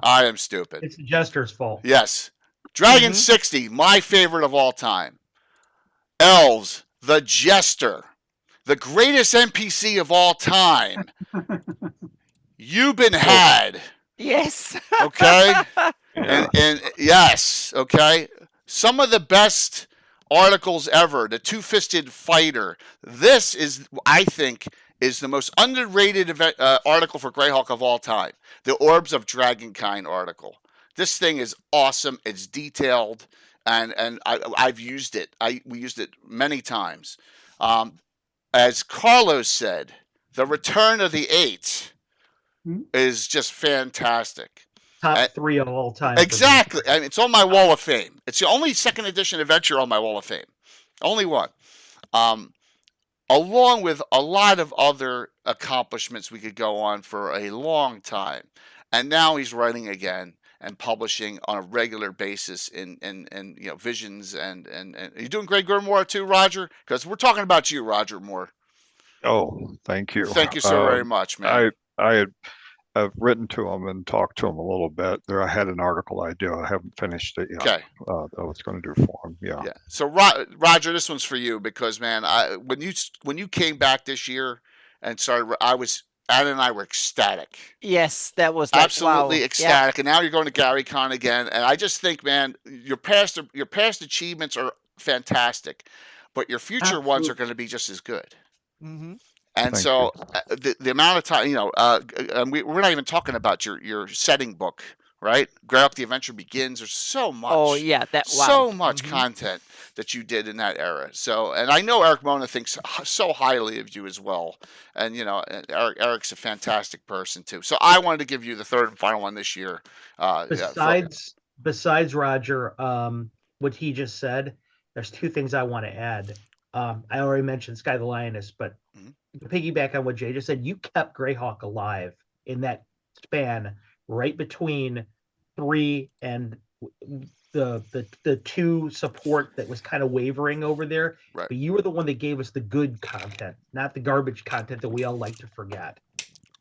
I am stupid. It's the Jester's fault. Yes. Dragon 60, my favorite of all time. Elves, the Jester, the greatest NPC of all time. You've been had. Yes. Okay. And yes. Okay. Some of the best articles ever. The Two-Fisted Fighter. This is, I think, is the most underrated article for GREYHAWK of all time. The Orbs of Dragonkind article. This thing is awesome. It's detailed, and I've used it. We used it many times. As Carlos said, the Return of the Eight is just fantastic. Top 3 of all time. Exactly. I mean, it's on my wall of fame. It's the only second edition adventure on my wall of fame. Only one. Along with a lot of other accomplishments we could go on for a long time. And now he's writing again and publishing on a regular basis in Visions and are you doing Grey Grimoire too, Roger? Because we're talking about you, Roger Moore. Oh, thank you. Thank you so very much, man. I've written to him and talked to him a little bit. I had an article idea. I haven't finished it yet. Okay. I was going to do for him. Yeah. So Roger, this one's for you because, man, when you came back this year and started, Anna and I were ecstatic. Yes, that was like, absolutely wow. ecstatic. And now you're going to GaryCon again, and I just think, man, your past achievements are fantastic, but your future ones are going to be just as good. Mm-hmm. And Thank so the amount of time, we're not even talking about your setting book, right? GREYHAWK the Adventure Begins. There's so much. Oh yeah, so much content that you did in that era. So, and I know Eric Mona thinks so highly of you as well. And Eric's a fantastic person too. So I wanted to give you the third and final one this year. Besides Roger, what he just said, there's 2 things I want to add. I already mentioned Sky the Lioness, but to piggyback on what Jay just said, you kept GREYHAWK alive in that span right between 3 and the 2 support that was kind of wavering over there. Right. But you were the one that gave us the good content, not the garbage content that we all like to forget.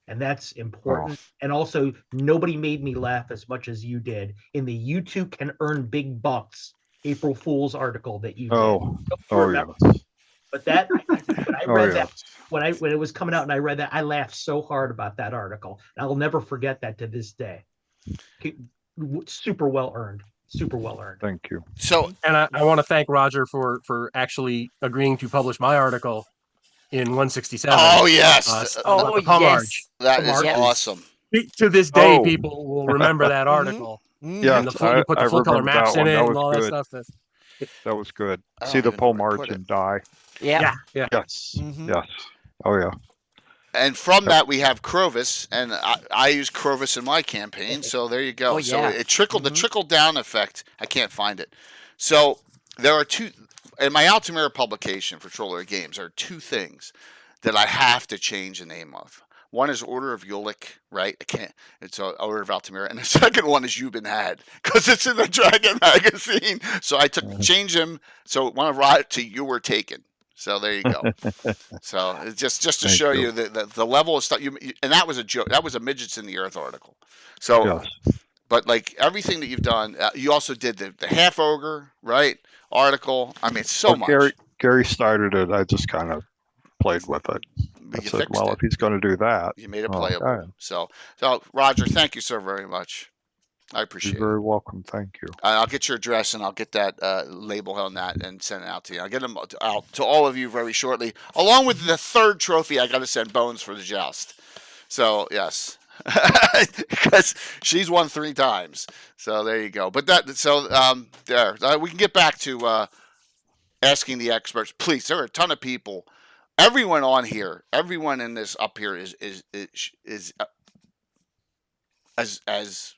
And that's important. Oh. And also, nobody made me laugh as much as you did in the "You Two Can Earn Big Bucks" April Fool's article that you did. Oh, yes. But that, when I read that, when it was coming out and I read that, I laughed so hard about that article. And I'll never forget that to this day. Super well earned. Super well earned. Thank you. So, and I want to thank Roger for actually agreeing to publish my article in 167. Oh yes. Yes. That is awesome. To this day, people will remember that article. Yeah, you put the full color maps in it and all that stuff. That was good. See the pole march and die. Yeah. Yes. Yes. Oh yeah. And from that we have Crovis, and I use Crovis in my campaign, so there you go. Oh, so it trickled the trickle down effect. I can't find it. So there are 2 in my Altamira publication for Troller Games. There are 2 things that I have to change the name of. One is Order of Ulick, right? It's Order of Altamira, and the second one is You've Been Had because it's in the Dragon magazine. So I changed him. So one of to You Were Taken. So there you go. So it's just to show you the level of stuff. And that was a joke. That was a Midgets in the Earth article. So, but like everything that you've done, you also did the half ogre, right? Article. I mean, so much. Gary started it. I just kind of played with it. I said, well, if he's going to do that, you made it playable. So Roger, thank you so very much. I appreciate it. You're very welcome. Thank you. I'll get your address and I'll get that label on that and send it out to you. I'll get them out to all of you very shortly, along with the third trophy. I got to send Bones for the joust. So yes, because she's won 3 times. So there you go. But there we can get back to asking the experts. Please, there are a ton of people. Everyone on here, everyone in this up here is as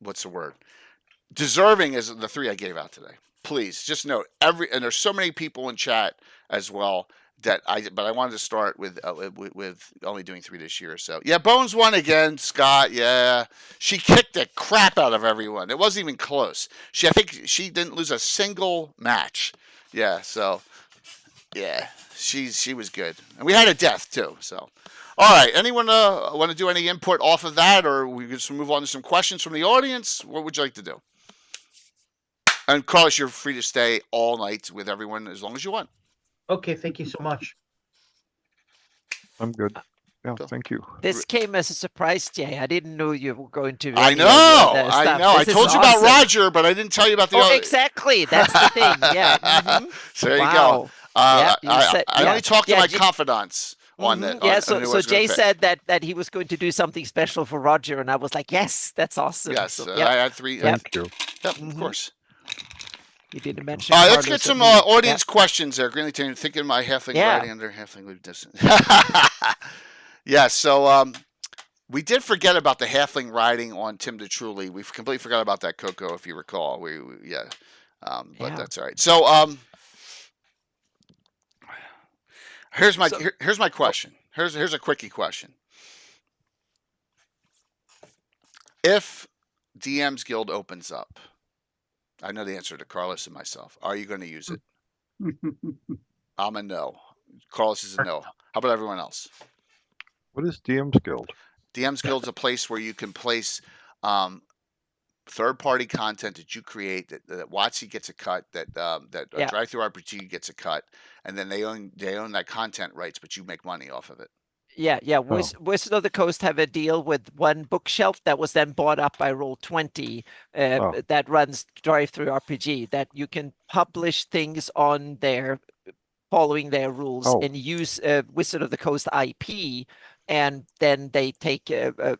what's the word? Deserving as the 3 I gave out today. Please just note and there's so many people in chat as well but I wanted to start with only doing 3 this year. So yeah, Bones won again, Scott. Yeah, she kicked the crap out of everyone. It wasn't even close. I think she didn't lose a single match. Yeah, so yeah, she was good, and we had a death too. So. All right. Anyone want to do any input off of that, or we just move on to some questions from the audience? What would you like to do? And Carlos, you're free to stay all night with everyone as long as you want. Okay. Thank you so much. I'm good. Yeah, thank you. This came as a surprise, Jay. I didn't know you were going to. I know. I told you about Roger, but I didn't tell you about the other. Exactly. That's the thing. Yeah. Mm-hmm. So there you go. I only talk to my confidants. So Jay said that he was going to do something special for Roger, and I was like, yes, that's awesome. Yes, so, I had 3. Thank you. Yep, of course. You didn't mention. Let's get some audience questions there. Greenlee, thinking my halfling writing under halfling would distance. Yeah, so we did forget about the halfling riding on Tim DeTruly. We completely forgot about that, Coco, if you recall. But that's all right. So Here's my question. Here's a quickie question. If DM's Guild opens up, I know the answer to Carlos and myself. Are you going to use it? I'm a no. Carlos is a no. How about everyone else? What is DM's Guild? DM's Guild is a place where you can place third-party content that you create, that WotC gets a cut, that Drive-Thru RPG gets a cut, and then they own that content rights, but you make money off of it. Yeah. Wizards of the Coast have a deal with one bookshelf that was then bought up by Roll20 that runs Drive-Thru RPG, that you can publish things on there following their rules and use Wizard of the Coast IP, and then they take a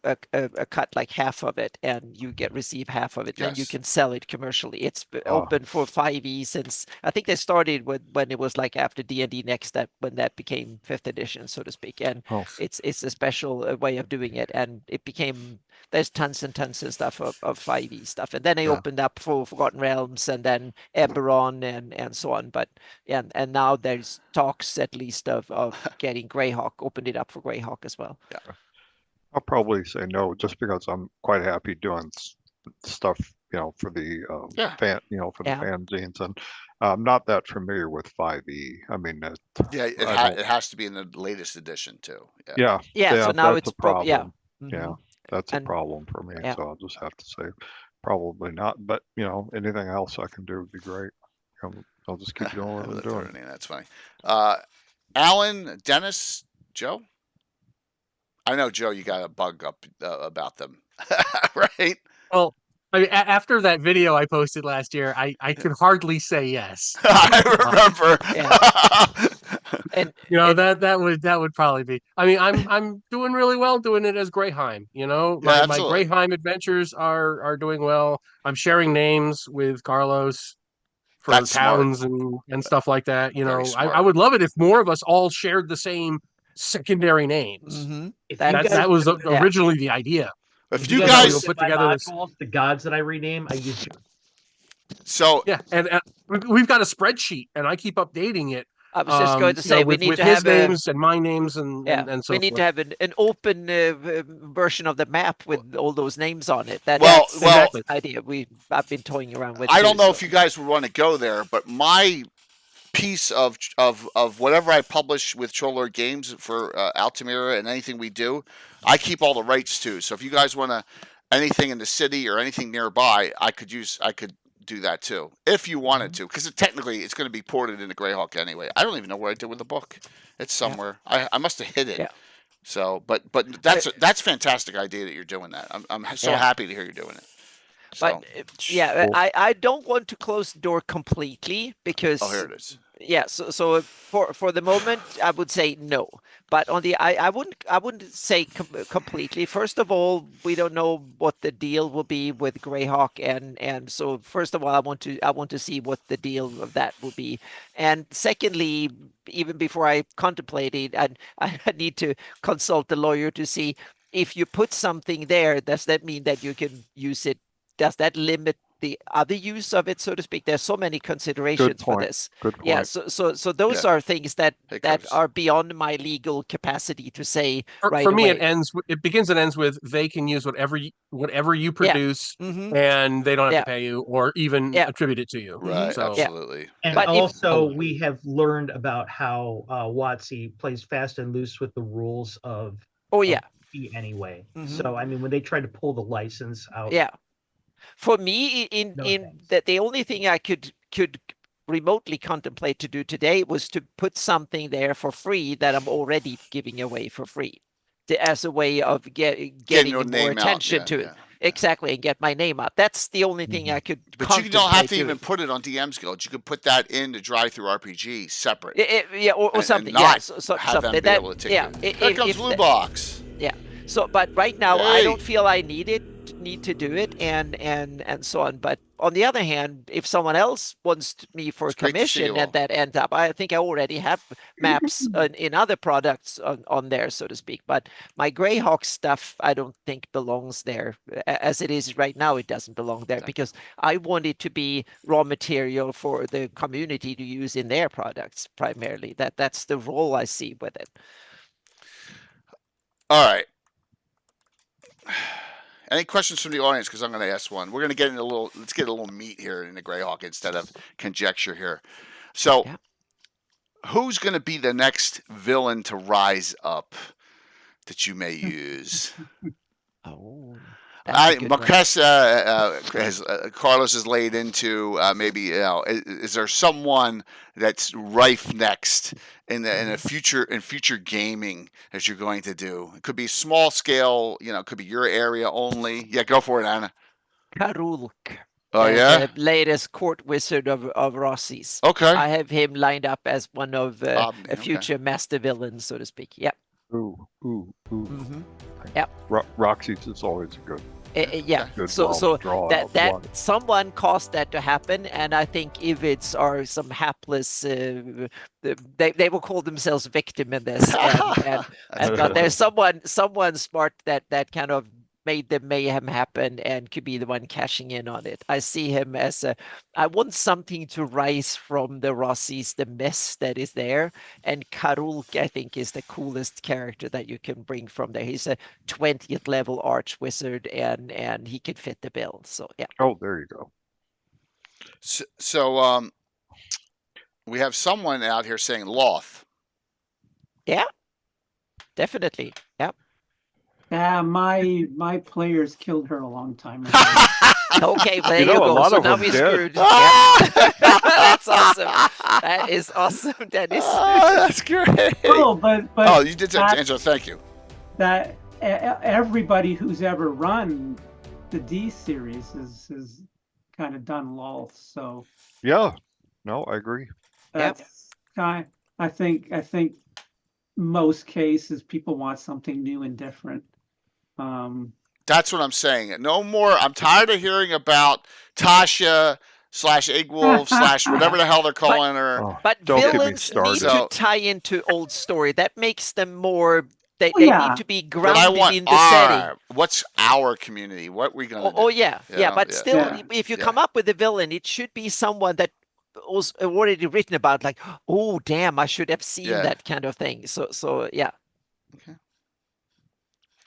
cut, like half of it, and you receive half of it. Yes. Then you can sell it commercially. It's open for 5e since I think they started when it was like after D&D Next, when that became 5th edition, so to speak. And it's a special way of doing it, and it became, there's tons and tons of stuff of 5e stuff, and then they opened up for Forgotten Realms and then Eberron and so on. But and now there's talks at least of getting GREYHAWK, opened it up for GREYHAWK as well. Yeah, I'll probably say no, just because I'm quite happy doing stuff, for the fan, for the fanzines, and I'm not that familiar with 5e. I mean, it has to be in the latest edition too. Yeah. So now it's a problem. Mm-hmm. Yeah, that's a problem for me. So I'll just have to say probably not. But anything else I can do would be great. I'll just keep doing what I'm doing. That's funny. Alan, Dennis, Joe. I know, Joe, you got a bug up about them, right? Well, I mean, after that video I posted last year, I could hardly say yes. I remember. And that would probably be. I mean, I'm doing really well doing it as Greyheim. My Greyheim adventures are doing well. I'm sharing names with Carlos for towns and stuff like that. I would love it if more of us all shared the same secondary names. Mm-hmm. That was originally the idea. If you guys put together the gods that I rename, I use. So and we've got a spreadsheet, and I keep updating it. I was just going to say we need with to his have names and my names and so we need forth. to have an open version of the map with all those names on it. That's the idea I've been toying around with. I don't know if you guys would want to go there, but my piece of whatever I publish with Troller Games for Altamira and anything we do, I keep all the rights too. So if you guys want to anything in the city or anything nearby, I could do that too if you wanted to, because technically it's going to be ported into GREYHAWK anyway. I don't even know what I did with the book. It's somewhere. I must have hid it. Yeah. So, but that's a fantastic idea that you're doing that. I'm so happy to hear you're doing it. So. But yeah, I don't want to close the door completely because here it is. Yeah, so for the moment, I would say no. But on the I wouldn't say completely. First of all, we don't know what the deal will be with GREYHAWK, and so first of all, I want to see what the deal of that will be. And secondly, even before I contemplate it, I need to consult the lawyer to see if you put something there, does that mean that you can use it? Does that limit the other use of it, so to speak? There's so many considerations for this. Good point. Yeah, so those are things that are beyond my legal capacity to say right for me away. it begins and ends with they can use whatever you produce, and they don't have to pay you or even attribute it to you. Right, so, absolutely. And but also we have learned about how WotC plays fast and loose with the rules of anyway. So I mean, when they tried to pull the license out, for me, in that the only thing I could remotely contemplate to do today was to put something there for free that I'm already giving away for free, as a way of getting more attention to it. Exactly, and get my name out. That's the only thing I could. But you don't have to even put it on DM's Guild. You could put that in the Drive-Thru RPG separate. Or something. And so have them be able to take it. Here comes Blue Box. Yeah. So, but right now, I don't feel I need to do it, and so on. But on the other hand, if someone else wants me for a commission and that ends up, I think I already have maps in other products on there, so to speak. But my GREYHAWK stuff, I don't think belongs there. As it is right now, it doesn't belong there because I want it to be raw material for the community to use in their products primarily. That's the role I see with it. All right. Any questions from the audience? Because I'm going to ask one. We're going to get in let's get a little meat here in the GREYHAWK instead of conjecture here. So, who's going to be the next villain to rise up that you may use? Marquez Carlos has laid into maybe is there someone that's rife next in future gaming that you're going to do? It could be small scale, it could be your area only. Yeah, go for it, Anna. Karulk. Oh yeah, the latest court wizard of Rossi's. Okay, I have him lined up as one of a future master villains, so to speak. Yep. Ooh. Yep. Roxy's is always a good. Good so that someone caused that to happen, and I think Ivids are some hapless. They will call themselves victim in this, but there's someone smart that kind of made the mayhem happen and could be the one cashing in on it. I see him as I want something to rise from the Rossi's, the mess that is there. And Karulk, I think, is the coolest character that you can bring from there. He's a 20th level arch wizard, and he could fit the bill. So yeah. Oh, there you go. So we have someone out here saying Loth. Yeah, definitely. Yep. My players killed her a long time ago. Okay, there you go. So now we're screwed. That's awesome. That is awesome, Dennis. That's great. Oh, but you did that, Angela. Thank you. That everybody who's ever run the D series has kind of done LOL. So yeah, no, I agree. That's I think most cases people want something new and different. That's what I'm saying. No more. I'm tired of hearing about Tasha /Eggwolf / whatever the hell they're calling her. But villains need to tie into old story. That makes them more. They need to be grounded in the setting. What's our community? What are we gonna do? Oh yeah. But still, if you come up with a villain, it should be someone that was already written about. Like, oh damn, I should have seen that kind of thing. So yeah. Okay.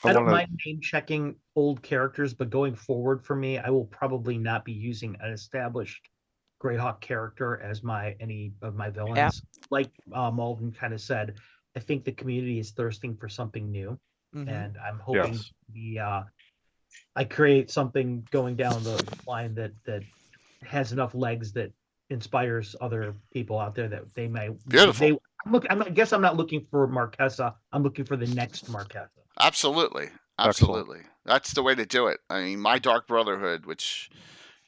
I don't mind name checking old characters, but going forward for me, I will probably not be using an established GREYHAWK character as any of my villains. Yeah. Like Maldin kind of said, I think the community is thirsting for something new, and I'm hoping I create something going down the line that has enough legs that inspires other people out there that they may. Beautiful. I guess I'm not looking for Marquesa. I'm looking for the next Marquesa. Absolutely. That's the way to do it. I mean, my Dark Brotherhood, which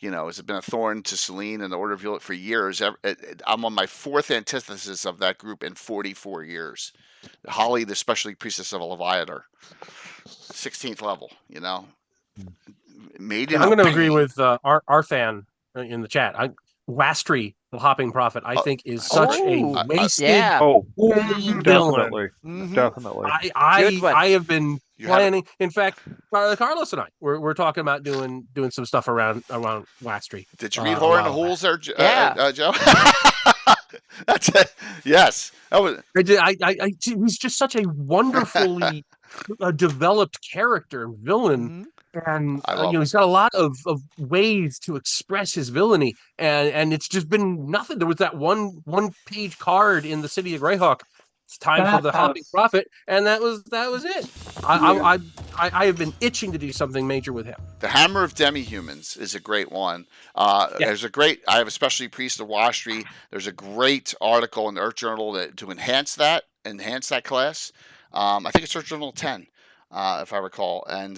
has been a thorn to Celine and the Order of Violet for years. I'm on my 4th antithesis of that group in 44 years. Holly, the Special League Priestess of Leviathan, 16th level. Made I'm going to agree with our fan in the chat. Wastry, the Hopping Prophet, I think is such a wasted definitely. I have been planning. In fact, Carlos and I we're talking about doing some stuff around Wastry. Did you read Horror in the Holes there, Joe? That's it. Yes, that was. I did. He's just such a wonderfully developed character and villain. And he's got a lot of ways to express his villainy, and it's just been nothing. There was that one page card in the City of Greyhawk. It's time for the Hopping Prophet, and that was it. I have been itching to do something major with him. The Hammer of Demi-Humans is a great one. There's a great. I have a Specialty Priest of Wastry. There's a great article in the Earth Journal to enhance that class. I think it's Earth Journal 10. If I recall, and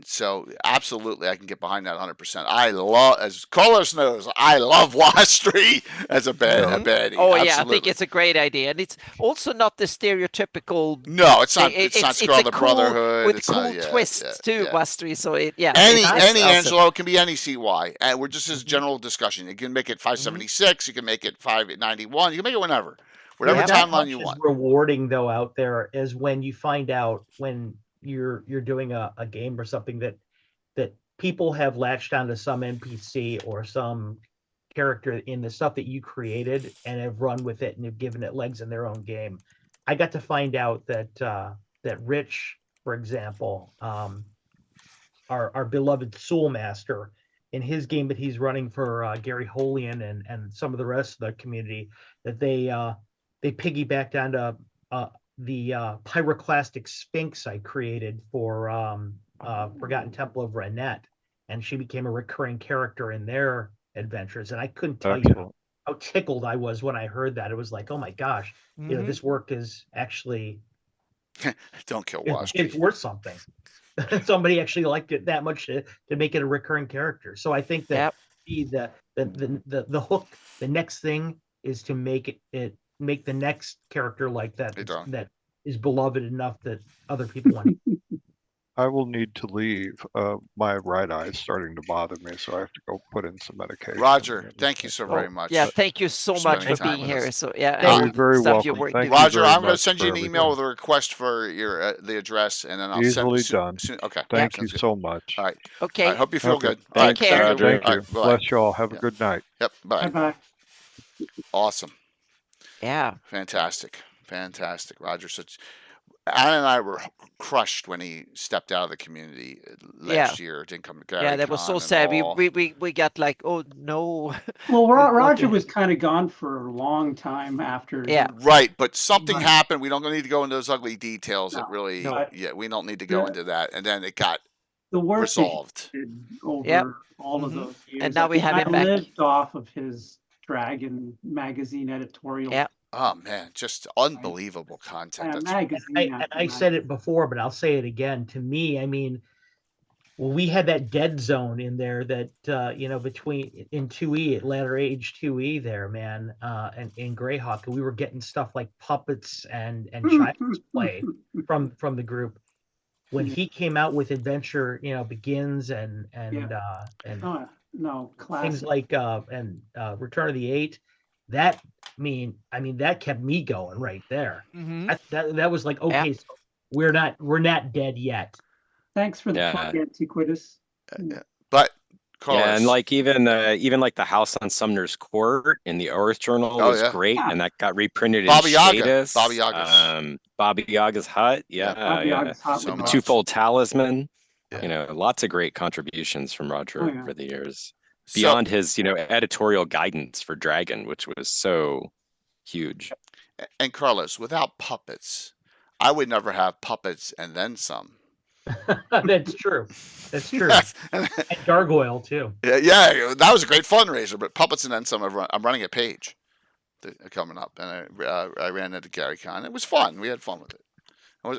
so absolutely, I can get behind that 100%. I love, as Carlos knows, I love Wastry as a baddie. Oh yeah, I think it's a great idea, and it's also not the stereotypical. No, it's not. It's not Scarlet Brotherhood with cool twists too, Wastry. So any awesome. Angelo, it can be any CY, and we're just as general discussion. You can make it 576. You can make it 591. You can make it whenever timeline you want. Rewarding though out there is when you find out when you're doing a game or something that people have latched onto some NPC or some character in the stuff that you created and have run with it and have given it legs in their own game. I got to find out that Rich, for example, our beloved Soul Master, in his game that he's running for Gary Holian and some of the rest of the community, that they piggybacked onto the pyroclastic Sphinx I created for Forgotten Temple of Renette, and she became a recurring character in their adventures. And I couldn't tell you how tickled I was when I heard that. It was like, oh my gosh, this work is actually don't kill Wastry. It's worth something. Somebody actually liked it that much to make it a recurring character. So I think that the hook, the next thing is to make the next character like that that is beloved enough that other people want. I will need to leave. My right eye is starting to bother me, so I have to go put in some medication. Roger, thank you so very much. Yeah, thank you so much for being here. So you're very welcome. Roger, I'm going to send you an email with a request for your the address, and then I'll easily send done. Okay, thank you so much. All right. Okay. I hope you feel good. Take care. Thank you. Bless you all. Have a good night. Yep. Bye. Bye. Awesome. Yeah. Fantastic. Roger, Anna and I were crushed when he stepped out of the community last year. Didn't come to that was so sad. We got like, oh no. Well, Roger was kind of gone for a long time after. Yeah. Right, but something happened. We don't need to go into those ugly details. No, we don't need to go into that. And then it got the work resolved over all of those years. And now we have him back. Lived off of his Dragon magazine editorial. Yeah. Oh man, just unbelievable content. I said it before, but I'll say it again. To me, I mean, we had that dead zone in there that between in 2E at latter age 2E there, man, and in GREYHAWK, we were getting stuff like puppets and child's play from the group. When he came out with Adventure, Begins and things like Return of the Eight. That that kept me going right there. That was like, okay, so we're not dead yet. Thanks for the plug, Antiquitas. But and like even like the House on Sumner's Court in the Earth Journal was great, and that got reprinted in Status. Baba Yaga's Hut, Twofold Talisman. Lots of great contributions from Roger over the years. beyond his, editorial guidance for Dragon, which was so huge. And Carlos, without puppets, I would never have puppets and then some. That's true. That's true. Yes. And Gargoyle too. Yeah, that was a great fundraiser. But puppets and then some. I'm running a page coming up, and I ran into Gary Con. It was fun. We had fun with it,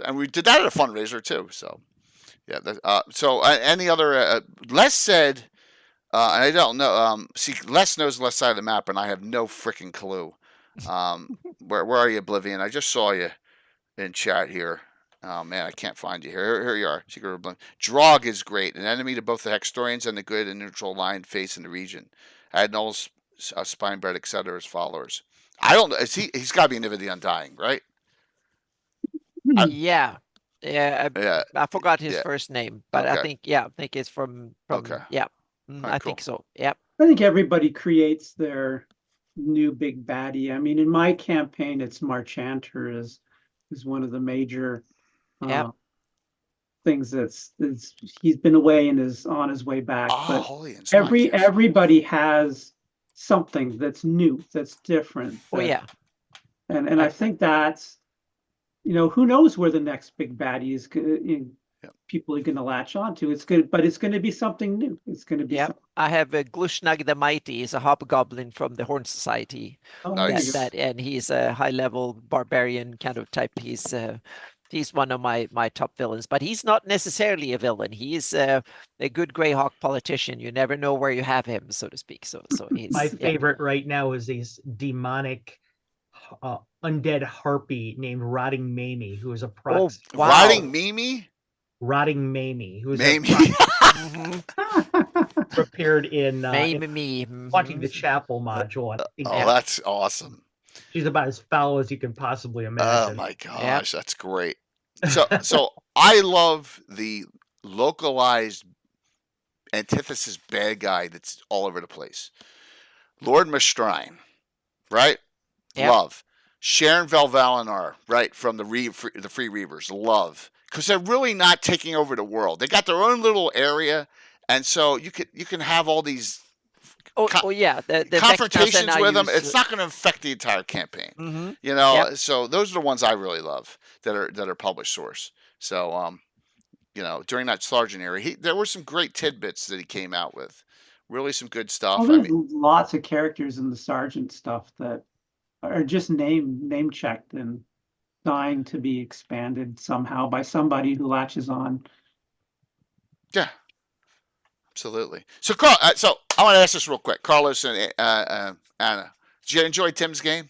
and we did that at a fundraiser too. So yeah. Any other? Les said, and I don't know. See, Les knows the left side of the map, and I have no freaking clue. Where are you, Oblivion? I just saw you in chat here. Oh man, I can't find you here. Here you are. Secret of Oblivion. Drog is great, an enemy to both the Hextorians and the good and neutral aligned face in the region. Admirals, Spinebread, etc. as followers. I don't know. He's got to be Niv of the Undying, right? Yeah. I forgot his first name, but okay. I think it's from okay. Yeah. Right, I cool. think so. Yeah. I think everybody creates their new big baddie. I mean, in my campaign, it's Marchanter is one of the major things he's been away and is on his way back. But everybody has something that's new, that's different. And I think that's, who knows where the next big baddie is. People are going to latch onto. It's good, but it's going to be something new. It's going to be. I have Glushnag the Mighty. He's a hobgoblin from the Horn Society. Oh, nice. And he's a high-level barbarian kind of type. He's one of my top villains, but he's not necessarily a villain. He's a good Greyhawk politician. You never know where you have him, so to speak. So he's my favorite right now is these demonic undead harpy named Rotting Mamie, who is a proxy. Oh, wow. Rotting Mamie? Rotting Mamie, who is Mamie. prepared in Mamie Haunting the Chapel module. That's awesome. She's about as foul as you can possibly imagine. Oh my gosh, that's great. So I love the localized antithesis bad guy that's all over the place. Lord Mastrine, right? Yep. Love. Sharon Velvalinar, right, from the Free Reavers. Love. Because they're really not taking over the world. They got their own little area, and so you can have all these the confrontations with them. It's not going to affect the entire campaign. Mm-hmm. So those are the ones I really love that are published source. So during that Sergeant era, there were some great tidbits that he came out with. Really some good stuff. Well, there's lots of characters in the Sergeant stuff that are just name checked and dying to be expanded somehow by somebody who latches on. Yeah, absolutely. So, Carl, I want to ask this real quick. Carlos and Anna, did you enjoy Tim's game?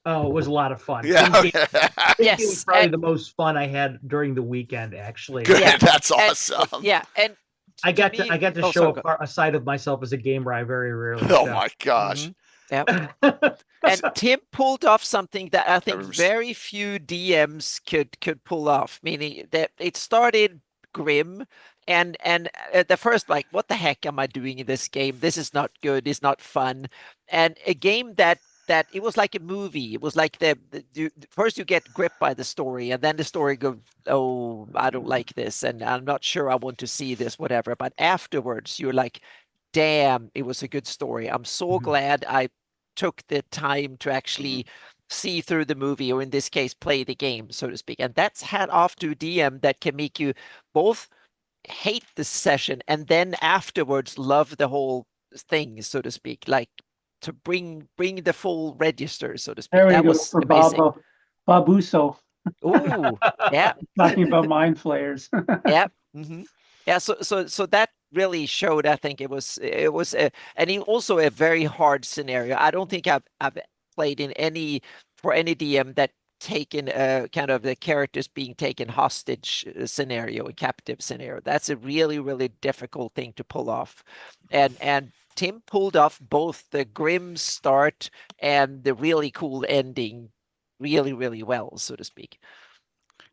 Oh, it was a lot of fun. Yeah, It was probably the most fun I had during the weekend. Actually, good. Yeah. That's awesome. And I got to show a side of myself as a gamer I very rarely. Oh my gosh. Mm-hmm. Yep. And Tim pulled off something that I think very few DMs could pull off, meaning that it started grim and at the first, like, what the heck am I doing in this game? This is not good. It's not fun. And a game that it was like a movie. It was like first you get gripped by the story, and then the story goes, oh, I don't like this, and I'm not sure I want to see this, whatever. But afterwards, you're like, damn, it was a good story. I'm so glad I took the time to actually see through the movie, or in this case, play the game, so to speak. And that's hat off to DM that can make you both hate the session and then afterwards love the whole thing, so to speak, like to bring the full register, so to speak. There we that go was for amazing. Bob Uso. Oh, yeah. Talking about mind flayers. Yeah. Mm-hmm. Yeah. So that really showed. I think it was and also a very hard scenario. I don't think I've played in any DM that taken kind of the characters being taken hostage scenario, a captive scenario. That's a really, really difficult thing to pull off, and Tim pulled off both the grim start and the really cool ending really, really well, so to speak.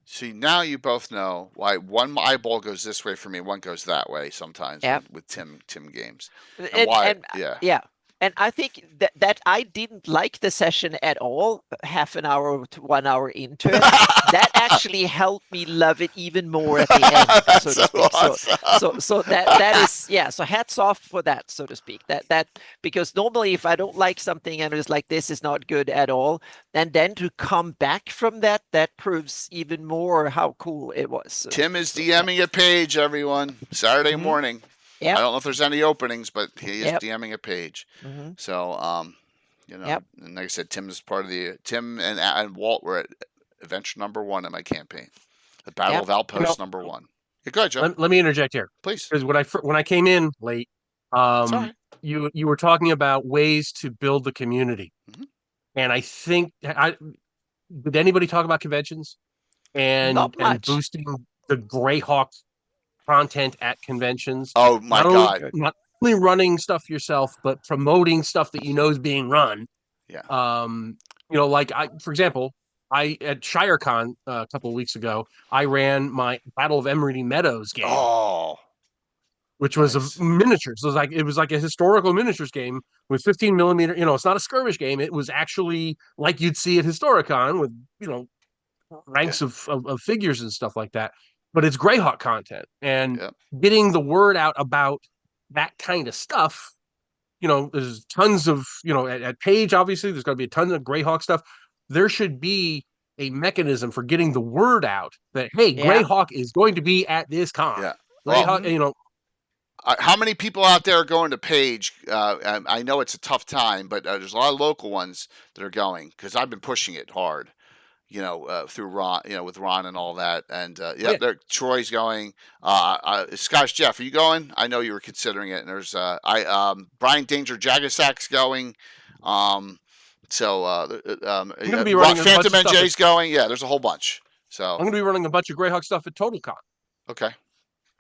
See, now you both know why one eyeball goes this way for me, one goes that way sometimes with Tim games. And why? Yeah. And I think that I didn't like the session at all, half an hour to 1 hour into it. That actually helped me love it even more at the end, so to speak. Awesome. So that is, yeah. So hats off for that, so to speak. That because normally if I don't like something and it's like this is not good at all, and then to come back from that proves even more how cool it was. So Tim is DMing a page, everyone, Saturday morning. Yep. I don't know if there's any openings, but he is DMing a page. So, you know, and like I said, Tim and Walt were at adventure #1 in my campaign, the Battle of Outpost #1. Yeah, go ahead, Joe. Let me interject here, please. Because when I came in late, you were talking about ways to build the community, and I think did anybody talk about conventions and boosting the GREYHAWK content at conventions? Oh my God! Not only running stuff yourself, but promoting stuff that you know is being run. Yeah. You know, like for example, at ShireCon a couple of weeks ago, I ran my Battle of Emerald Meadows game. Oh. Which was a miniatures. So it was like a historical miniatures game with 15 millimeter. You know, it's not a skirmish game. It was actually like you'd see at Historicon with, you know, ranks of figures and stuff like that. But it's GREYHAWK content, and getting the word out about that kind of stuff. You know, there's tons of, you know, at Page, obviously, there's going to be a ton of GREYHAWK stuff. There should be a mechanism for getting the word out that, hey, GREYHAWK is going to be at this con. Yeah. GREYHAWK, you know. How many people out there are going to Page? I know it's a tough time, but there's a lot of local ones that are going because I've been pushing it hard, you know, through Ron, you know, with Ron and all that. And Troy's going. Scottish Jeff, are you going? I know you were considering it. And there's Brian Danger Jagasak's going. I'm going to be running Phantom NJ's going. Yeah, there's a whole bunch. So I'm going to be running a bunch of GREYHAWK stuff at TotalCon. Okay.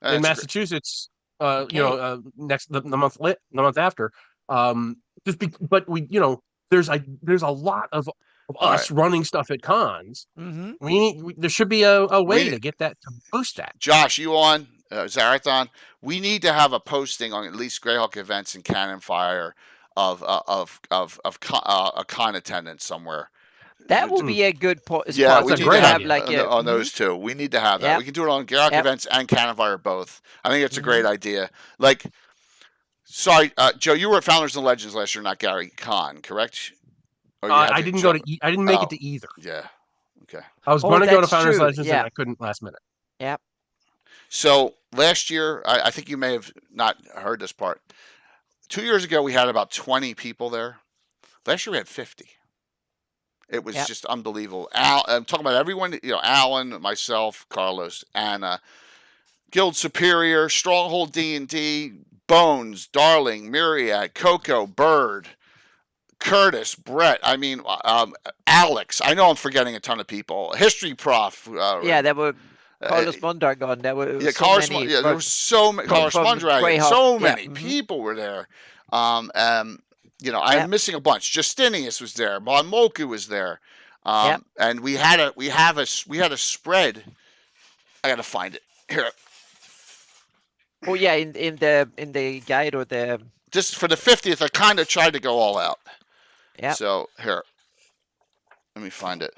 In Massachusetts. You know, the month after. But we, you know, there's a lot of us running stuff at cons. There should be a way to get that, to boost that. Josh, you on Zarathon? We need to have a posting on at least GREYHAWK events and Cannon Fire of a con attendance somewhere. That will be a good point. Yeah, we need to have like on those two. We need to have that. We can do it on GREYHAWK events and Cannon Fire both. I think it's a great idea. Like, sorry, Joe, you were at Founders and Legends last year, not Gary Con, correct? I didn't go to. I didn't make it to either. Yeah. Okay. I was going to go to Founders and Legends, and I couldn't last minute. Yep. So last year, I think you may have not heard this part. 2 years ago, we had about 20 people there. Last year, we had 50. It was just unbelievable. I'm talking about everyone, you know, Alan, myself, Carlos, Anna, Guild Superior, Stronghold D&D, Bones, Darling, Myriad, Coco, Bird, Curtis, Brett. I mean, Alex. I know I'm forgetting a ton of people. History Prof. There were Carlos Mondragon. There were Carlos. There were so many. Carlos Mondragon. So many people were there. You know, I'm missing a bunch. Justinius was there. Bon Moku was there, and we had a spread. I gotta find it here. Oh yeah, in the guide or the just for the 50th, I kind of tried to go all out. Yeah. So here, let me find it.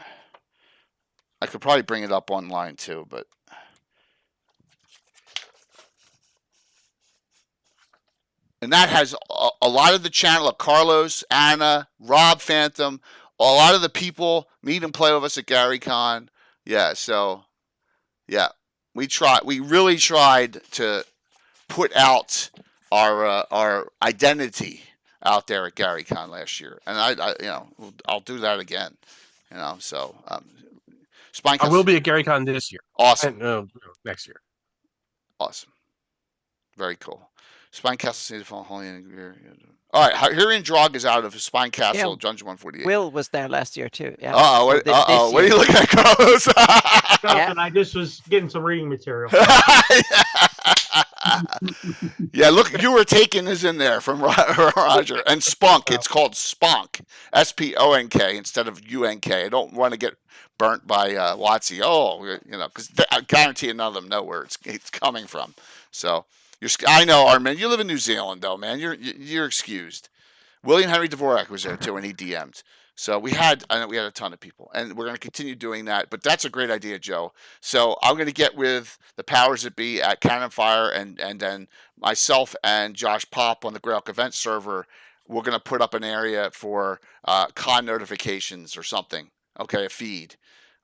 I could probably bring it up online too, but. And that has a lot of the channel of Carlos, Anna, Rob Phantom, a lot of the people meet and play with us at GaryCon. Yeah, so we really tried to put out our identity out there at GaryCon last year, and I you know, I'll do that again. You know, so Spinecast. I will be at GaryCon this year. Awesome. Next year. Awesome. Very cool. Spine Castle, State of Holy. All right, Hyrian Drog is out of Spine Castle, Dungeon 148. Will was there last year too. Yeah. What are you looking at, Carlos? And I just was getting some reading material. Yeah, look, you were taking is in there from Roger. And Spunk, it's called Spunk, Sponk instead of UNK. I don't want to get burnt by Watsy. Oh, you know, because I guarantee none of them know where it's coming from. So. I know, Armin. You live in New Zealand, though, man. You're excused. William Henry Dvorak was there too, and he DM'd. So I know we had a ton of people, and we're going to continue doing that. But that's a great idea, Joe. So I'm going to get with the powers that be at Cannon Fire, and then myself and Josh Pop on the GREYHAWK event server. We're going to put up an area for con notifications or something. Okay, a feed.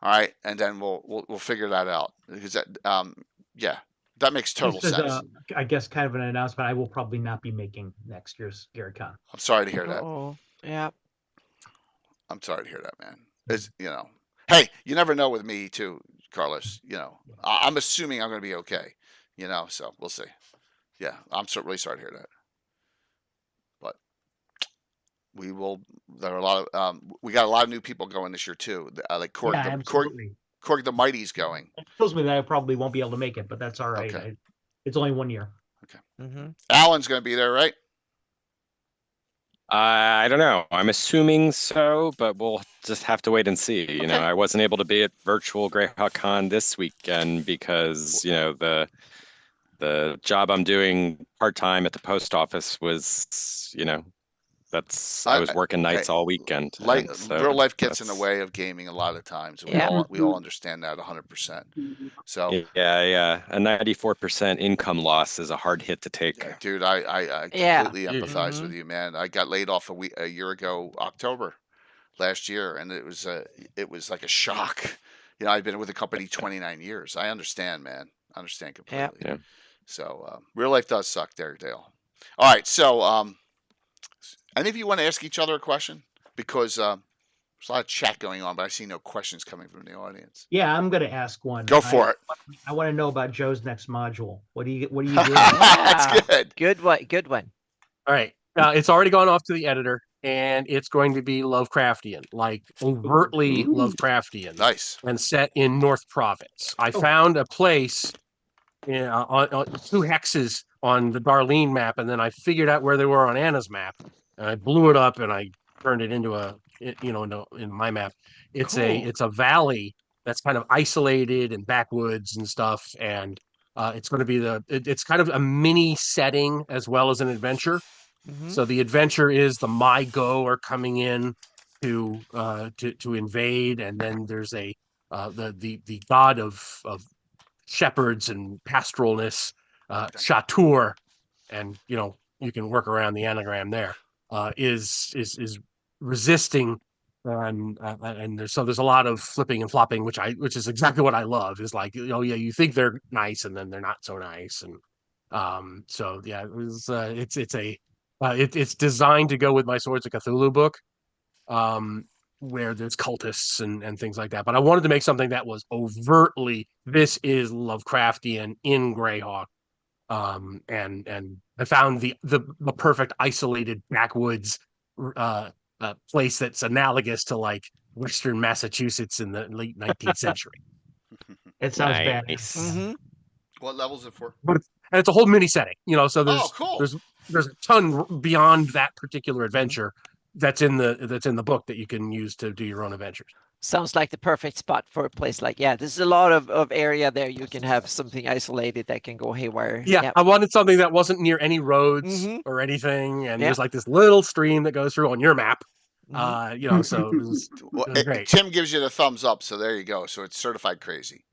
All right, and then we'll figure that out because yeah, that makes total sense. I guess kind of an announcement. I will probably not be making next year's GaryCon. I'm sorry to hear that. Oh, yeah. I'm sorry to hear that, man. It's, hey, you never know with me too, Carlos. I'm assuming I'm going to be okay. So we'll see. Yeah, I'm really sorry to hear that. But we will. There are a lot of we got a lot of new people going this year too. Like Korg the Mighty's going. It tells me that I probably won't be able to make it, but that's all right. Okay. It's only 1 year. Okay. Alan's going to be there, right? I don't know. I'm assuming so, but we'll just have to wait and see. Okay. I wasn't able to be at virtual GreyHawk Con this weekend because, the job I'm doing part-time at the post office was, I was working nights all weekend. Real life gets in the way of gaming a lot of times. Yeah. We all understand that 100%. So yeah, a 94% income loss is a hard hit to take. Yeah, dude, I completely empathize with you, man. I got laid off a year ago, October last year, and it was like a shock. I've been with the company 29 years. I understand, man. I understand completely. Yeah. So real life does suck there, Dale. All right, so any of you want to ask each other a question? Because there's a lot of chat going on, but I see no questions coming from the audience. Yeah, I'm going to ask one. Go for it. I want to know about Joe's next module. What are you doing? That's good. Good one. All right. It's already gone off to the editor, and it's going to be Lovecraftian, like overtly Lovecraftian. Nice. And set in North Province. I found a place on 2 hexes on the Darlene map, and then I figured out where they were on Anna's map, and I blew it up and I turned it into in my map. It's cool. a valley that's kind of isolated and backwoods and stuff, and it's going to be it's kind of a mini setting as well as an adventure. So the adventure is the My-Go are coming in to invade, and then there's the god of shepherds and pastoralness, Chatur, and you can work around the anagram there. Is resisting, and there's a lot of flipping and flopping, which is exactly what I love. Is like, you think they're nice and then they're not so nice, and so yeah, it's designed to go with my Swords of Cthulhu book, where there's cultists and things like that. But I wanted to make something that was overtly, this is Lovecraftian in GreyHawk. And I found the perfect isolated backwoods place that's analogous to like Western Massachusetts in the late 19th century. It sounds bad. What level is it for? And it's a whole mini setting, so there's cool. there's a ton beyond that particular adventure that's in the book that you can use to do your own adventures. Sounds like the perfect spot for a place like, this is a lot of area there. You can have something isolated that can go haywire. Yeah. I wanted something that wasn't near any roads or anything. And there's like this little stream that goes through on your map. So it was great. Tim gives you the thumbs up. So there you go. So it's certified crazy.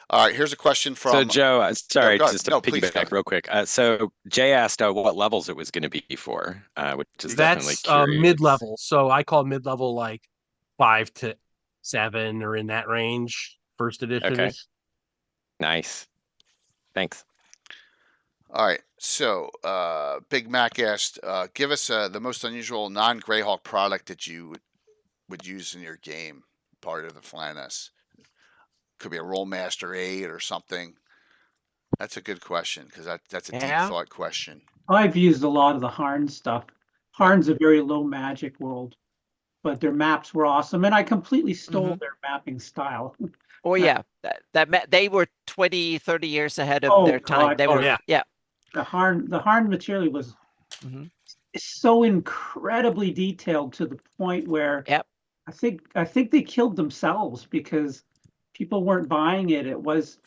All right. Here's a question from. So Joe, sorry, just to please, piggyback real quick. So Jay asked what levels it was going to be for, which is definitely curious. Mid-level. So I call mid-level like 5 to 7 or in that range. First edition. Okay. Nice. Thanks. All right. So Big Mac asked, give us the most unusual non-GreyHawk product that you would use in your game, part of the FlanS. Could be a Rollmaster 8 or something. That's a good question because that's a deep thought question. I've used a lot of the Harn stuff. Harn's a very low magic world, but their maps were awesome, and I completely stole their mapping style. Oh yeah, they were 20, 30 years ahead of their time. They were, The Harn material was so incredibly detailed to the point where I think they killed themselves because people weren't buying it. It was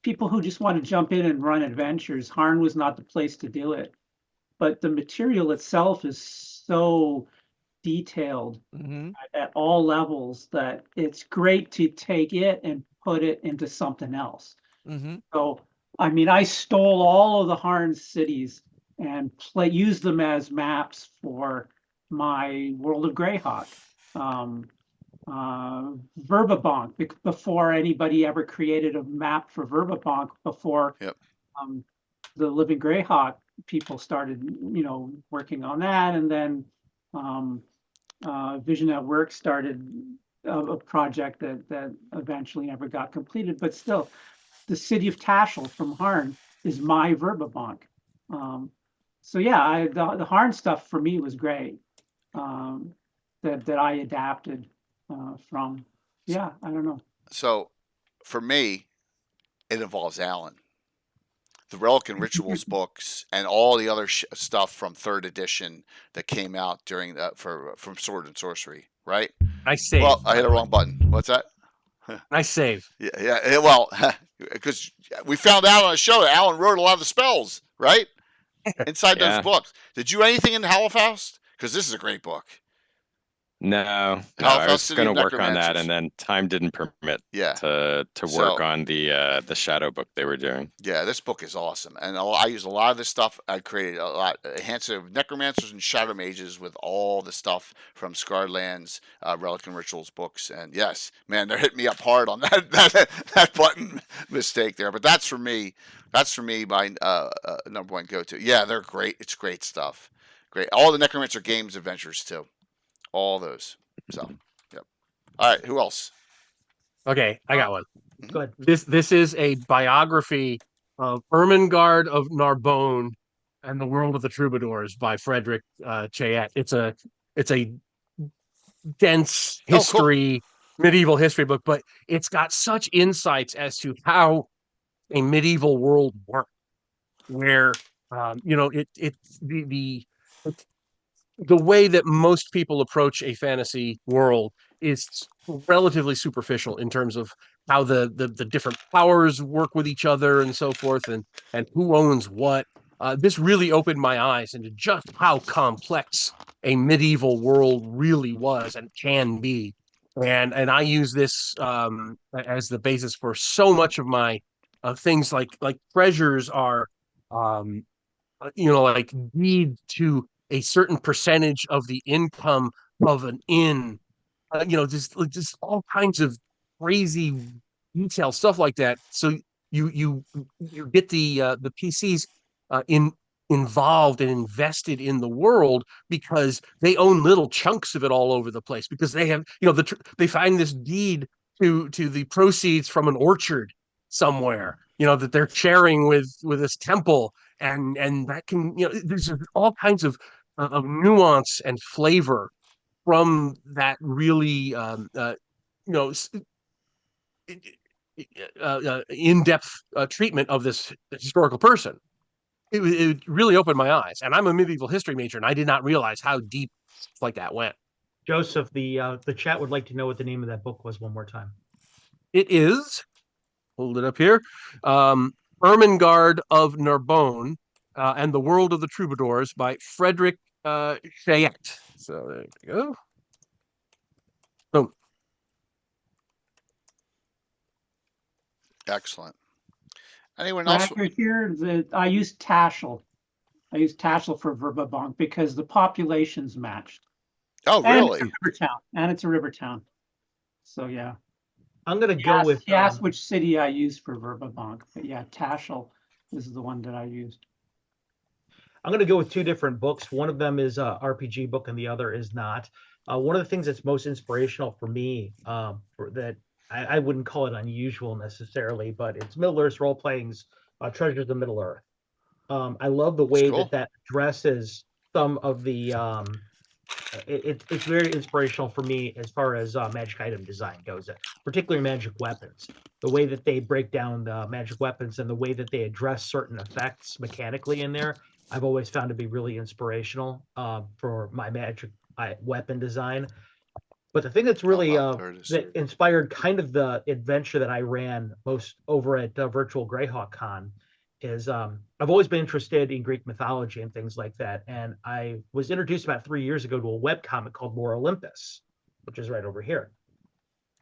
people who just want to jump in and run adventures. Harn was not the place to do it. but the material itself is so detailed at all levels that it's great to take it and put it into something else. So, I mean, I stole all of the Harn cities and used them as maps for my World of Greyhawk. Verbabonk, before anybody ever created a map for Verbabonk, before the Living Greyhawk people started, working on that, and then Vision at Work started a project that eventually never got completed, but still, the city of Tashel from Harn is my Verbabonk. So yeah, the Harn stuff for me was great. That I adapted from. Yeah, I don't know. So for me, it involves Alan. The Relic and Rituals books and all the other stuff from 3rd edition that came out during that from Sword and Sorcery, right? I saved. Well, I hit a wrong button. What's that? I save. Yeah. Well, because we found out on a show that Alan wrote a lot of the spells, right? Inside those books. Did you do anything in Halifax? Because this is a great book. No, I was going to work on that, and then time didn't permit. To work on the shadow book they were doing. Yeah, this book is awesome, and I use a lot of this stuff. I created a lot, enhanced of necromancers and shadow mages with all the stuff from Scarred Lands, Relic and Rituals books, and yes, man, they're hitting me up hard on that button mistake there. But that's for me. That's for me my number one go-to. Yeah, they're great. It's great stuff. Great. All the Necromancer Games adventures too. All those. So, yep. All right. Who else? Okay, I got one. Go ahead. This is a biography of Ermengarde of Narbonne and the World of the Troubadours by Frederick Chayette. It's a dense history, medieval history book, but it's got such insights as to how a medieval world worked, where the way that most people approach a fantasy world is relatively superficial in terms of how the different powers work with each other and so forth, and who owns what. This really opened my eyes into just how complex a medieval world really was and can be. And I use this as the basis for so much of my things like treasures are, like deed to a certain percentage of the income of an inn, just all kinds of crazy detail stuff like that. So you get the PCs involved and invested in the world because they own little chunks of it all over the place, because they have, they find this deed to the proceeds from an orchard somewhere, that they're sharing with this temple, and that can, there's all kinds of nuance and flavor from that really in-depth treatment of this historical person. It really opened my eyes, and I'm a medieval history major, and I did not realize how deep like that went. Joseph, the chat would like to know what the name of that book was one more time. It is, hold it up here, Ermengarde of Narbonne and the World of the Troubadours by Frederick Chayette. So there you go. Boom. Excellent. Anyone else? Here, I used Tashel. I used Tashel for Verbabonk because the populations matched. Oh, really? And it's a river town. So yeah. I'm gonna go with. He asked which city I used for Verbabonk, but yeah, Tashel is the one that I used. I'm going to go with two different books. One of them is a RPG book and the other is not. One of the things that's most inspirational for me, that I wouldn't call it unusual necessarily, but it's Middle-earth's role-playing's Treasures of Middle-earth. I love the way that addresses some of the... it's very inspirational for me as far as magic item design goes, particularly magic weapons. The way that they break down the magic weapons and the way that they address certain effects mechanically in there, I've always found to be really inspirational for my magic weapon design. But the thing that's really that inspired kind of the adventure that I ran most over at Virtual Greyhawk Con is I've always been interested in Greek mythology and things like that. And I was introduced about 3 years ago to a web comic called Lore Olympus, which is right over here.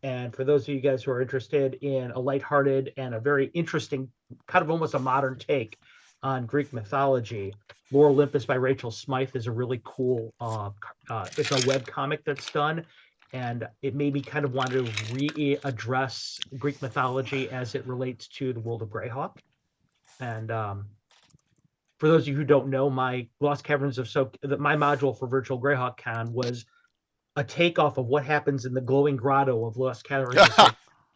And for those of you guys who are interested in a lighthearted and a very interesting, kind of almost a modern take on Greek mythology, Lore Olympus by Rachel Smythe is a really cool, it's a web comic that's done. And it made me kind of want to readdress Greek mythology as it relates to the world of Greyhawk. And for those of you who don't know, my Lost Caverns of my module for Virtual Greyhawk Con was a takeoff of what happens in the glowing grotto of Lost Caverns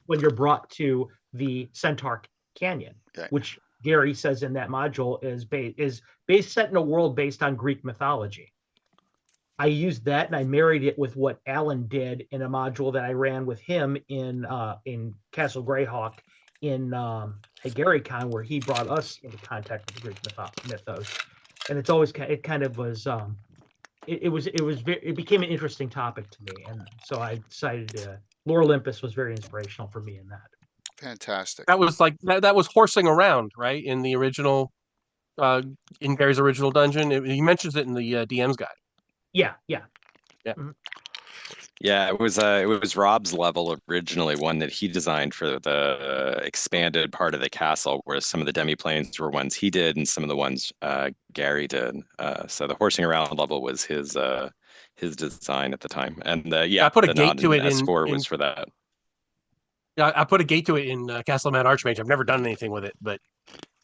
when you're brought to the Centaur Canyon, which Gary says in that module is based set in a world based on Greek mythology. I used that and I married it with what Alan did in a module that I ran with him in Castle Greyhawk in at GaryCon, where he brought us into contact with the Greek mythos, and it's always it kind of was it became an interesting topic to me, and so I decided Lore Olympus was very inspirational for me in that. Fantastic. That was like that was horsing around, right? In the original, in Gary's original dungeon, he mentions it in the DM's guide. Yeah. Mm-hmm. Yeah, it was Rob's level originally, one that he designed for the expanded part of the castle, where some of the demi-planes were ones he did and some of the ones Gary did. So the horsing around level was his design at the time. And I put a gate to it S4 was for that. Yeah, I put a gate to it in Castle Mad Archmage. I've never done anything with it, but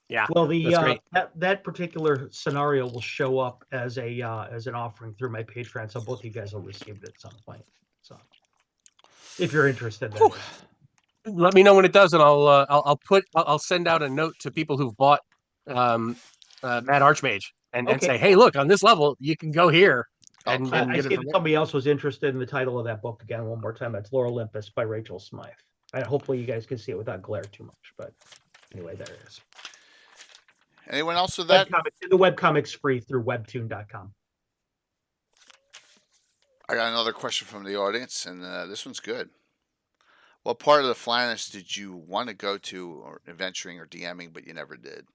yeah. Well, that particular scenario will show up as an offering through my Patreon, so both of you guys will receive it at some point. So, if you're interested, let me know when it does, and I'll send out a note to people who've bought Mad Archmage and say, hey, look, on this level, you can go here. And I see that somebody else was interested in the title of that book again. One more time, it's Lore Olympus by Rachel Smythe. And hopefully, you guys can see it without glare too much. But anyway, there it is. Anyone else with that? The webcomic's free through webtoon.com. I got another question from the audience, and this one's good. What part of the Flannis did you want to go to, or adventuring or DMing, but you never did?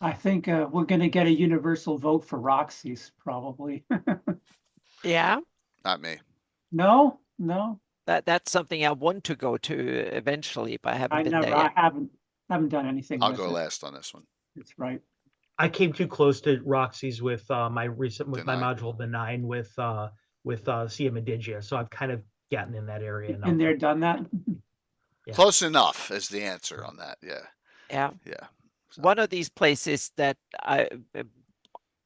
I think we're going to get a universal vote for Roxy's, probably. Yeah. Not me. No. That's something I want to go to eventually, but I haven't been there yet. I haven't done anything. I'll go last on this one. That's right. I came too close to Roxy's with my module, the 9 with Sia Medigia, so I've kind of gotten in that area. And they're done that. Yeah. Close enough is the answer on that. Yeah. So. One of these places that I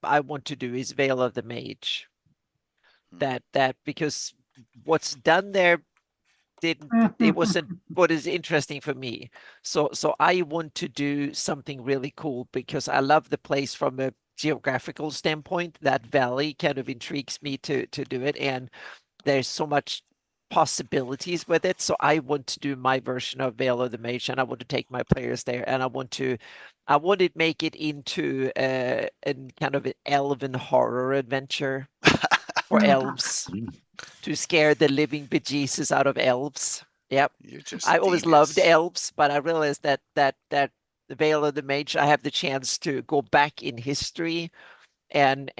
want to do is Veil of the Mage. That because what's done there it wasn't what is interesting for me. So I want to do something really cool because I love the place from a geographical standpoint. That valley kind of intrigues me to do it, and there's so much possibilities with it. So I want to do my version of Veil of the Mage, and I want to take my players there, and I want to make it into a kind of an elven horror adventure for elves. To scare the living bejesus out of elves. Yep. I always loved elves, but I realized that the Veil of the Mage, I have the chance to go back in history and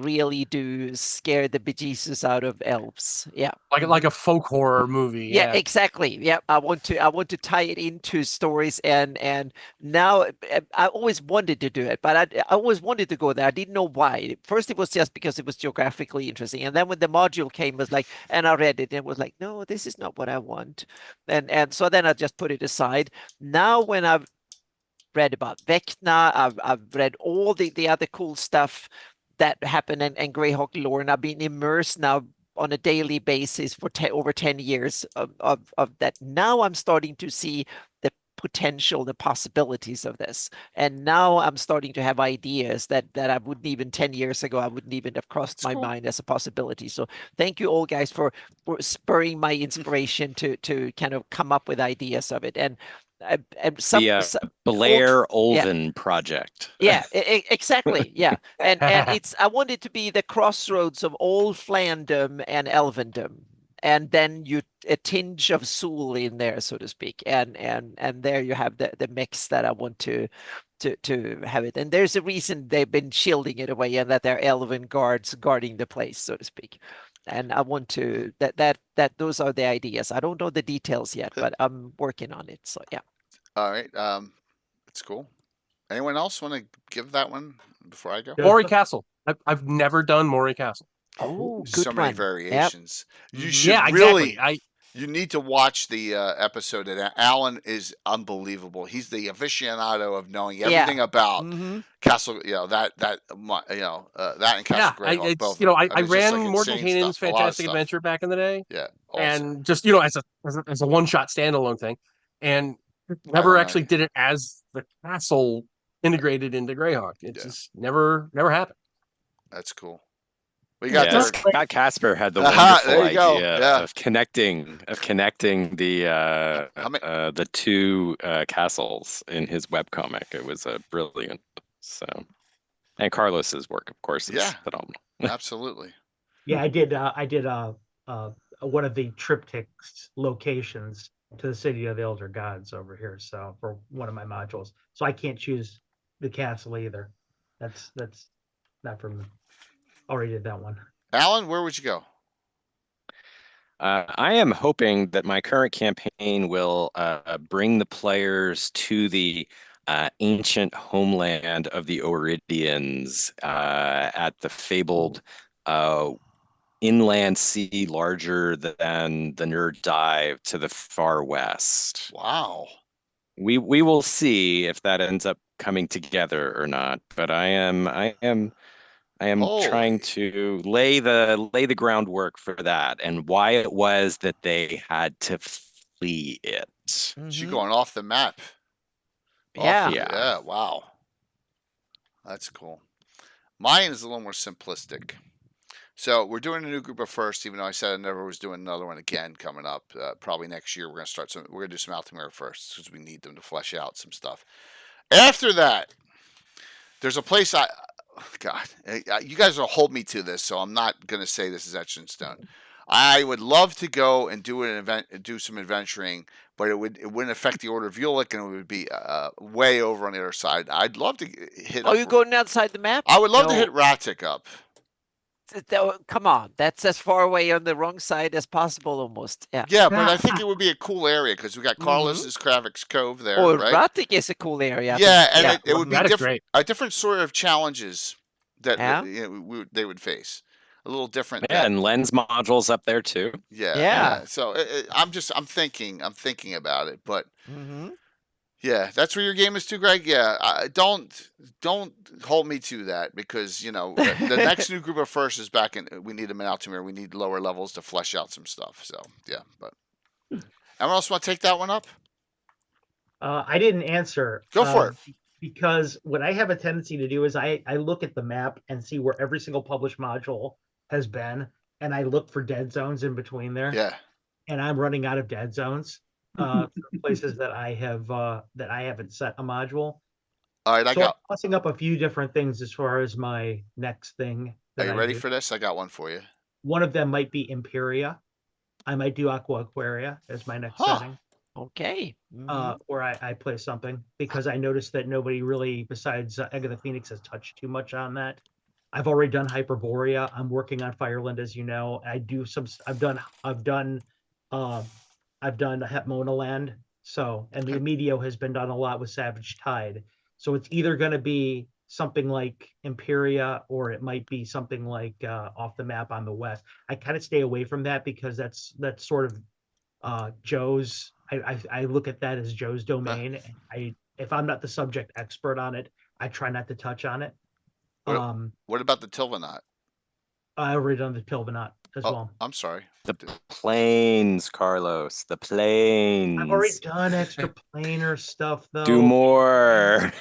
really do scare the bejesus out of elves. Yeah. Like a folk horror movie. Yeah, exactly. Yeah. I want to tie it into stories, and now I always wanted to do it, but I always wanted to go there. I didn't know why. First it was just because it was geographically interesting. And then when the module came, it was like, and I read it and it was like, no, this is not what I want. And so then I just put it aside. Now when I've read about Vecna, I've read all the other cool stuff that happened and Greyhawk lore, and I've been immersed now on a daily basis for over 10 years of that. Now I'm starting to see the potential, the possibilities of this. And now I'm starting to have ideas that I wouldn't even 10 years ago, I wouldn't even have crossed my mind as a possibility. So thank you all guys for spurring my inspiration to kind of come up with ideas of it. And Blair Olven project. Yeah, exactly. Yeah, and it's I want it to be the crossroads of old Flandom and Elvendom, and then a tinge of Soul in there, so to speak, and there you have the mix that I want to have it. And there's a reason they've been shielding it away, and that they're elven guards guarding the place, so to speak. And I want to that those are the ideas. I don't know the details yet, but I'm working on it. So yeah. All right. It's cool. Anyone else want to give that one before I go? Moray Castle. I've never done Moray Castle. Oh, good So many one. variations. Yep. You should really. You need to watch the episode. And Alan is unbelievable. He's the aficionado of knowing everything about Castle. You know that and Castle Greyhawk. Both. I ran Morgan Kanan's Fantastic Adventure back in the day. Yeah, awesome. And just as a one-shot standalone thing, and never actually did it as the castle integrated into Greyhawk. It just never happened. That's cool. We got Scott Casper had the wonderful idea of connecting the two castles in his webcomic. It was brilliant. So, and Carlos's work, of course, is phenomenal. Absolutely. Yeah, I did one of the triptychs locations to the City of the Elder Gods over here. So for one of my modules, so I can't choose the castle either. That's not for me. Already did that one. Alan, where would you go? I am hoping that my current campaign will bring the players to the ancient homeland of the Oridians at the fabled inland sea larger than the Nerd Dive to the far west. Wow. We will see if that ends up coming together or not, but I am trying to lay the groundwork for that and why it was that they had to flee it. You're going off the map. Yeah. Wow. That's cool. Mine is a little more simplistic. So we're doing a new group of first, even though I said I never was doing another one again coming up. Probably next year we're gonna do some Altamira first because we need them to flesh out some stuff. After that, there's a place God, you guys will hold me to this, so I'm not going to say this is etched in stone. I would love to go and do some adventuring, but it wouldn't affect the Order of Ulick, and it would be way over on the other side. I'd love to hit. Oh, you're going outside the map? I would love to hit Ratic up. Come on, that's as far away on the wrong side as possible, almost. Yeah. Yeah, but I think it would be a cool area because we got Carlos's Kravik's Cove there. Oh, right? Ratic is a cool area. Yeah, and it would be different sort of challenges that they would face. A little different. Yeah, and lens modules up there too. Yeah. So I'm thinking about it, but. Yeah, that's where your game is too, Greg. Yeah, don't hold me to that because the next new group of first is back in. We need them in Altamira. We need lower levels to flesh out some stuff. So yeah, but anyone else want to take that one up? I didn't answer. Go for it. Because what I have a tendency to do is I look at the map and see where every single published module has been, and I look for dead zones in between there. Yeah. And I'm running out of dead zones. Places that I haven't set a module. All right, I'm tossing up a few different things as far as my next thing. Are you ready for this? I got one for you. One of them might be Imperia. I might do Aqua Aquaria as my next setting. Okay. Where I play something because I noticed that nobody really, besides Egg of the Phoenix, has touched too much on that. I've already done Hyperborea. I'm working on Fireland, as you know. I've done Hepmona Land. So, and the Medio has been done a lot with Savage Tide. So it's either going to be something like Imperia or it might be something like Off the Map on the West. I kind of stay away from that because that's sort of Joe's. I look at that as Joe's domain. If I'm not the subject expert on it, I try not to touch on it. What about the Tilvanot? I already done the Tilvanot as well. I'm sorry. The planes, Carlos. The planes. I've already done extra planar stuff though. Do more.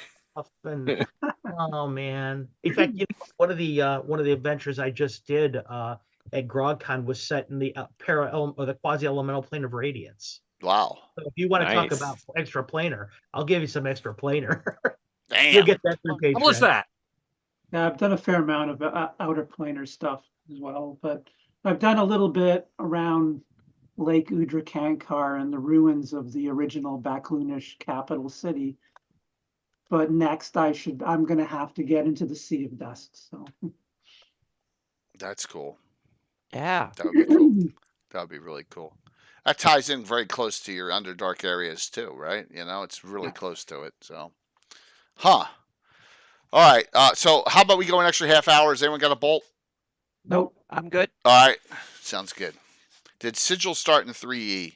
Oh man! In fact, one of the adventures I just did at GrogCon was set in the the quasi-elemental plane of radiance. Wow! So if you want to talk about extra planar, I'll give you some extra planar. Damn! You'll get that through Patreon. Publish that. Yeah, I've done a fair amount of outer planar stuff as well, but I've done a little bit around Lake Udrakankar and the ruins of the original Baklunish capital city. But next I'm going to have to get into the Sea of Dust. So That's cool. Yeah. That would be cool. That would be really cool. That ties in very close to your Underdark areas too, right? You know, it's really close to it. So, huh. All right. So how about we go an extra half hour? Has anyone got a bolt? Nope. I'm good. All right. Sounds good. Did Sigil start in 3E?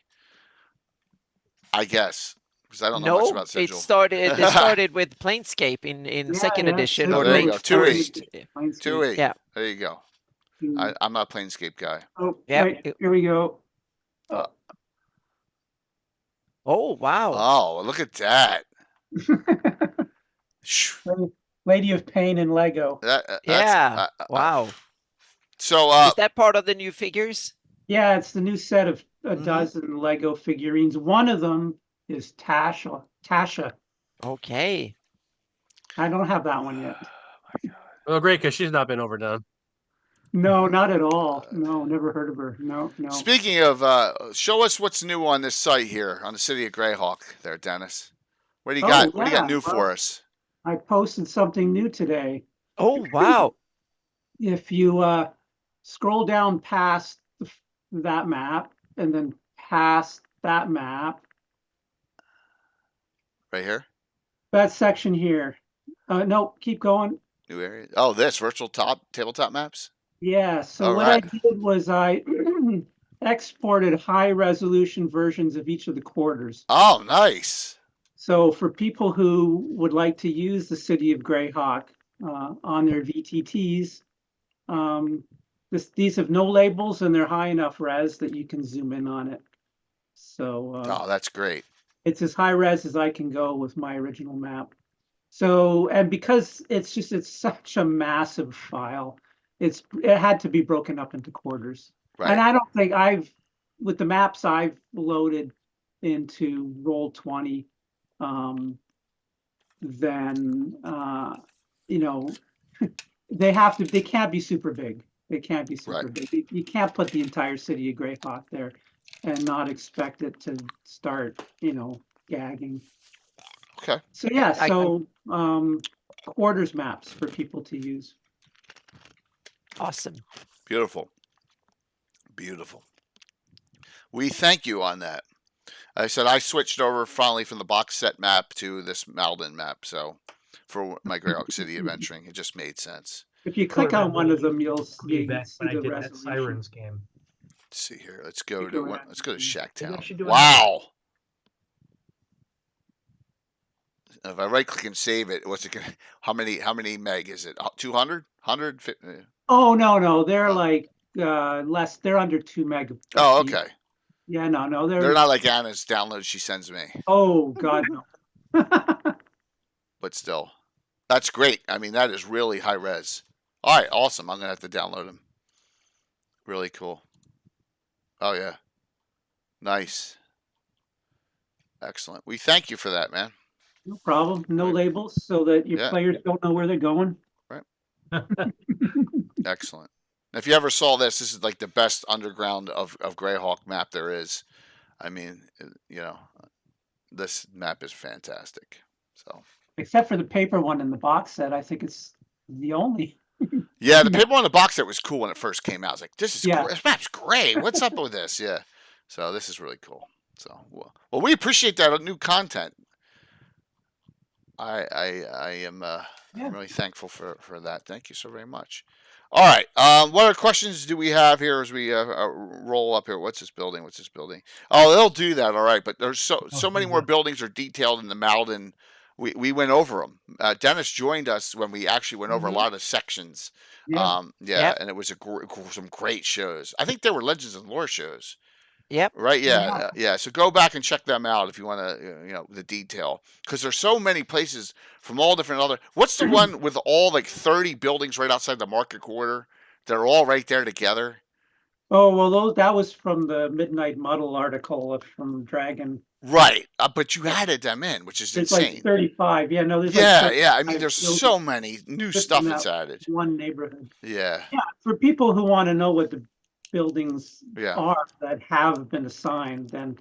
I guess. Because I don't know much about Sigil. It started with Planescape in second edition or there you late go. first. 2E. Yeah. There you go. I'm not a Planescape guy. Oh, Yeah. right, here we go. Oh, wow. Oh, look at that. Lady of Pain and Lego. Yeah. Wow. So is that part of the new figures? Yeah, it's the new set of a dozen Lego figurines. One of them is Tasha. Okay. I don't have that one yet. Well, great, because she's not been overdone. No, not at all. No, never heard of her. No. Speaking of, show us what's new on this site here on the City of Greyhawk there, Dennis. What do you got? What do you got new for us? I posted something new today. Oh, wow. If you scroll down past that map and then past that map. Right here? That section here. No, keep going. New area. Oh, this virtual tabletop maps? Yeah, so I did was I exported high resolution versions of each of the quarters. Oh, nice. So for people who would like to use the City of Greyhawk on their VTTs, these have no labels and they're high enough res that you can zoom in on it. So oh, that's great. It's as high res as I can go with my original map. So, and because it's such a massive file, it had to be broken up into quarters. Right. And I don't think with the maps I've loaded into Roll20, then they can't be super big. They can't be super big. You can't put the entire City of Greyhawk there and not expect it to start, gagging. Okay. So quarters maps for people to use. Awesome. Beautiful. Beautiful. We thank you on that. I said I switched over finally from the box set map to this Maldin map. So for my Greyhawk City adventuring, it just made sense. If you click on one of them, you'll see when I did that Sirens game. Let's see here. Let's go to Shacktown. Wow. If I right click and save it, what's it gonna? How many meg is it? 200? 150? Oh no, they're like less. They're under 2 meg. Oh, okay. Yeah, no, they're not like Anna's downloads she sends me. Oh God, no. But still, that's great. I mean, that is really high res. All right, awesome. I'm gonna have to download them. Really cool. Oh yeah, nice, excellent. We thank you for that, man. No problem. No labels, so that your players don't know where they're going. Right. Excellent. If you ever saw this is like the best underground of Greyhawk map there is. I mean, this map is fantastic. So. Except for the paper one in the box set, I think it's the only. Yeah, the paper one in the box set was cool when it first came out. I was like, this map's great. What's up with this? Yeah. So this is really cool. So well, we appreciate that new content. I am I'm really thankful for that. Thank you so very much. All right. What other questions do we have here as we roll up here? What's this building? Oh, they'll do that. All right. But there's so many more buildings are detailed in the Maldin. We went over them. Dennis joined us when we actually went over a lot of sections. Yeah. And it was some great shows. I think they were Legends and Lore shows. Yep. Right. Yeah. Yeah. So go back and check them out if you want to, the detail, because there's so many places from all different other. What's the one with all like 30 buildings right outside the market quarter? They're all right there together. Oh well, that was from the Midnight Muddle article from Dragon. Right, but you added them in, which is insane. Like 35. Yeah. No. There's I mean, there's so many new stuff that's added. One neighborhood. Yeah. Yeah. For people who want to know what the buildings Yeah. are that have been assigned, then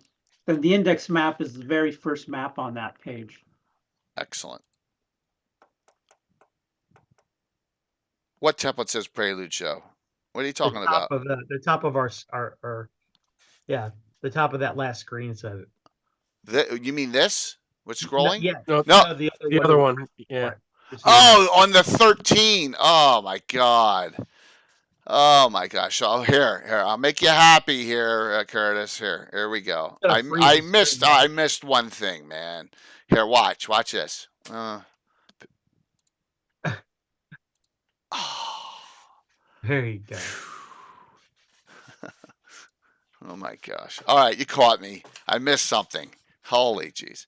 the index map is the very first map on that page. Excellent. What template says Prelude Show? What are you talking about? The top of our yeah, the top of that last screen says it. You mean this? What's No, scrolling? yeah, No. the other one. Yeah. Oh, on the 13. Oh my God. Oh my gosh. Oh, here, I'll make you happy here, Curtis. Here we go. I missed one thing, man. Here, watch this. There you go. Oh my gosh. All right, you caught me. I missed something. Holy jeez.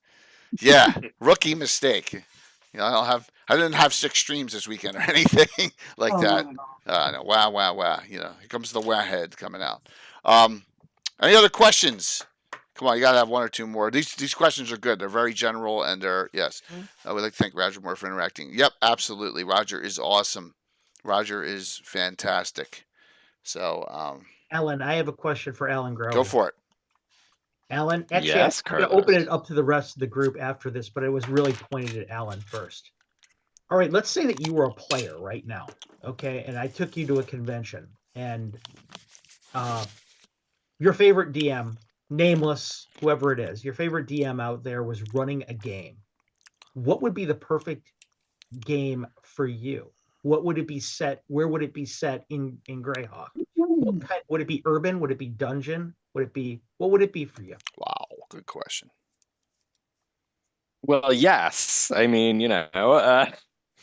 Yeah, rookie mistake. You know, I didn't have 6 streams this weekend or anything like that. No, wow. You know, here comes the wow head coming out. Any other questions? Come on, you gotta have 1 or 2 more. These questions are good. They're very general and they're yes. I would like to thank Roger more for interacting. Yep, absolutely. Roger is awesome. Roger is fantastic. So, Alan, I have a question for Alan Grow. Go for it. Alan, actually, yes, I'm going to open it up to the rest of the group after this, but it was really pointed at Alan first. All right, let's say that you were a player right now, okay? And I took you to a convention, and your favorite DM, nameless, whoever it is, your favorite DM out there was running a game. What would be the perfect game for you? What would it be set? Where would it be set in GREYHAWK? Would it be urban? Would it be dungeon? What would it be for you? Wow, good question. Well, yes. I mean, you know,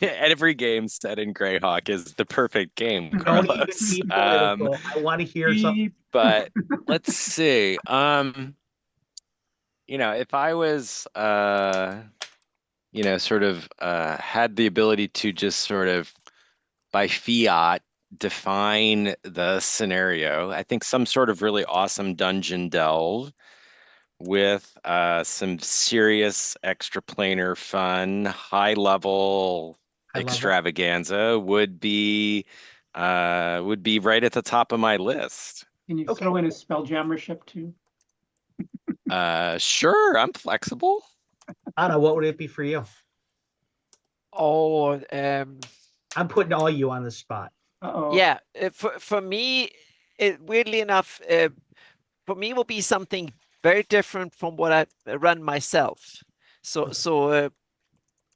every game set in GREYHAWK is the perfect game. Don't even be political. I want to hear something. But let's see. You know, if I was, you know, sort of had the ability to just sort of by fiat define the scenario, I think some sort of really awesome dungeon delve with some serious extraplanar fun, high level extravaganza would be right at the top of my list. Can you throw in a Spelljammership too? Sure, I'm flexible. Anna, what would it be for you? Oh, I'm putting all you on the spot. Yeah, for me, weirdly enough, for me will be something very different from what I run myself. So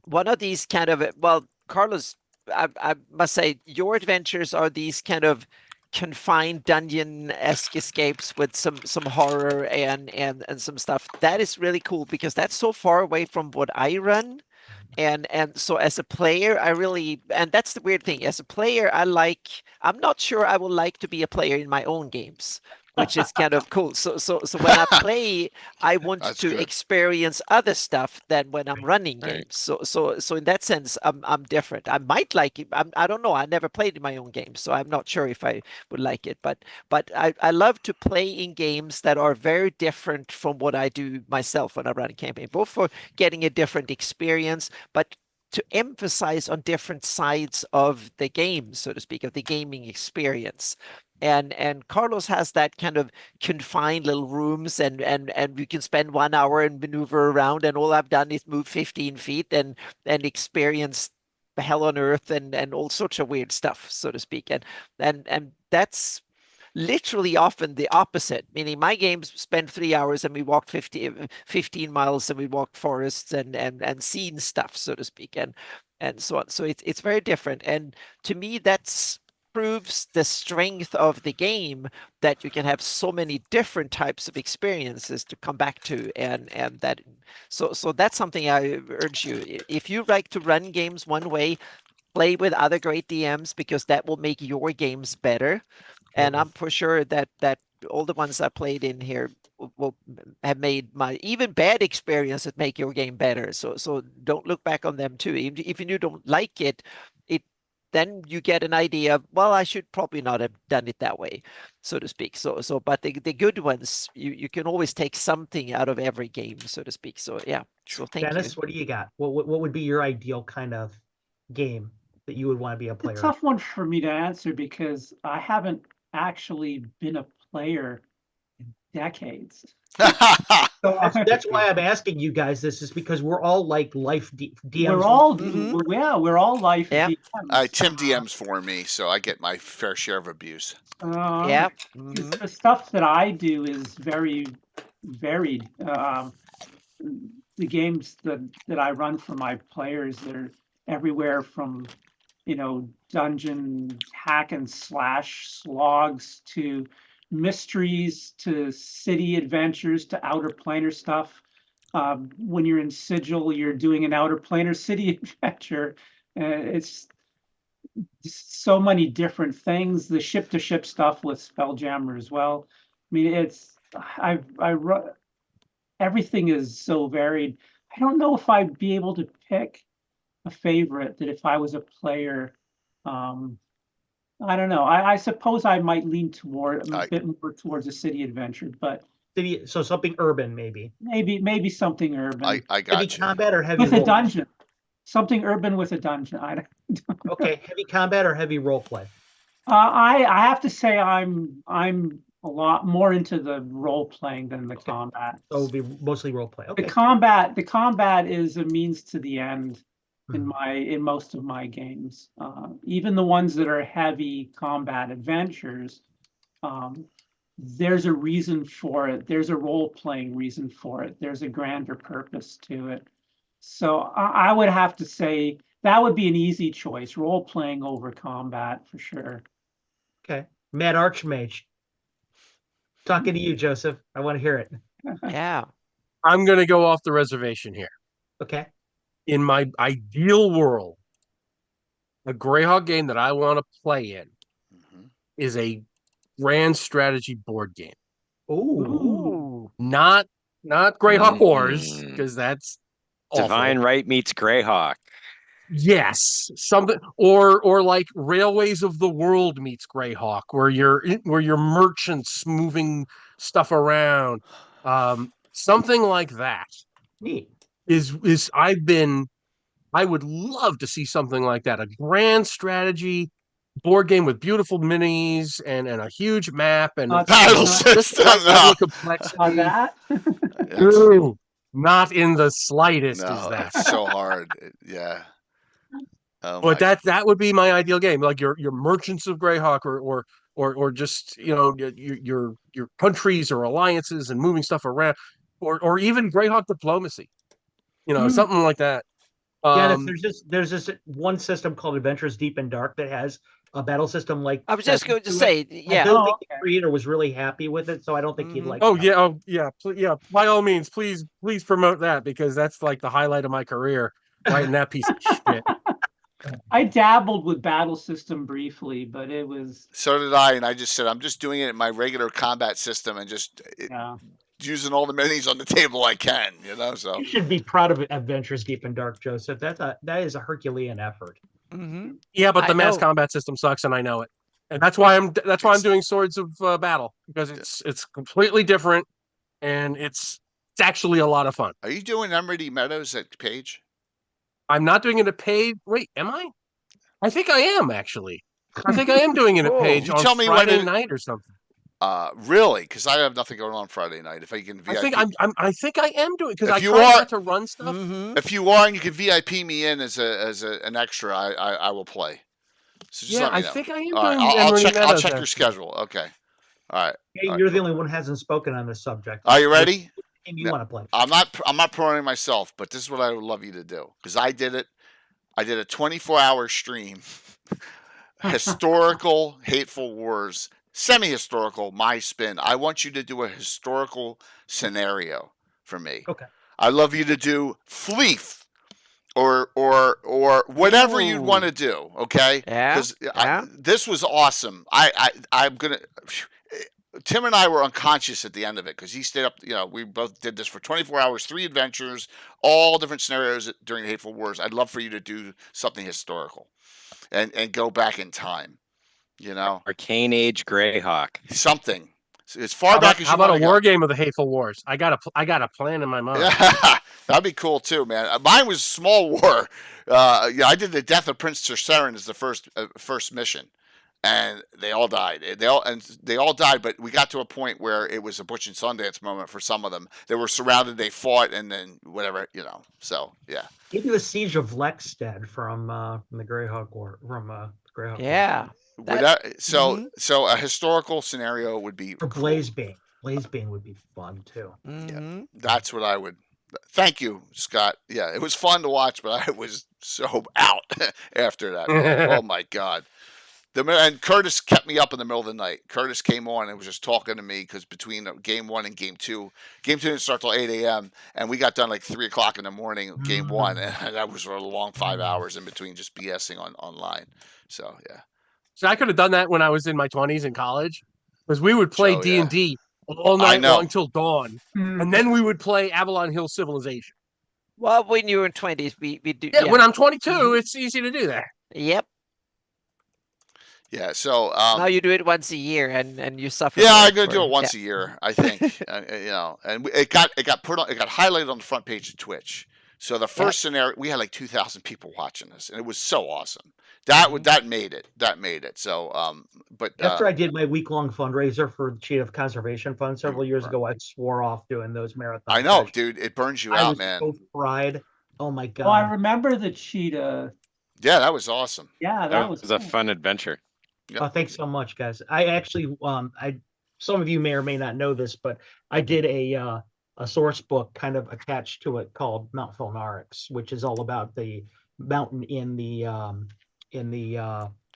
one of these kind of, well, Carlos, I must say your adventures are these kind of confined dungeon-esque escapes with some horror and some stuff. That is really cool because that's so far away from what I run. And so as a player, I really, and that's the weird thing, as a player, I'm not sure I would like to be a player in my own games, which is kind of cool. So when I play, I want to experience other stuff than when I'm running games. So in that sense, I'm different. I might like it. I don't know. I never played in my own games, so I'm not sure if I would like it. But I love to play in games that are very different from what I do myself when I run a campaign, both for getting a different experience, but to emphasize on different sides of the game, so to speak, of the gaming experience. And Carlos has that kind of confined little rooms and you can spend 1 hour and maneuver around, and all I've done is move 15 feet and experience hell on earth and all sorts of weird stuff, so to speak. And that's literally often the opposite, meaning my games spend 3 hours and we walk 15 miles and we walk forests and seen stuff, so to speak, and so on. So it's very different. And to me, that's proves the strength of the game, that you can have so many different types of experiences to come back to, and that so that's something I urge you, if you like to run games one way, play with other great DMs, because that will make your games better. And I'm for sure that all the ones I played in here will have made my even bad experiences make your game better. So don't look back on them too. Even if you don't like it, then you get an idea of, well, I should probably not have done it that way, so to speak. So but the good ones, you can always take something out of every game, so to speak. So yeah. So thank you. Dennis, what do you got? What would be your ideal kind of game that you would want to be a player? It's a tough one for me to answer because I haven't actually been a player in decades. That's why I'm asking you guys this, is because we're all like life DMs. We're all we're all life DMs. Tim DMs for me, so I get my fair share of abuse. Yeah. The stuff that I do is very varied. The games that I run for my players, they're everywhere from, dungeon hack and slash slogs to mysteries to city adventures to outer planar stuff. When you're in Sigil, you're doing an outer planar city adventure. It's so many different things. The ship to ship stuff with Spelljammer as well. I mean, everything is so varied. I don't know if I'd be able to pick a favorite that if I was a player. I don't know. I suppose I might lean toward a bit more towards a city adventure, but so something urban, maybe something urban. I got heavy combat or heavy with a dungeon. Something urban with a dungeon. I don't know. Okay, heavy combat or heavy role play? I have to say I'm a lot more into the role playing than the combat. So it'll be mostly role play. Okay. The combat is a means to the end in most of my games. Even the ones that are heavy combat adventures, there's a reason for it. There's a role playing reason for it. There's a grander purpose to it. So I would have to say that would be an easy choice, role playing over combat for sure. Okay. Mad Archmage. Talking to you, Joseph. I want to hear it. Yeah. I'm going to go off the reservation here. Okay. In my ideal world, a GREYHAWK game that I want to play in is a grand strategy board game. Ooh. Not GREYHAWK Wars, because that's Divine awful. Right meets GREYHAWK. Yes, something or like Railways of the World meets GREYHAWK, where you're merchants moving stuff around, something like that. Neat. I would love to see something like that, a grand strategy board game with beautiful minis and a huge map and battle system. On that? Ooh, not in the slightest. No, is that it's so hard? Yeah. Oh, but that would be my ideal game, like your merchants of GREYHAWK or just your countries or alliances and moving stuff around, or even GREYHAWK diplomacy, something like that. There's this one system called Adventures Deep and Dark that has a battle system like. I was just going to say, yeah. I don't think the creator was really happy with it, so I don't think he'd like. Yeah. By all means, please promote that, because that's like the highlight of my career, writing that piece of shit. I dabbled with battle system briefly, but it was. So did I, and I just said I'm just doing it in my regular combat system and just using all the minis on the table I can. So you should be proud of Adventures Deep and Dark, Joseph. That is a Herculean effort. Mm-hmm. Yeah, but the mass combat system sucks, and I know it, and that's why I'm doing Swords of Battle, because it's completely different, and it's actually a lot of fun. Are you doing Emerald Meadows at Page? I'm not doing it at Page. Wait, am I? I think I am, actually. I think I am doing it at Page on Friday night or something. Really? Because I have nothing going on Friday night. If I can VIP, I think I am doing, because I try not to run stuff. If you are and you can VIP me in as an extra, I will play. So just let me know. I think I am all doing. Right, I'll check your schedule. Okay. All right. Hey, you're the only one who hasn't spoken on this subject. Are you ready? You want to play? I'm not promoting myself, but this is what I would love you to do, because I did it. I did a 24-hour stream, historical Hateful Wars, semi-historical, my spin. I want you to do a historical scenario for me. Okay. I'd love you to do Fleef or whatever you'd want to do. Okay. Yeah. Because this was awesome. I'm gonna. Tim and I were unconscious at the end of it, because he stayed up. We both did this for 24 hours, 3 adventures, all different scenarios during the Hateful Wars. I'd love for you to do something historical, and go back in time. Arcane Age GREYHAWK. Something as far back as you how about want a war game of the Hateful Wars? I got a plan in my mind. Yeah, that'd be cool too, man. Mine was Small War. I did the Death of Prince Tercerin as the first mission. and they all died. They all died, but we got to a point where it was a Butch and Sundance moment for some of them. They were surrounded, they fought, and then whatever, So yeah. Maybe the siege of Lexstead from the GREYHAWK War GREYHAWK. Yeah. So a historical scenario would be or Blazebane. Blazebane would be fun too. Yeah, that's what I would. Thank you, Scott. Yeah, it was fun to watch, but I was so out after that. Oh my god! And Curtis kept me up in the middle of the night. Curtis came on and was just talking to me because between game 1 and game 2 didn't start till 8 a.m. and we got done like 3 o'clock in the morning. Game 1, and that was a long 5 hours in between just BSing online. So yeah. So I could have done that when I was in my 20s in college, because we would play D&D all night long until dawn, and then we would play Avalon Hill Civilization. Well, when you were in 20s, we do. Yeah, when I'm 22, it's easy to do that. Yep. Yeah, so now you do it once a year, and you suffer. Yeah, I'm gonna do it once a year, I think. And it got highlighted on the front page of Twitch. So the first scenario, we had like 2,000 people watching this, and it was so awesome. That made it. So, but after I did my week-long fundraiser for the Cheetah Conservation Fund several years ago, I swore off doing those marathons. I know, dude. It burns you out, man. So fried. Oh my god. Well, I remember the cheetah. Yeah, that was awesome. Yeah, that was a fun adventure. Yep. Oh, thanks so much, guys. I actually, some of you may or may not know this, but I did a source book kind of attached to it called Mount Felnarix, which is all about the mountain in the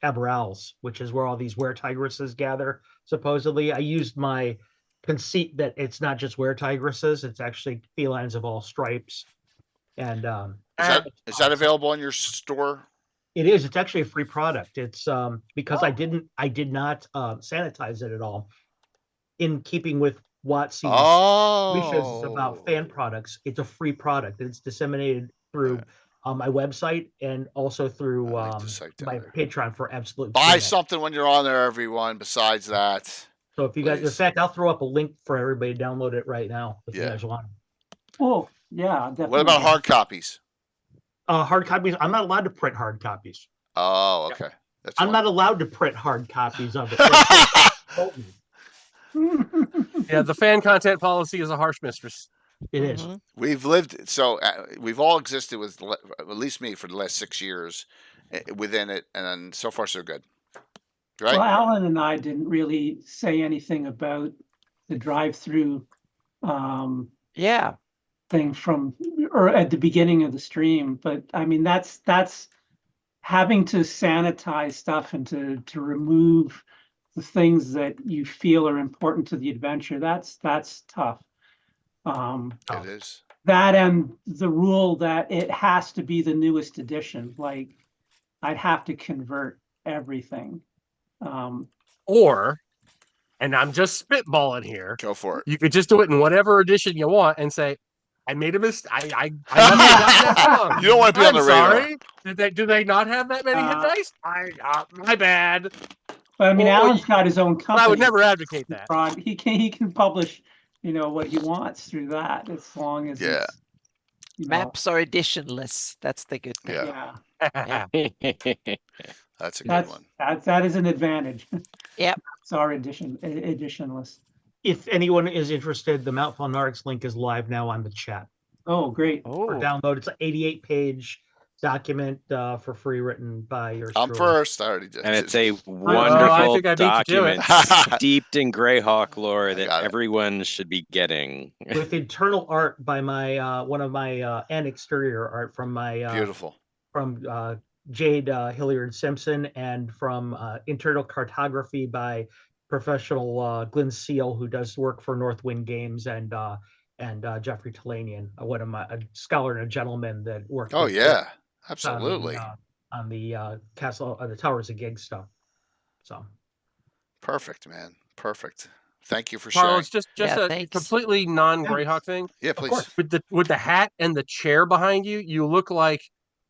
Aberrals, which is where all these were-tigresses gather. Supposedly, I used my conceit that it's not just were-tigresses; it's actually felines of all stripes. And is that available in your store? It is. It's actually a free product. It's because I did not sanitize it at all. In keeping with Watsy's wishes about fan products, it's a free product. It's disseminated through my website and also through my Patreon for absolute. Buy something when you're on there, everyone. Besides that, so if you guys, in fact, I'll throw up a link for everybody to download it right now if you guys want. Oh yeah, definitely. What about hard copies? Hard copies. I'm not allowed to print hard copies. Oh, okay. I'm not allowed to print hard copies of it. Yeah, the fan content policy is a harsh mistress. It is. We've we've all existed with, at least me, for the last 6 years within it, and so far so good. Right? Well, Alan and I didn't really say anything about the drive-through. Thing from or at the beginning of the stream, but I mean that's having to sanitize stuff and to remove the things that you feel are important to the adventure. That's tough. It is that, and the rule that it has to be the newest edition. Like I'd have to convert everything. Or, and I'm just spitballing here. Go for it. You could just do it in whatever edition you want and say, I made a mistake. I that wrong. You don't want to be on the radar. Sorry. Do they not have that many hit dice? My bad. But I mean, Alan's got his own company. I would never advocate that. He can publish, what he wants through that, as long as maps are editionless. That's the good thing. Yeah. That's a good one. That is an advantage. Yep. It's our editionless. If anyone is interested, the Mount Felnarix link is live now on the chat. Oh, great. For download. It's an 88-page document for free, written by yours truly. I'm first. I already did. And it's a wonderful document steeped in GREYHAWK lore that everyone should be getting. With internal art by my one of my and exterior art from my beautiful from Jade Hilliard Simpson, and from internal cartography by professional Glenn Seal, who does work for Northwind Games, and Jeffrey Talanian, a scholar and a gentleman that worked. Oh yeah, absolutely. On the castle, the Towers of Gig stuff. So perfect, man. Perfect. Thank you for Carl, sharing. it's just a completely non-GREYHAWK thing. Yeah, please. With the hat and the chair behind you, you look like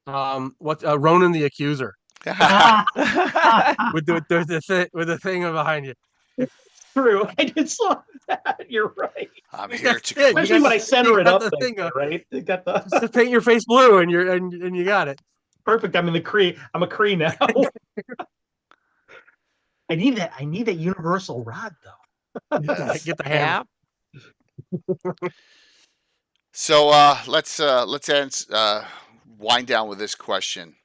Ronan the Accuser. with the thing behind you. True, I did saw that. You're right. I'm here to. Especially when I center it up, right? You got the just to paint your face blue, and you got it. Perfect. I'm in the Cree. I'm a Cree now. I need that universal rod though. Yes. Get the hammer. So let's end, wind down with this question.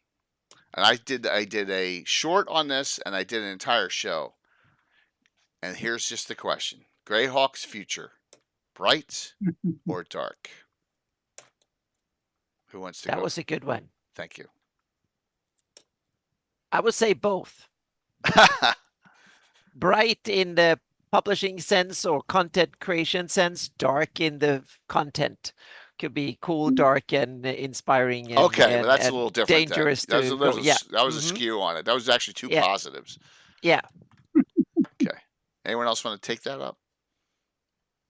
And I did a short on this, and I did an entire show. And here's just the question: GREYHAWK's future, bright or dark? Who wants to go? That was a good one. Thank you. I would say both. Bright in the publishing sense or content creation sense, dark in the content. Could be cool, dark, and inspiring. And, okay, well, that's a little different. Dangerous. That was a Mhm. skew on it. That was actually two positives. Yeah. Okay. Anyone else want to take that up?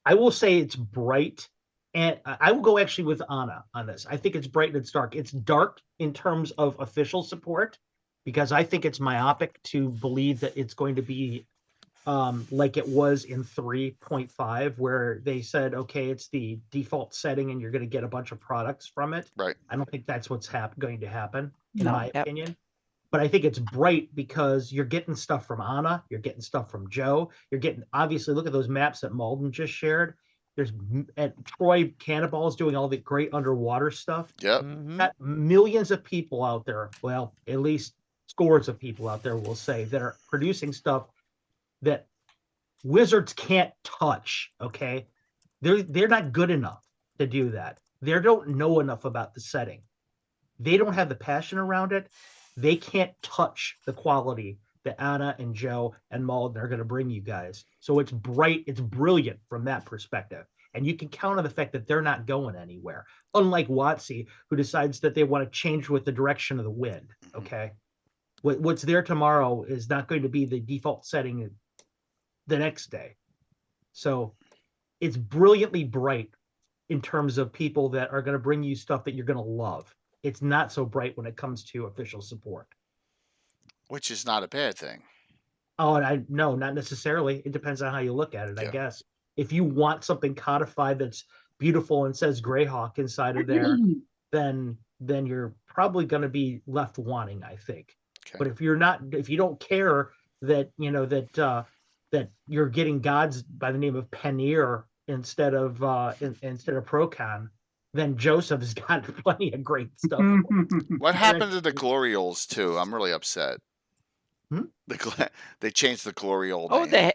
I will say it's bright, and I will go actually with Anna on this. I think it's bright and it's dark. It's dark in terms of official support, because I think it's myopic to believe that it's going to be like it was in 3.5, where they said, okay, it's the default setting and you're going to get a bunch of products from it. Right. I don't think that's what's going to happen, in my opinion. But I think it's bright because you're getting stuff from Anna, you're getting stuff from Joe, you're getting, obviously, look at those maps that Maldin just shared. There's Troy Cannonball is doing all the great underwater stuff. Yep. Got millions of people out there. Well, at least scores of people out there, will say, that are producing stuff that Wizards can't touch. Okay, they're not good enough to do that. They don't know enough about the setting. They don't have the passion around it. They can't touch the quality that Anna and Joe and Maldin are going to bring you guys. So it's bright, it's brilliant from that perspective. And you can count on the fact that they're not going anywhere. Unlike WotC, who decides that they want to change with the direction of the wind. Okay, what's there tomorrow is not going to be the default setting the next day. So it's brilliantly bright in terms of people that are going to bring you stuff that you're going to love. It's not so bright when it comes to official support, which is not a bad thing. Oh, and no, not necessarily. It depends on how you look at it, I guess. If you want something codified that's beautiful and says GREYHAWK inside of there, then you're probably going to be left wanting, I think. Okay. But if you don't care that, that you're getting gods by the name of Paneer instead of Procon, then Joseph has got plenty of great stuff. What happened to the Glorioles too? I'm really upset. They changed the Gloriole name.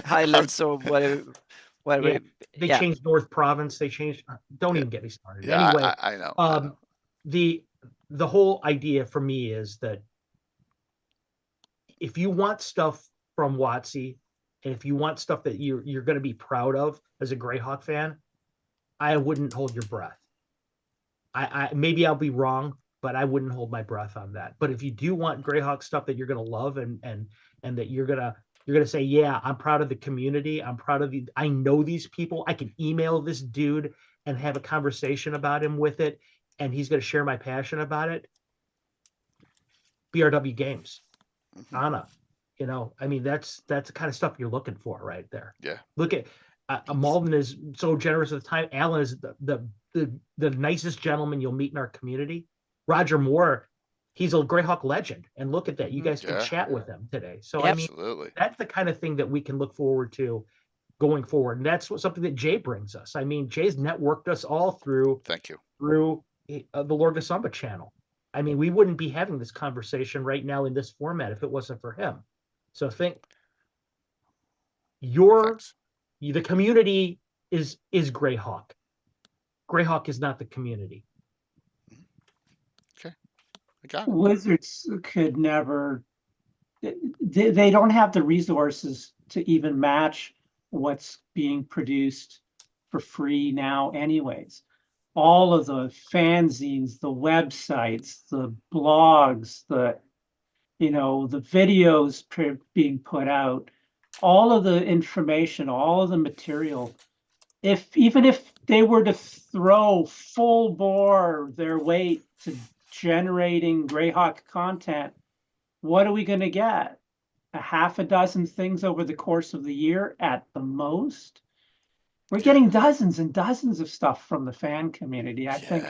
Highlands or whatever. Yeah, they changed North Province. They changed. Don't even get me started. Yeah, anyway, I know. The whole idea for me is that if you want stuff from WotC, and if you want stuff that you're going to be proud of as a GREYHAWK fan, I wouldn't hold your breath. I maybe I'll be wrong, but I wouldn't hold my breath on that. But if you do want GREYHAWK stuff that you're going to love and that you're gonna say, yeah, I'm proud of the community. I'm proud of you. I know these people. I can email this dude and have a conversation about him with it, and he's going to share my passion about it. BRW Games, Anna, I mean, that's the kind of stuff you're looking for right there. Yeah. Look at Maldin is so generous with time. Alan is the nicest gentleman you'll meet in our community. Roger Moore, he's a GREYHAWK legend, and look at that. You guys can chat with him today. So absolutely, that's the kind of thing that we can look forward to going forward, and that's something that Jay brings us. I mean, Jay's networked us all through. Thank you. Through the Lord Gasamba channel. I mean, we wouldn't be having this conversation right now in this format if it wasn't for him. So think the community is GREYHAWK. GREYHAWK is not the community. Okay. I got it. Wizards could never, they don't have the resources to even match what's being produced for free now anyways. All of the fanzines, the websites, the blogs, the videos being put out, all of the information, all of the material, even if they were to throw full bore their weight to generating GREYHAWK content, what are we going to get? A half a dozen things over the course of the year at the most? We're getting dozens and dozens of stuff from the fan community. I think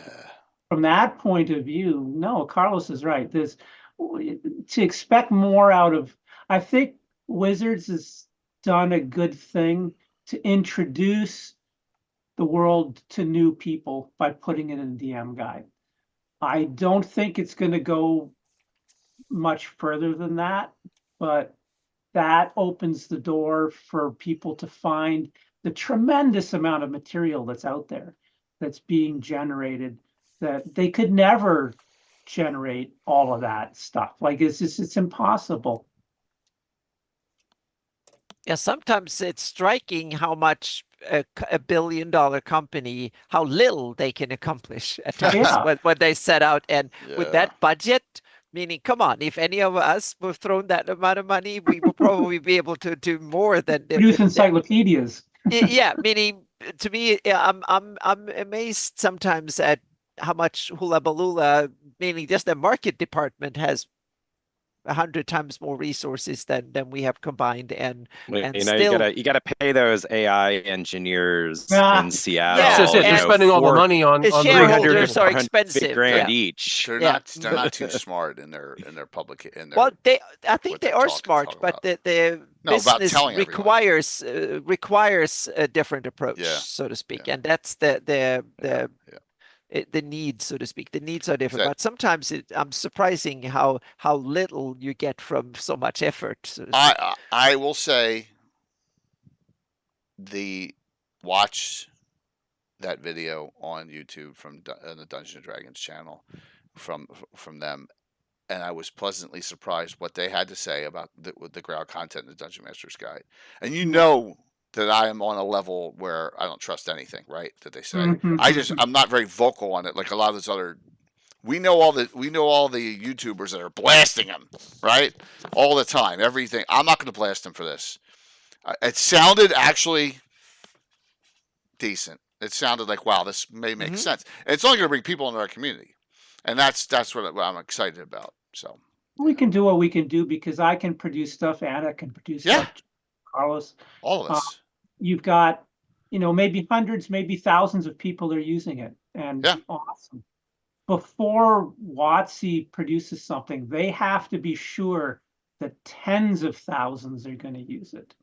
from that point of view, no, Carlos is right. to expect more out of. I think Wizards has done a good thing to introduce the world to new people by putting it in the DM guide. I don't think it's going to go much further than that, but that opens the door for people to find the tremendous amount of material that's out there that's being generated that they could never generate all of that stuff. Like it's impossible. Yeah, sometimes it's striking how much a billion-dollar company, how little they can accomplish at times when they set out. And with that budget, meaning, come on, if any of us were thrown that amount of money, we would probably be able to do more than produce encyclopedias. Yeah, meaning to me, I'm amazed sometimes at how much Hula Balula, meaning just the market department, has 100 times more resources than we have combined, and still you gotta pay those AI engineers in Seattle. Yeah, that's just it. They're spending all the money on the shareholders are expensive. $300 each. They're not too smart in their public. Well, I think they are smart, but the business requires a different approach, so to speak, and that's the needs, so to speak. The needs are different, but sometimes I'm surprising how little you get from so much effort. So I will say, watch that video on YouTube from the Dungeons and Dragons channel from them, and I was pleasantly surprised what they had to say about the GREYHAWK content in the Dungeon Master's Guide. And you know that I am on a level where I don't trust anything, right? That they say. I'm not very vocal on it, like a lot of those other. We know all the YouTubers that are blasting them, right? All the time, everything. I'm not going to blast them for this. It sounded actually decent. It sounded like, wow, this may make sense. And it's only going to bring people into our community, and that's what I'm excited about. So we can do what we can do because I can produce stuff, Anna can produce stuff, Carlos, all of us. You've got, maybe hundreds, maybe thousands of people are using it, and awesome. Before WotC produces something, they have to be sure that tens of thousands are going to use it,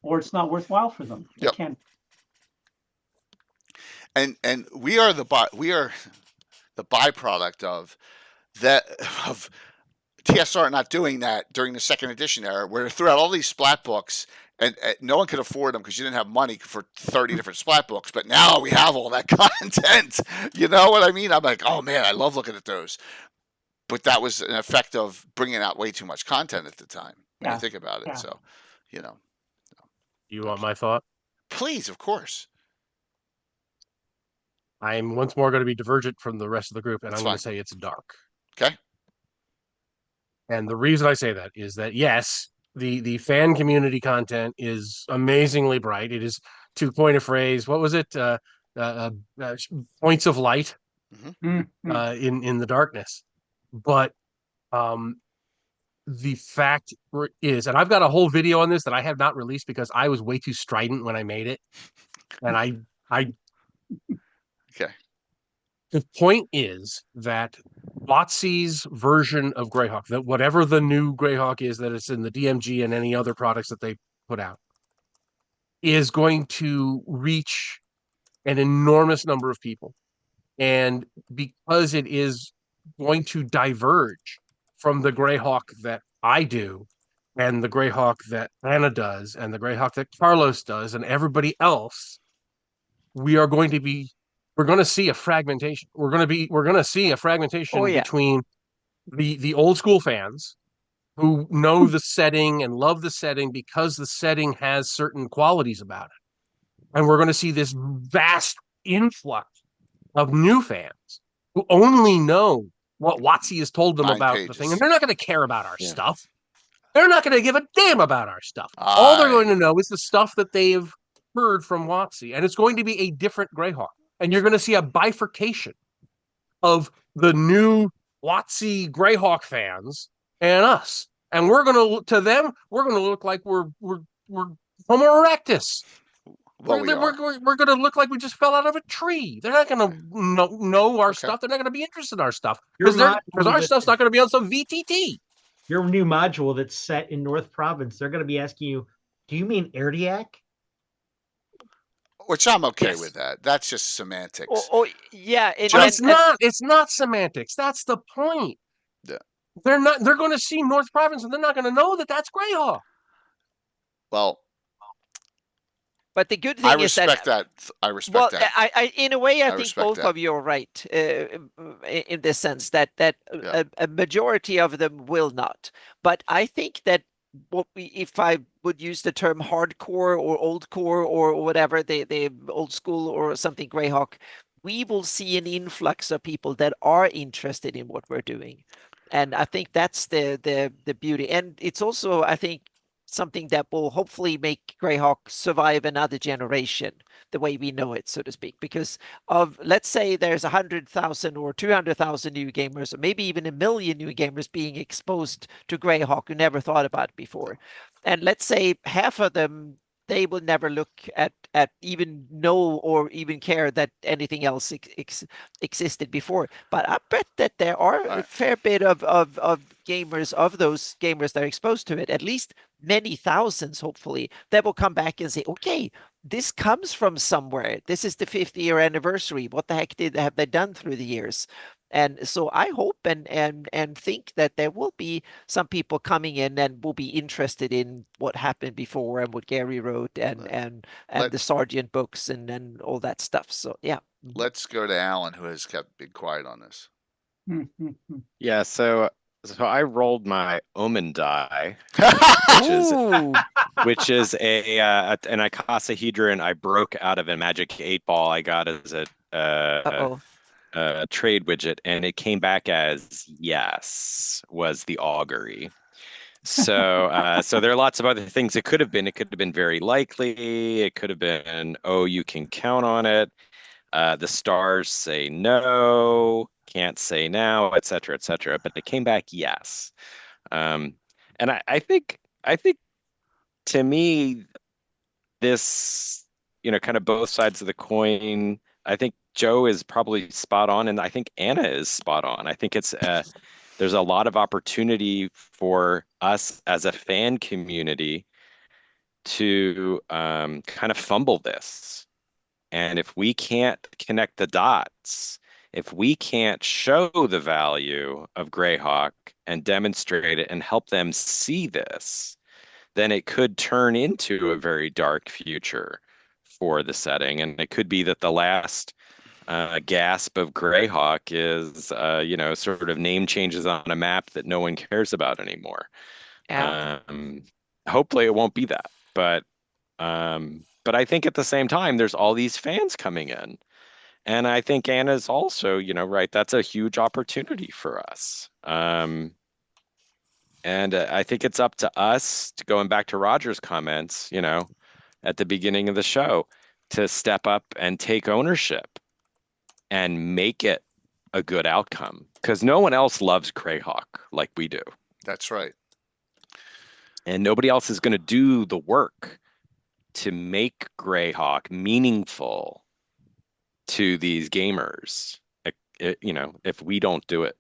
or it's not worthwhile for them. They can't. And we are the byproduct of that, of TSR not doing that during the second edition era, where they threw out all these splat books. And no one could afford them because you didn't have money for 30 different splat books. But now we have all that content. You know what I mean? I'm like, oh man, I love looking at those. But that was an effect of bringing out way too much content at the time. When you think about it, so You want my thought? Please, of course. I'm once more going to be divergent from the rest of the group, and I'm going to say it's dark. Okay. And the reason I say that is that yes, the fan community content is amazingly bright. It is, to coin a phrase, what was it? Points of light in the darkness. But the fact is, and I've got a whole video on this that I have not released because I was way too strident when I made it. And I okay. The point is that WotC's version of GREYHAWK, that whatever the new GREYHAWK is that it's in the DMG and any other products that they put out, is going to reach an enormous number of people. And because it is going to diverge from the GREYHAWK that I do, and the GREYHAWK that Anna does, and the GREYHAWK that Carlos does, and everybody else, we're going to see a fragmentation. We're going to see a fragmentation between the old school fans who know the setting and love the setting because the setting has certain qualities about it. And we're going to see this vast influx of new fans who only know what WotC has told them about the thing. And they're not going to care about our stuff. They're not going to give a damn about our stuff. All they're going to know is the stuff that they've heard from WotC. And it's going to be a different GREYHAWK. And you're going to see a bifurcation of the new WotC GREYHAWK fans and us. And we're going to look like we're Homo erectus. Well, we're going to look like we just fell out of a tree. They're not going to know our stuff. They're not going to be interested in our stuff because our stuff's not going to be on some VTT. Your new module that's set in North Province, they're going to be asking you, do you mean Erdiak? Which I'm okay with that. That's just semantics. Yeah. It's not semantics. That's the point. Yeah. They're going to see North Province and they're not going to know that that's GREYHAWK. Well, but the good thing is that I respect that. I in a way, I think both of you are right in the sense that a majority of them will not. But I think that if I would use the term hardcore or old core or whatever, the old school or something GREYHAWK, we will see an influx of people that are interested in what we're doing. And I think that's the beauty. And it's also, I think, something that will hopefully make GREYHAWK survive another generation the way we know it, so to speak. Because let's say there's 100,000 or 200,000 new gamers, or maybe even 1 million new gamers being exposed to GREYHAWK who never thought about it before. And let's say half of them, they will never look at even know or even care that anything else existed before. But I bet that there are a fair bit of gamers, of those gamers that are exposed to it, at least many thousands, hopefully, that will come back and say, okay, this comes from somewhere. This is the 50th year anniversary. What the heck have they done through the years? And so I hope and think that there will be some people coming in and will be interested in what happened before and what Gary wrote and the Sergeant books and all that stuff. So yeah. Let's go to Alan, who has been quiet on this. Yeah, so I rolled my Omen die, which is an icosahedron I broke out of a Magic 8-ball I got as a trade widget, and it came back as yes, was the augury. So so there are lots of other things it could have been. It could have been very likely. It could have been, oh, you can count on it. The stars say no, can't say now, etc., etc. But it came back yes. And I think to me, this, kind of both sides of the coin, I think Joe is probably spot on, and I think Anna is spot on. I think there's a lot of opportunity for us as a fan community to kind of fumble this. And if we can't connect the dots, if we can't show the value of GREYHAWK and demonstrate it and help them see this, then it could turn into a very dark future for the setting. And it could be that the last gasp of GREYHAWK is, sort of name changes on a map that no one cares about anymore. Yeah. Hopefully it won't be that, but I think at the same time, there's all these fans coming in. And I think Anna's also, right, that's a huge opportunity for us. And I think it's up to us, going back to Roger's comments, at the beginning of the show, to step up and take ownership and make it a good outcome, because no one else loves GREYHAWK like we do. That's right. And nobody else is going to do the work to make GREYHAWK meaningful to these gamers, if we don't do it.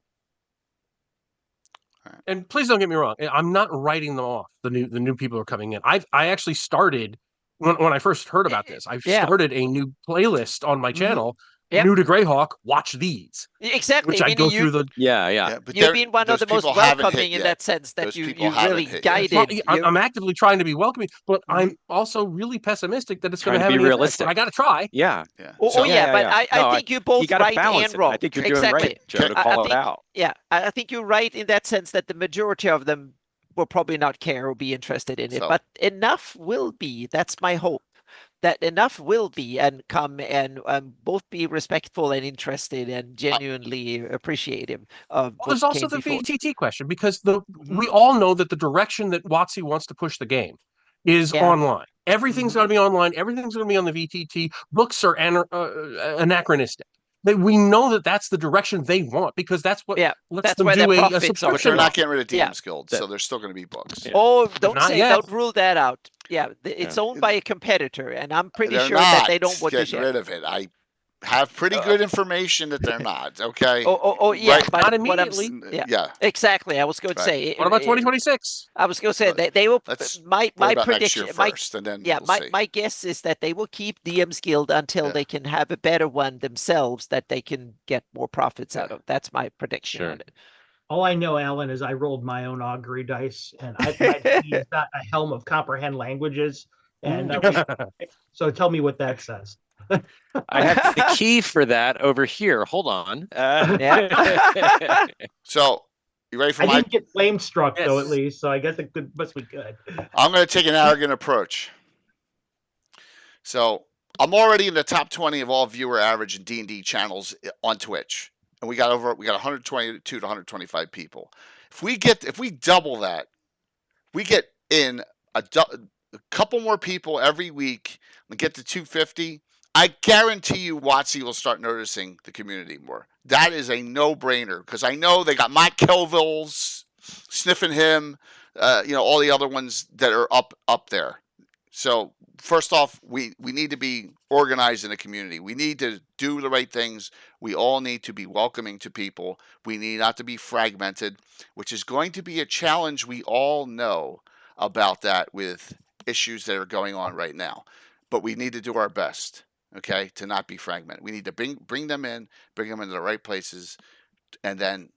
And please don't get me wrong, I'm not writing them off. The new people are coming in. I actually started when I first heard about this. I've started a new playlist on my channel. Yep. New to GREYHAWk, watch these. Exactly. Which I go through the but you've been one of the most welcoming in that sense that you really guided. I'm actively trying to be welcoming, but I'm also really pessimistic that it's going to have be realistic. I got to try. Yeah. I think you both right and wrong. I think you're doing right, Joe, to call it out. Yeah, I think you're right in that sense that the majority of them will probably not care or be interested in it, but enough will be. That's my hope. That enough will be and come and both be respectful and interested and genuinely appreciative of what there's also the VTT question, because we all know that the direction that WotC wants to push the game is online. Everything's going to be online. Everything's going to be on the VTT. Books are anachronistic. we know that that's the direction they want, because that's what lets them do a subscription. But they're not getting rid of DM's Guild, so there's still going to be books. Oh, don't rule that out. Yeah, it's owned by a competitor, and I'm pretty sure that they don't want to get rid of it. I have pretty good information that they're not. Okay. Yeah, right? but not immediately. Yeah, exactly. I was going to say. What about 2026? I was going to say they will. My prediction. We'll my guess is that they will keep DM's Guild until they can have a better one themselves that they can get more profits out of. That's my prediction on it. All I know, Alan, is I rolled my own augury dice, and I've got a helm of comprehend languages, and so tell me what that says. I have the key for that over here. Hold on. So, you ready for I didn't get flame struck, though, at least, so I guess it must be good. I'm going to take an arrogant approach. So, I'm already in the top 20 of all viewer average in D&D channels on Twitch. And we got 122 to 125 people. If we double that, we get in a couple more people every week and get to 250. I guarantee you WotC will start noticing the community more. That is a no-brainer, because I know they got Mike Kelville's sniffing him, all the other ones that are up there. So first off, we need to be organized in a community. We need to do the right things. We all need to be welcoming to people. We need not to be fragmented, which is going to be a challenge. We all know about that with issues that are going on right now. But we need to do our best. Okay, to not be fragmented. We need to bring them into the right places, and then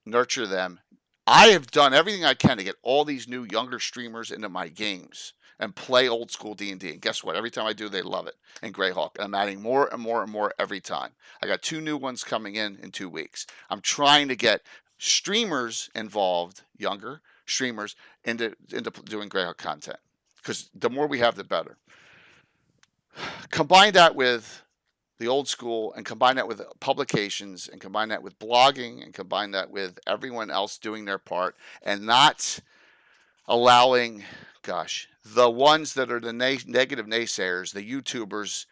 nurture them. I have done everything I can to get all these new younger streamers into my games and play old school D&D. And guess what? Every time I do, they love it. And GREYHAWK. I'm adding more and more and more every time. I got 2 new ones coming in 2 weeks. I'm trying to get streamers involved, younger streamers, into doing GREYHAWK content, because the more we have, the better. Combine that with the old school, and combine that with publications, and combine that with blogging, and combine that with everyone else doing their part, and not allowing, the ones that are the negative naysayers, the YouTubers,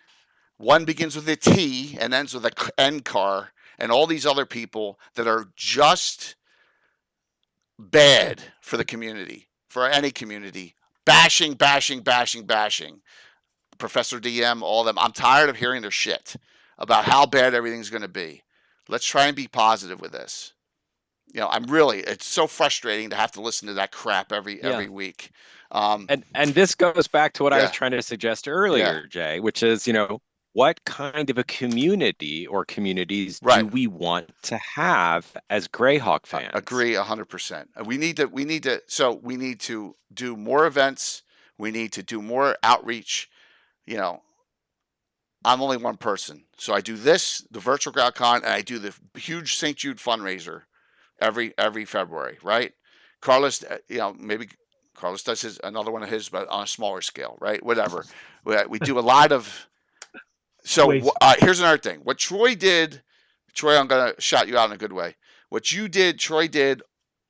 one begins with a T and ends with a N car, and all these other people that are just bad for the community, for any community, bashing. Professor DM, all of them. I'm tired of hearing their shit about how bad everything's going to be. Let's try and be positive with this. It's so frustrating to have to listen to that crap every week. And this goes back to what I was trying to suggest earlier, Jay, which is, what kind of a community or communities do we want to have as GREYHAWK fans? Agree 100%. We need to do more events. We need to do more outreach. I'm only one person, so I do this, the virtual GrowdCon, and I do the huge St. Jude fundraiser every February, right? Carlos, maybe Carlos does another one of his, but on a smaller scale, right? Whatever. We do a lot of. So here's another thing. What Troy did, I'm gonna shout you out in a good way. What Troy did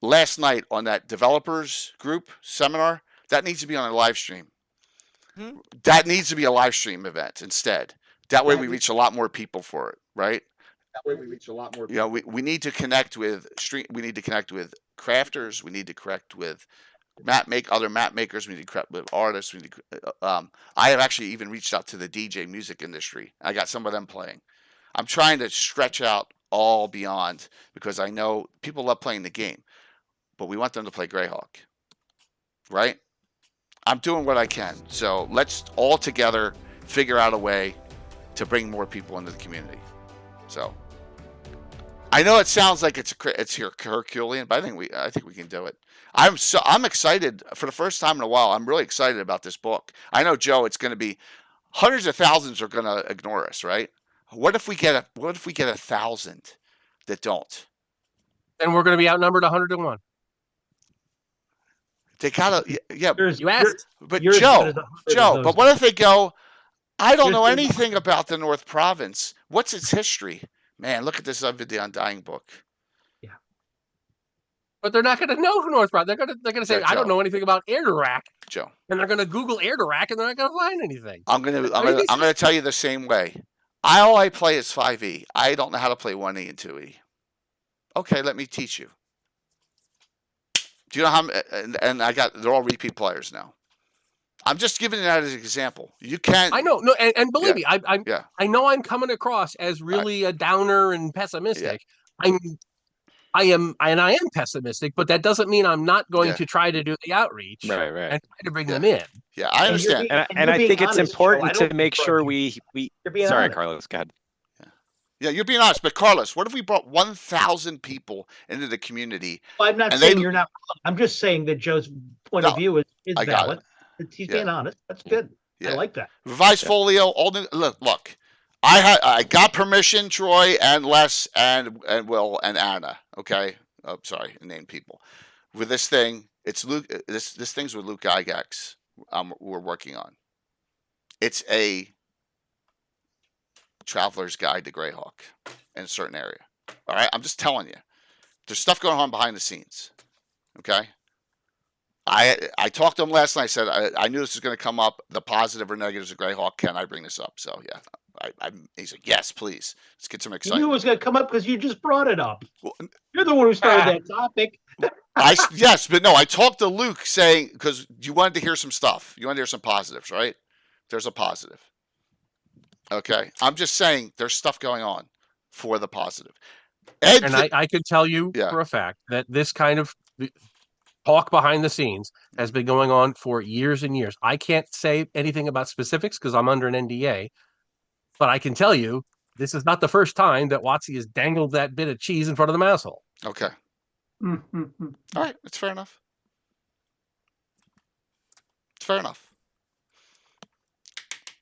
last night on that developers group seminar, that needs to be on a live stream. That needs to be a live stream event instead. That way we reach a lot more people for it, right? We need to connect with we need to connect with crafters. We need to connect with other map makers. We need to connect with artists. I have actually even reached out to the DJ music industry. I got some of them playing. I'm trying to stretch out all beyond, because I know people love playing the game, but we want them to play GREYHAWK, right? I'm doing what I can. So let's all together figure out a way to bring more people into the community. So I know it sounds like it's Herculean, but I think we can do it. I'm excited for the first time in a while. I'm really excited about this book. I know, Joe, it's going to be hundreds of thousands are going to ignore us, right? What if we get 1,000 that don't? Then we're going to be outnumbered 100 to 1. They gotta, You asked, but Joe, but what if they go, I don't know anything about the North Province. What's its history? Man, look at this Of the Undying book. Yeah. But they're not going to know North Province. They're going to say, I don't know anything about Erdorak. Joe. And they're going to Google Erdorak, and they're not going to find anything. I'm going to tell you the same way. All I play is 5e. I don't know how to play 1e and 2e. Okay, let me teach you. Do you know how? And they're all repeat players now. I'm just giving that as an example. You can't. I know, no, and believe me, Yeah. I know I'm coming across as really a downer and pessimistic. I am pessimistic, but that doesn't mean I'm not going to try to do the outreach right, and try to bring them in. Yeah, I understand. And I think it's important to make sure we. Sorry, honest. Carlos, go ahead. Yeah, you're being honest. But Carlos, what if we brought 1,000 people into the community? Well, I'm not saying you're not. I'm just saying that Joe's point of view is valid. He's being honest. That's good. I like that. Revised folio. All new. Look. I got permission, Troy and Les and Will and Anna. Okay. Oh, sorry, named people. With this thing, it's Luke. This thing's with Luke Gygax. We're working on. It's a traveler's guide to Greyhawk in a certain area. All right, I'm just telling you. There's stuff going on behind the scenes. Okay. I talked to him last night. I said I knew this was going to come up. The positive or negatives of Greyhawk. Can I bring this up? So yeah. He said, yes, please. Let's get some excitement. You knew it was going to come up because you just brought it up. Well, you're the one who started that topic. Yes, but no, I talked to Luke saying, because you wanted to hear some stuff. You wanted to hear some positives, right? There's a positive. Okay. I'm just saying there's stuff going on for the positive. And I could tell you for a fact that this kind of talk behind the scenes has been going on for years and years. I can't say anything about specifics because I'm under an NDA. But I can tell you, this is not the first time that WotC has dangled that bit of cheese in front of the mouse hole. Okay. All right. That's fair enough. It's fair enough.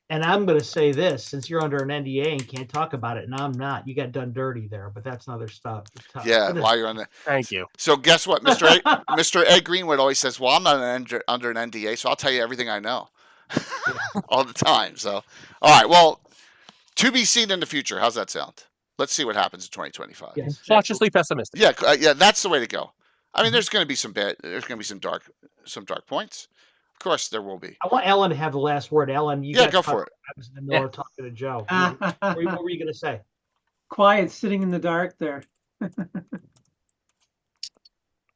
And I'm going to say this, since you're under an NDA and can't talk about it, and I'm not, you got done dirty there, but that's another stuff. Yeah, while you're on there. Thank you. So guess what? Mr. Ed Greenwood always says, well, I'm not under an NDA, so I'll tell you everything I know all the time. So, all right. Well, to be seen in the future. How's that sound? Let's see what happens in 2025. Yes. Cautiously pessimistic. Yeah, that's the way to go. I mean, there's going to be some dark points. Of course, there will be. I want Ellen to have the last word. Ellen, you go for it. I was in the middle of talking to Joe. What were you going to say? Quiet, sitting in the dark there.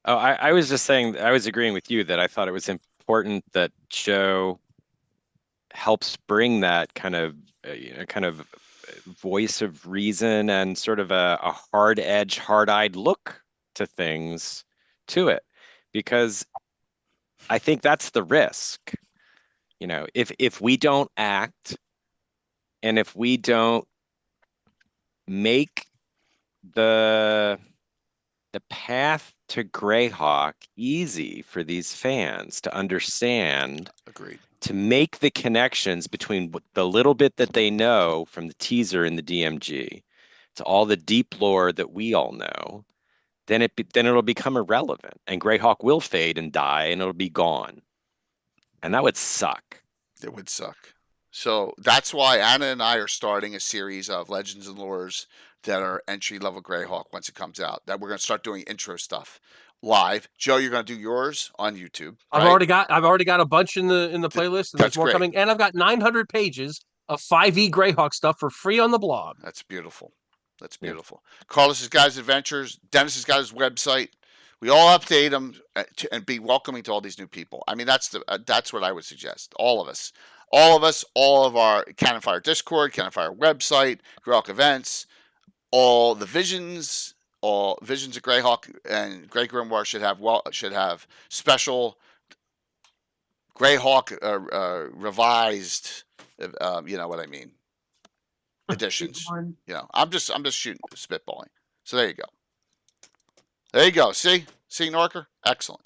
I was just saying, I was agreeing with you that I thought it was important that Joe helps bring that kind of voice of reason and sort of a hard-edged, hard-eyed look to things to it, because I think that's the risk. You know, if we don't act and if we don't make the path to Greyhawk easy for these fans to understand. Agreed. To make the connections between the little bit that they know from the teaser in the DMG to all the deep lore that we all know, then it'll become irrelevant, and Greyhawk will fade and die, and it'll be gone, and that would suck. It would suck. So that's why Anna and I are starting a series of Legends and Lores that are entry-level Greyhawk once it comes out. That we're going to start doing intro stuff live. Joe, you're going to do yours on YouTube. Right? I've already got a bunch in the playlist, and there's more coming. And I've got 900 pages of 5e Greyhawk stuff for free on the blog. That's beautiful. That's beautiful. Yeah. Carlos has got his adventures. Dennis has got his website. We all update them and be welcoming to all these new people. I mean, that's what I would suggest. All of us, all of our Cannon Fire Discord, Cannon Fire website, Greyhawk events, all the visions. All Visions of Greyhawk and Grey Grimoire should have special Greyhawk revised, you know what I mean, editions. You know, I'm just spitballing. So there you go. See Norker, excellent.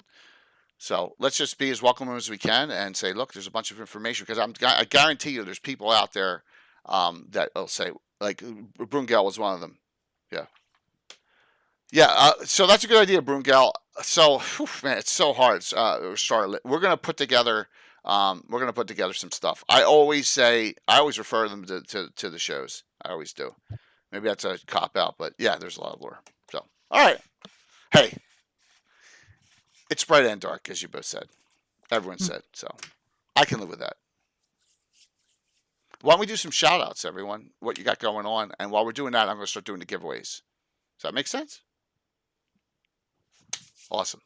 So let's just be as welcoming as we can and say, look, there's a bunch of information, because I guarantee you there's people out there that will say, like Brungel was one of them. Yeah, so that's a good idea, Brungel. So, man, it's so hard. We're gonna put together some stuff. I always refer them to the shows. I always do. Maybe that's a cop out, but yeah, there's a lot of lore. So, all right. Hey, it's bright and dark, as you both said. Everyone said. So, I can live with that. Why don't we do some shout outs, everyone, what you got going on? And while we're doing that, I'm going to start doing the giveaways. Does that make sense? Awesome.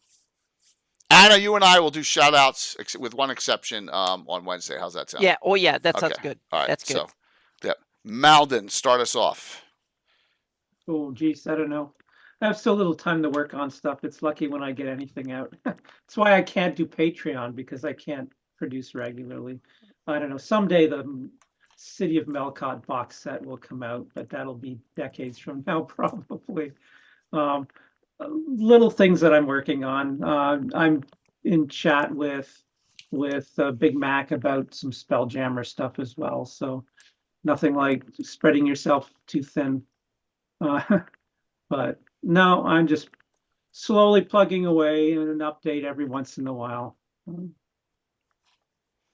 Anna, you and I will do shout outs with one exception on Wednesday. How's that sound? Yeah. Oh, yeah. That sounds good. All right. That's good. So, yeah. Maldin, start us off. Oh, geez, I don't know. I have so little time to work on stuff. It's lucky when I get anything out. That's why I can't do Patreon, because I can't produce regularly. I don't know. Someday the City of Melcott box set will come out, but that'll be decades from now, probably. Little things that I'm working on. I'm in chat with Big Mac about some Spelljammer stuff as well. So nothing like spreading yourself too thin. But no, I'm just slowly plugging away and an update every once in a while.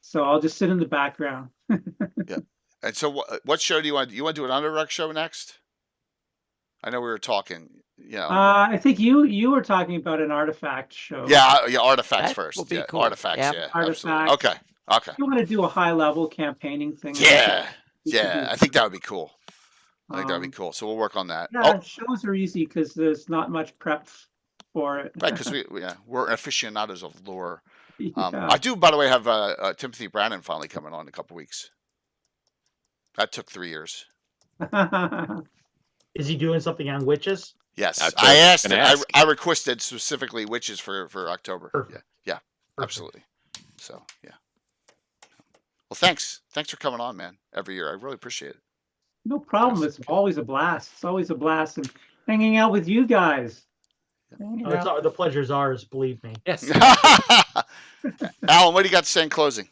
So I'll just sit in the background. Yeah. And so what show do you want? You want to do an Underdark show next? I know we were talking. Yeah. I think you were talking about an artifact show. Yeah, artifacts That first. will be Yeah, cool. artifacts. Yep. Yeah, Artifacts. absolutely. Okay. You want to do a high level campaigning thing? Yeah. We could Yeah, do I think that would be cool. I think that'd be Um, cool. So we'll work on that. Yeah, shows are easy because there's not much prep for it. Right, because we're aficionados of lore. Yeah. I do, by the way, have Timothy Brannon finally coming on in a couple weeks. That took 3 years. Is he doing something on witches? Yes, That's I what asked. I was gonna ask. I requested specifically witches for October. Perfect. Yeah, Perfect. absolutely. So yeah. Well, thanks for coming on, man. Every year, I really appreciate it. No problem. Yes. It's always a blast. It's always a blast, and hanging out with you guys. Hanging Oh, out. the pleasure's ours, believe me. Yes. Alan, what do you got to say in closing?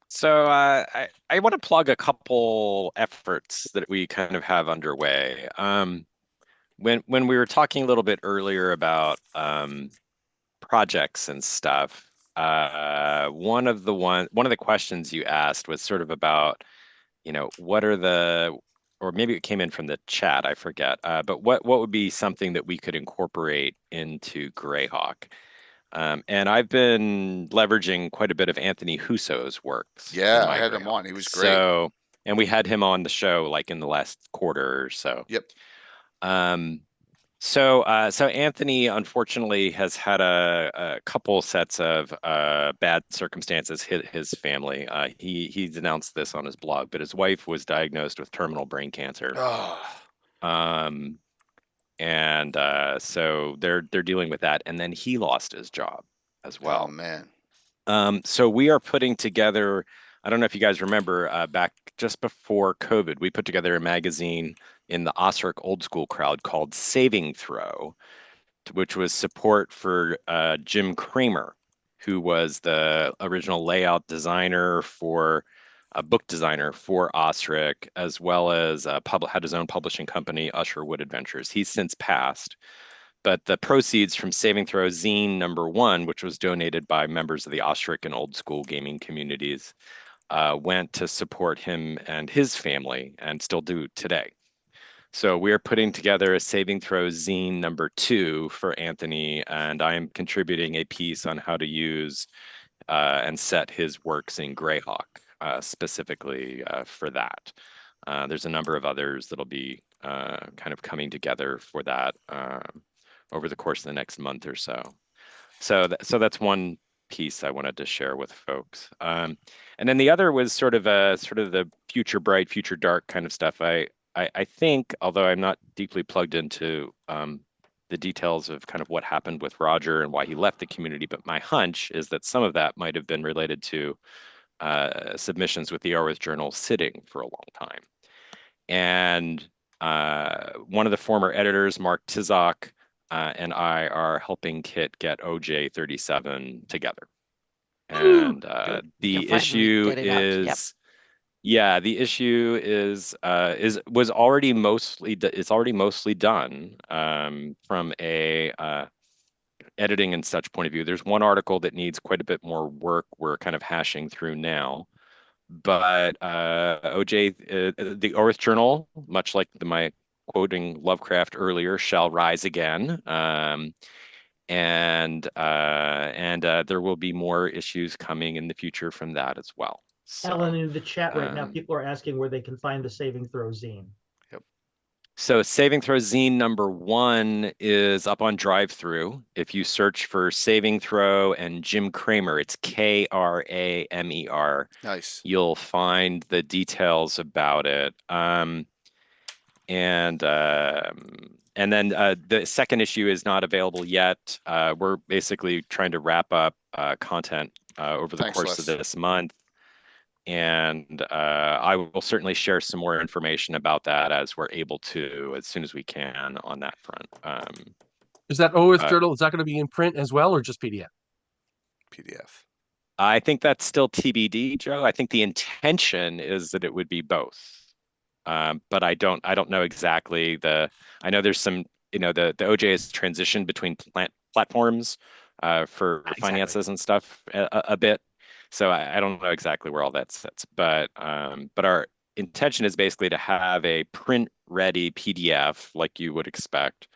So I want to plug a couple efforts that we kind of have underway. When we were talking a little bit earlier about projects and stuff, one of the questions you asked was sort of about, what are or maybe it came in from the chat, I forget. But what would be something that we could incorporate into GREYHAWK? And I've been leveraging quite a bit of Anthony Husso's works. Yeah, I had him on. He was great. So, and we had him on the show like in the last quarter or so. Yep. So Anthony unfortunately has had a couple sets of bad circumstances hit his family. He's announced this on his blog, but his wife was diagnosed with terminal brain cancer. Oh. And so they're dealing with that, and then he lost his job as well. Oh man. So we are putting together. I don't know if you guys remember back just before COVID, we put together a magazine in the Osric old school crowd called Saving Throw, which was support for Jim Kramer, who was the original layout designer for a book designer for Osric, as well as had his own publishing company, Usherwood Adventures. He's since passed, but the proceeds from Saving Throw zine #1, which was donated by members of the Osric and old school gaming communities, went to support him and his family, and still do today. So we're putting together a Saving Throw zine #2 for Anthony, and I am contributing a piece on how to use and set his works in GREYHAWK, specifically for that. There's a number of others that'll be kind of coming together for that over the course of the next month or so. So that's one piece I wanted to share with folks. And then the other was sort of the future bright, future dark kind of stuff. I think, although I'm not deeply plugged into the details of kind of what happened with Roger and why he left the community, but my hunch is that some of that might have been related to submissions with the Arwith Journal sitting for a long time. And one of the former editors, Mark Tizok, and I are helping Kit get OJ37 together. And the issue is, yeah, the issue was already mostly done from a editing and such point of view. There's one article that needs quite a bit more work we're kind of hashing through now, but OJ, the Arwith Journal, much like my quoting Lovecraft earlier, shall rise again. And there will be more issues coming in the future from that as well. So, Alan, in the chat right now, people are asking where they can find the Saving Throw zine. Yep. So Saving Throw zine #1 is up on Drive-Thru. If you search for Saving Throw and Jim Kramer, it's Kramer. Nice. You'll find the details about it. And then the second issue is not available yet. We're basically trying to wrap up content over the course of this month. And I will certainly share some more information about that as we're able to, as soon as we can on that front. Is that OS Journal, is that going to be in print as well or just PDF? PDF. I think that's still TBD, Joe. I think the intention is that it would be both. But I don't know exactly I know there's some, the OJ has transitioned between platforms for finances and stuff a bit. So I don't know exactly where all that sits, but our intention is basically to have a print-ready PDF like you would expect,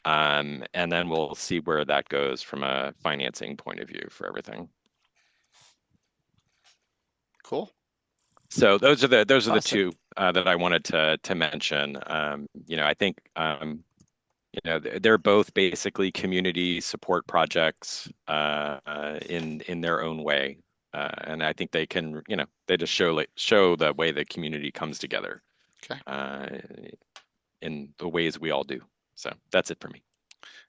and then we'll see where that goes from a financing point of view for everything. Cool. So those are the two that I wanted to mention. I think they're both basically community support projects in their own way. And I think they can, they just show the way the community comes together. Okay. In the ways we all do. So that's it for me.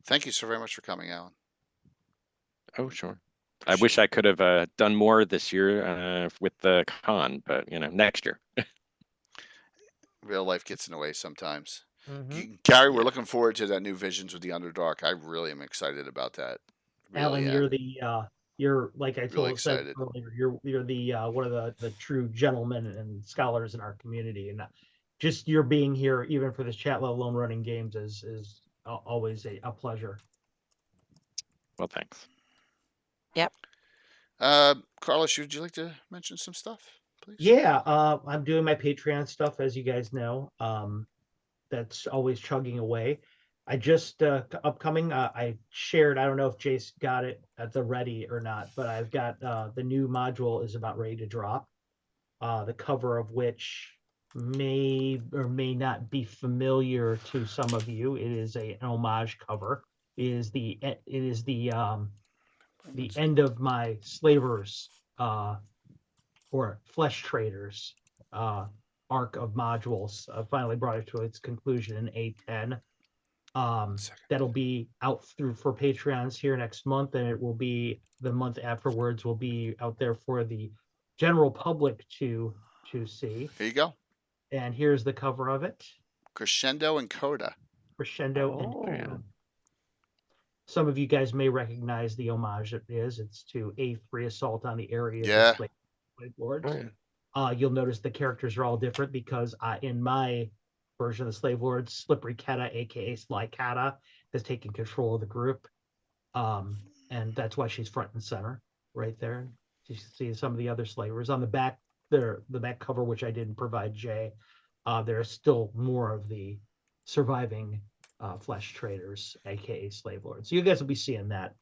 Thank you so very much for coming, Alan. Oh, sure. I wish I could have done more this year with the con, but next year. Real life gets in the way sometimes. Mm-hmm. Gary, we're looking forward to that new Visions with the Underdark. I really am excited about that. Really Alan, you're like I told said earlier, you're the one of the true gentlemen and scholars in our community, and just your being here, even for this chat, let alone running games, is always a pleasure. Well, thanks. Yep. Carlos, would you like to mention some stuff, please? Yeah, I'm doing my Patreon stuff, as you guys know. That's always chugging away. I just upcoming. I shared. I don't know if Jace got it at the ready or not, but I've got the new module is about ready to drop. The cover of which may or may not be familiar to some of you. It is an homage cover. It is the end of my slavers or flesh traders arc of modules. Finally brought it to its conclusion in A10. That'll be out for Patreons here next month, and it will be the month afterwards will be out there for the general public to see. Here you go. And here's the cover of it. Crescendo and Coda. Crescendo and Coda. Some of you guys may recognize the homage it is. It's to A3 Assault on the Area of Slave Lords. You'll notice the characters are all different because in my version of the Slave Lords, Slippery Keta, aka Sly Kata, has taken control of the group. And that's why she's front and center right there. You see some of the other slavers on the back there, the back cover, which I didn't provide Jay. There are still more of the surviving flesh traders, aka slave lords. So you guys will be seeing that.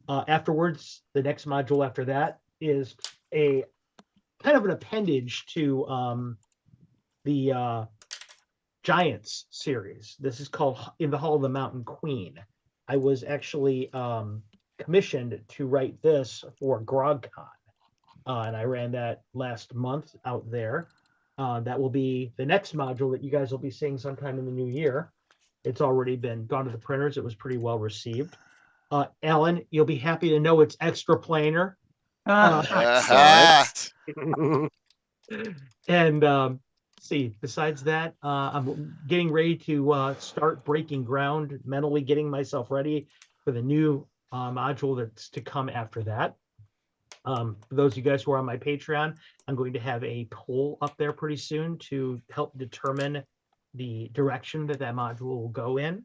Afterwards, the next module after that is a kind of an appendage to the Giants series. This is called In the Hall of the Mountain Queen. I was actually commissioned to write this for GrogCon, and I ran that last month out there. That will be the next module that you guys will be seeing sometime in the new year. It's already been gone to the printers. It was pretty well received. Alan, you'll be happy to know it's extra planar. And see, besides that, I'm getting ready to start breaking ground, mentally getting myself ready for the new module that's to come after that. For those of you guys who are on my Patreon, I'm going to have a poll up there pretty soon to help determine the direction that module will go in.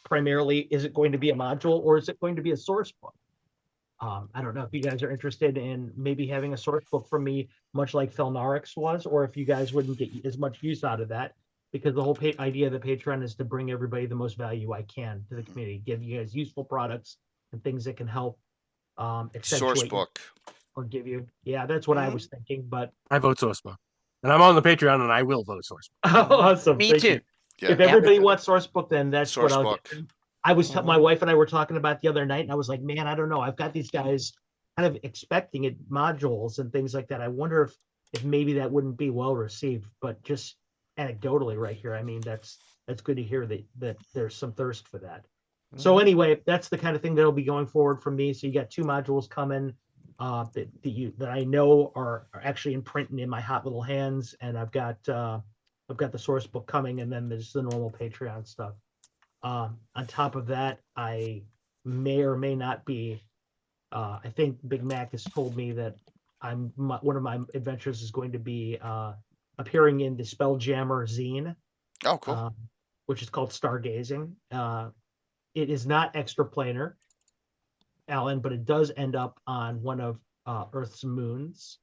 Primarily, is it going to be a module or is it going to be a source book? I don't know if you guys are interested in maybe having a source book from me, much like Felnarix was, or if you guys wouldn't get as much use out of that, because the whole idea of the Patreon is to bring everybody the most value I can to the community, give you guys useful products and things that can help source book. or give you. Yeah, that's what I was thinking. But I vote Sourcebook, and I'm on the Patreon, and I will vote Sourcebook. Awesome. Me Thank too. you. Yeah. If everybody wants Sourcebook, then that's what I'll Sourcebook. get. I was my wife and I were talking about the other night, and I was like, man, I don't know. I've got these guys kind of expecting it modules and things like that. I wonder if maybe that wouldn't be well received, but just anecdotally right here, I mean, that's good to hear that there's some thirst for that. So anyway, that's the kind of thing that'll be going forward from me. So you got 2 modules coming that I know are actually in print and in my hot little hands, and I've got the source book coming, and then there's the normal Patreon stuff. On top of that, I may or may not be. I think Big Mac has told me that one of my adventures is going to be appearing in the Spelljammer zine. Oh, cool. Which is called Stargazing. It is not extraplanar, Alan, but it does end up on one of Earth's moons.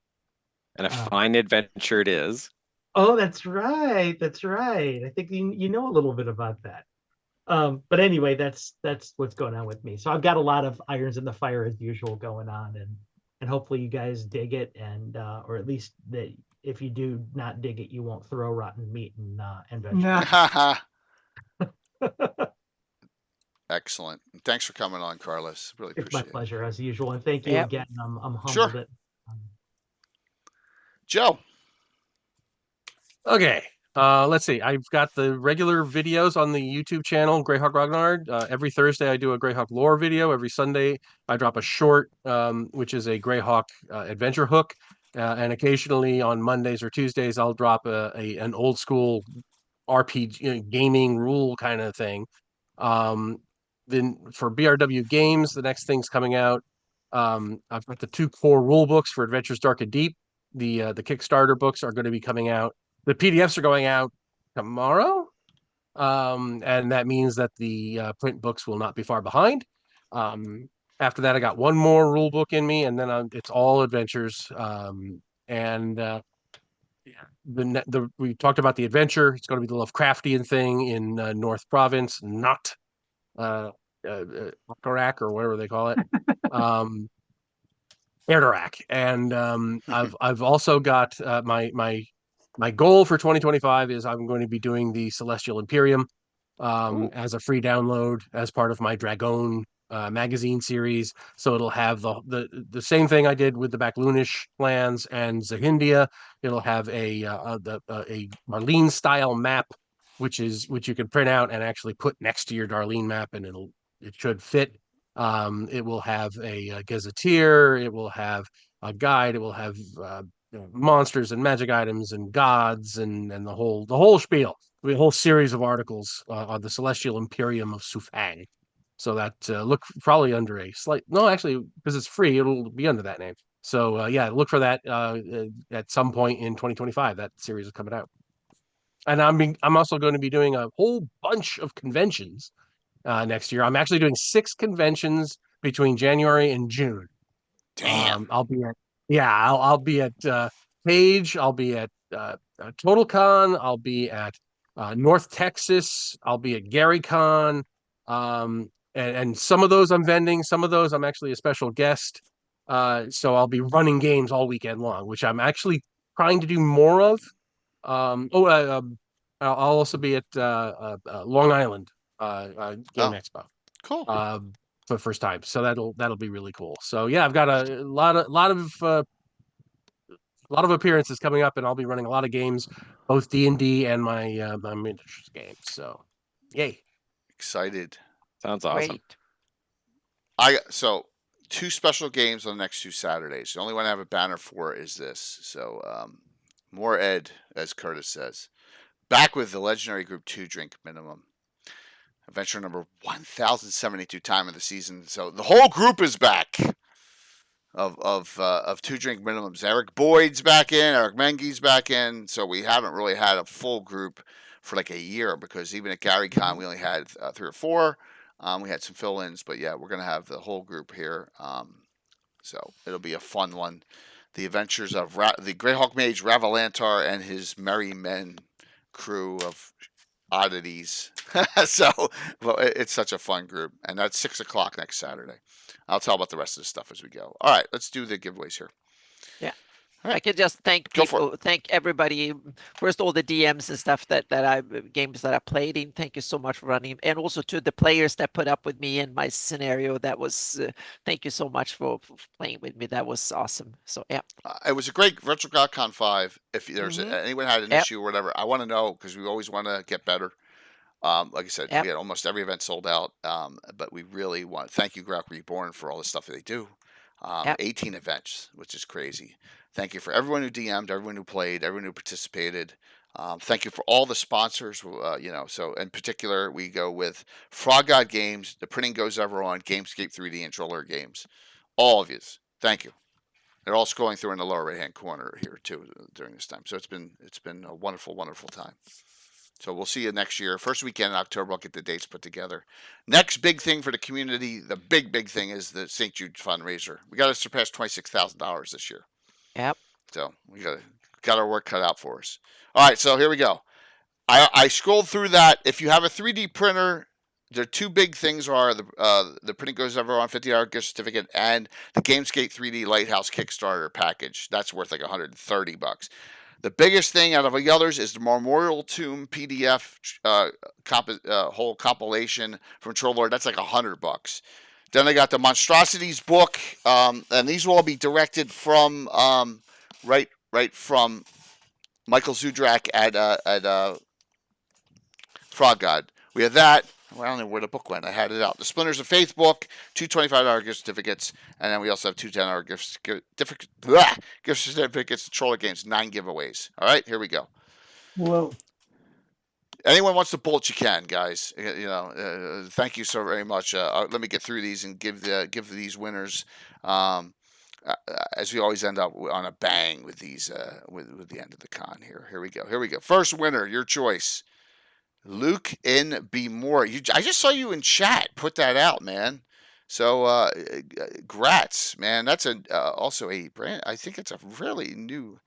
And a fine adventure it is. Oh, that's right. That's right. I think you know a little bit about that. But anyway, that's what's going on with me. So I've got a lot of irons in the fire as usual going on, and hopefully you guys dig it, and or at least that if you do not dig it, you won't throw rotten meat and vegetables. Excellent. Thanks for coming on, Carlos. Really appreciate it. It's my pleasure as usual, and thank you again. I'm humbled. Sure. Joe. Okay. Let's see. I've got the regular videos on the YouTube channel, GREYHAWK Grognard. Every Thursday, I do a GREYHAWK lore video. Every Sunday, I drop a short, which is a GREYHAWK adventure hook. And occasionally on Mondays or Tuesdays, I'll drop an old school RPG gaming rule kind of thing. Then for BRW Games, the next thing's coming out. I've got the 2 core rule books for Adventures Dark and Deep. The Kickstarter books are going to be coming out. The PDFs are going out tomorrow, and that means that the print books will not be far behind. After that, I got 1 more rule book in me, and then it's all adventures. We talked about the adventure. It's going to be the Lovecraftian thing in North Province, not Akarak or whatever they call it. Erdarak. And I've also got my goal for 2025 is I'm going to be doing the Celestial Imperium as a free download as part of my Dragon magazine series. So it'll have the same thing I did with the Backlunish lands and Zahindia. It'll have a Marlene style map, which you can print out and actually put next to your Darlene map, and it should fit. It will have a gazetteer. It will have a guide. It will have monsters and magic items and gods and the whole spiel. A whole series of articles on the Celestial Imperium of Sufang. So that look probably under because it's free, it'll be under that name. So yeah, look for that at some point in 2025. That series is coming out. And I'm also going to be doing a whole bunch of conventions next year. I'm actually doing 6 conventions between January and June. Damn. I'll be at Page. I'll be at TotalCon. I'll be at North Texas. I'll be at GaryCon. And some of those I'm vending. Some of those I'm actually a special guest. So I'll be running games all weekend long, which I'm actually trying to do more of. I'll also be at Long Island Game Expo. Cool. For the first time, so that'll be really cool. So yeah, I've got a lot of appearances coming up, and I'll be running a lot of games, both D&D and my miniatures games. So, yay! Excited. Sounds awesome. Great. So 2 special games on the next 2 Saturdays. The only one I have a banner for is this. So more Ed, as Curtis says, back with the legendary group 2 drink minimum. Adventure number 1072 time of the season. So the whole group is back of 2 drink minimums. Eric Boyd's back in, Eric Menge's back in. So we haven't really had a full group for like a year, because even at GaryCon we only had 3 or 4. We had some fill-ins, but yeah, we're gonna have the whole group here. So it'll be a fun one. The adventures of the GREYHAWK Mage Ravalantar and his merry men crew of oddities. So well, it's such a fun group, and that's 6 o'clock next Saturday. I'll tell about the rest of the stuff as we go. All right, let's do the giveaways here. Yeah. All right. I can just thank people, thank everybody. First, all the DMs and stuff that games that I played in. Thank you so much for running, and also to the players that put up with me in my scenario. That was thank you so much for playing with me. That was awesome. So yeah, it was a great RetroGodCon 5. If there's anyone had an issue or whatever, I want to know, because we always want to get better. Like I said, we had almost every event sold out, but we really want to thank you, GREYHAWK Reborn, for all the stuff that they do. 18 events, which is crazy. Thank you for everyone who DM'd, everyone who played, everyone who participated. Thank you for all the sponsors. So in particular, we go with Frog God Games, The Printing Goes Ever On, Gamescape 3D, and Troller Games. All of you, thank you. They're all scrolling through in the lower right-hand corner here too during this time. So it's been a wonderful, wonderful time. So we'll see you next year. First weekend in October, I'll get the dates put together. Next big thing for the community, the big thing is the St. Jude fundraiser. We got to surpass $26,000 this year. Yep. So we got our work cut out for us. All right, so here we go. I scrolled through that. If you have a 3D printer, the two big things are the Printing Goes Ever On $50 gift certificate and the Gamescape 3D Lighthouse Kickstarter package. That's worth like $130. The biggest thing out of the others is the Memorial Tomb PDF whole compilation from Trollord. That's like $100. Then I got the Monstrosities book, and these will all be directed from right from Michael Zudrak at Frog God. We have that. Well, I don't know where the book went. I had it out. The Splinters of Faith book, two $25 gift certificates, and then we also have two $10 gift certificates to Troller Games, 9 giveaways. All right, here we go. Whoa. Anyone wants to bolt, you can, guys. Thank you so very much. Let me get through these and give these winners. As we always end up on a bang with these with the end of the con here. Here we go. First winner, your choice. Luke N. B. Moore. I just saw you in chat. Put that out, man. So, grats, man. That's also a brand. I think it's a fairly new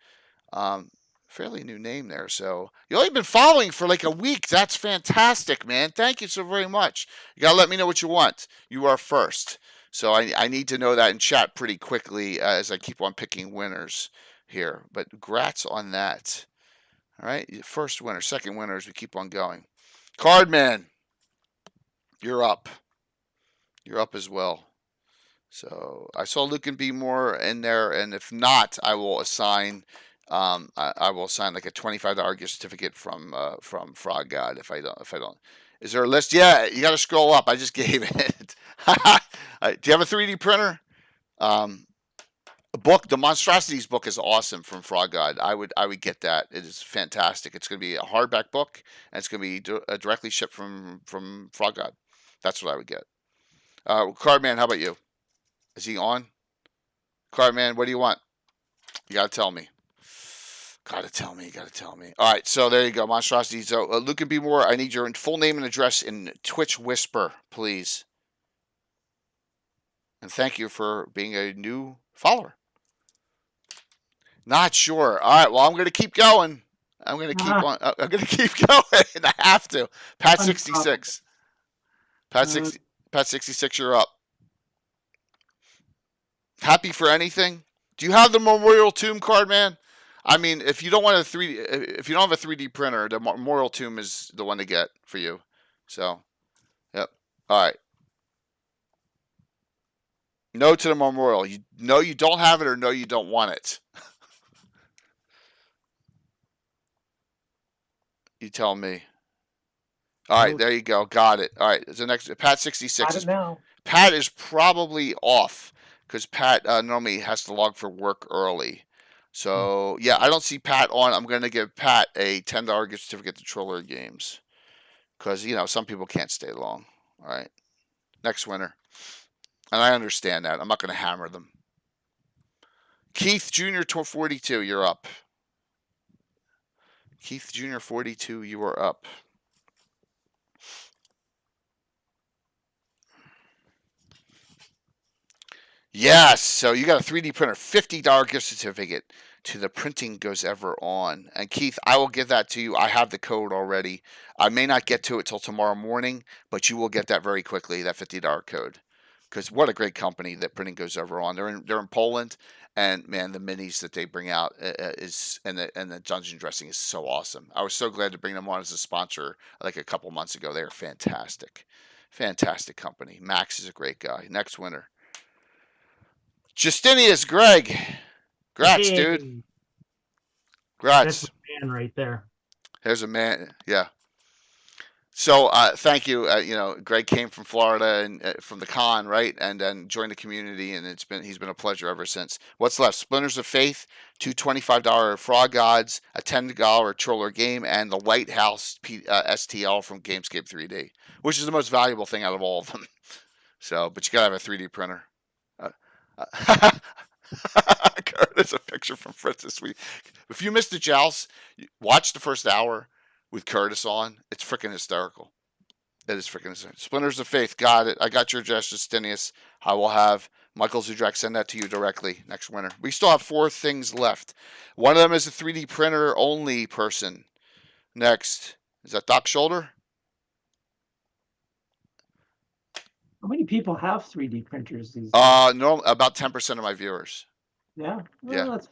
name there. So you only been following for like a week. That's fantastic, man. Thank you so very much. You gotta let me know what you want. You are first. So I need to know that in chat pretty quickly as I keep on picking winners here. But grats on that. All right, first winner, second winner as we keep on going. Cardman, you're up. You're up as well. So I saw Luke and B Moore in there, and if not, I will assign. I will assign like a $25 gift certificate from Frog God. If I don't, is there a list? Yeah, you got to scroll up. I just gave it. Do you have a 3D printer? A book, the Monstrosities book is awesome from Frog God. I would get that. It is fantastic. It's going to be a hardback book, and it's going to be directly shipped from Frog God. That's what I would get. Cardman, how about you? Is he on? Cardman, what do you want? You got to tell me. You got to tell me. All right, so there you go, Monstrosities. So Luke and B. Moore, I need your full name and address in Twitch Whisper, please. And thank you for being a new follower. Not sure. All right. Well, I'm going to keep going. I'm going to keep on. I'm going to keep going. I have to. Pat 66. Pat 66. You're up. Happy for anything? Do you have the Memorial Tomb card, man? I mean, if you don't want if you don't have a 3D printer, the Memorial Tomb is the one to get for you. So, yep. All right. No to the Memorial. You don't have it, or no, you don't want it. You tell me. All right, there you go. Got it. All right, the next Pat 66. Pat is probably off because Pat normally has to log for work early. So yeah, I don't see Pat on. I'm going to give Pat a $10 gift certificate to Troller Games because some people can't stay long. All right, next winner, and I understand that. I'm not going to hammer them. Keith Jr. 42, you're up. Keith Jr. 42, you are up. Yes, so you got a 3D printer, $50 gift certificate. to the printing goes ever on. And Keith, I will give that to you. I have the code already. I may not get to it till tomorrow morning, but you will get that very quickly, that $50 code. Because what a great company that printing goes ever on. They're in Poland, and man, the minis that they bring out is and the dungeon dressing is so awesome. I was so glad to bring them on as a sponsor like a couple months ago. They are fantastic, fantastic company. Max is a great guy. Next winner, Justinius Greg. Grats, dude. Grats. That's a man right there. There's a man. Yeah. So thank you. Greg came from Florida and from the con, right, and then joined the community, and he's been a pleasure ever since. What's left? Splinters of Faith, two $25 Frog Gods, a $10 Troller Game, and the Lighthouse STL from Gamescape 3D, which is the most valuable thing out of all of them. So, but you gotta have a 3D printer. There's a picture from Fritz this week. If you missed the joust, watch the first hour with Curtis on. It's freaking hysterical. It is freaking hysterical. Splinters of Faith, got it. I got your address, Justinius. I will have Michael Zudrak send that to you directly next winter. We still have 4 things left. One of them is a 3D printer only person. Next, is that Doc Shoulder? How many people have 3D printers these days? No, about 10% of my viewers. Yeah. Well, Yeah. that's a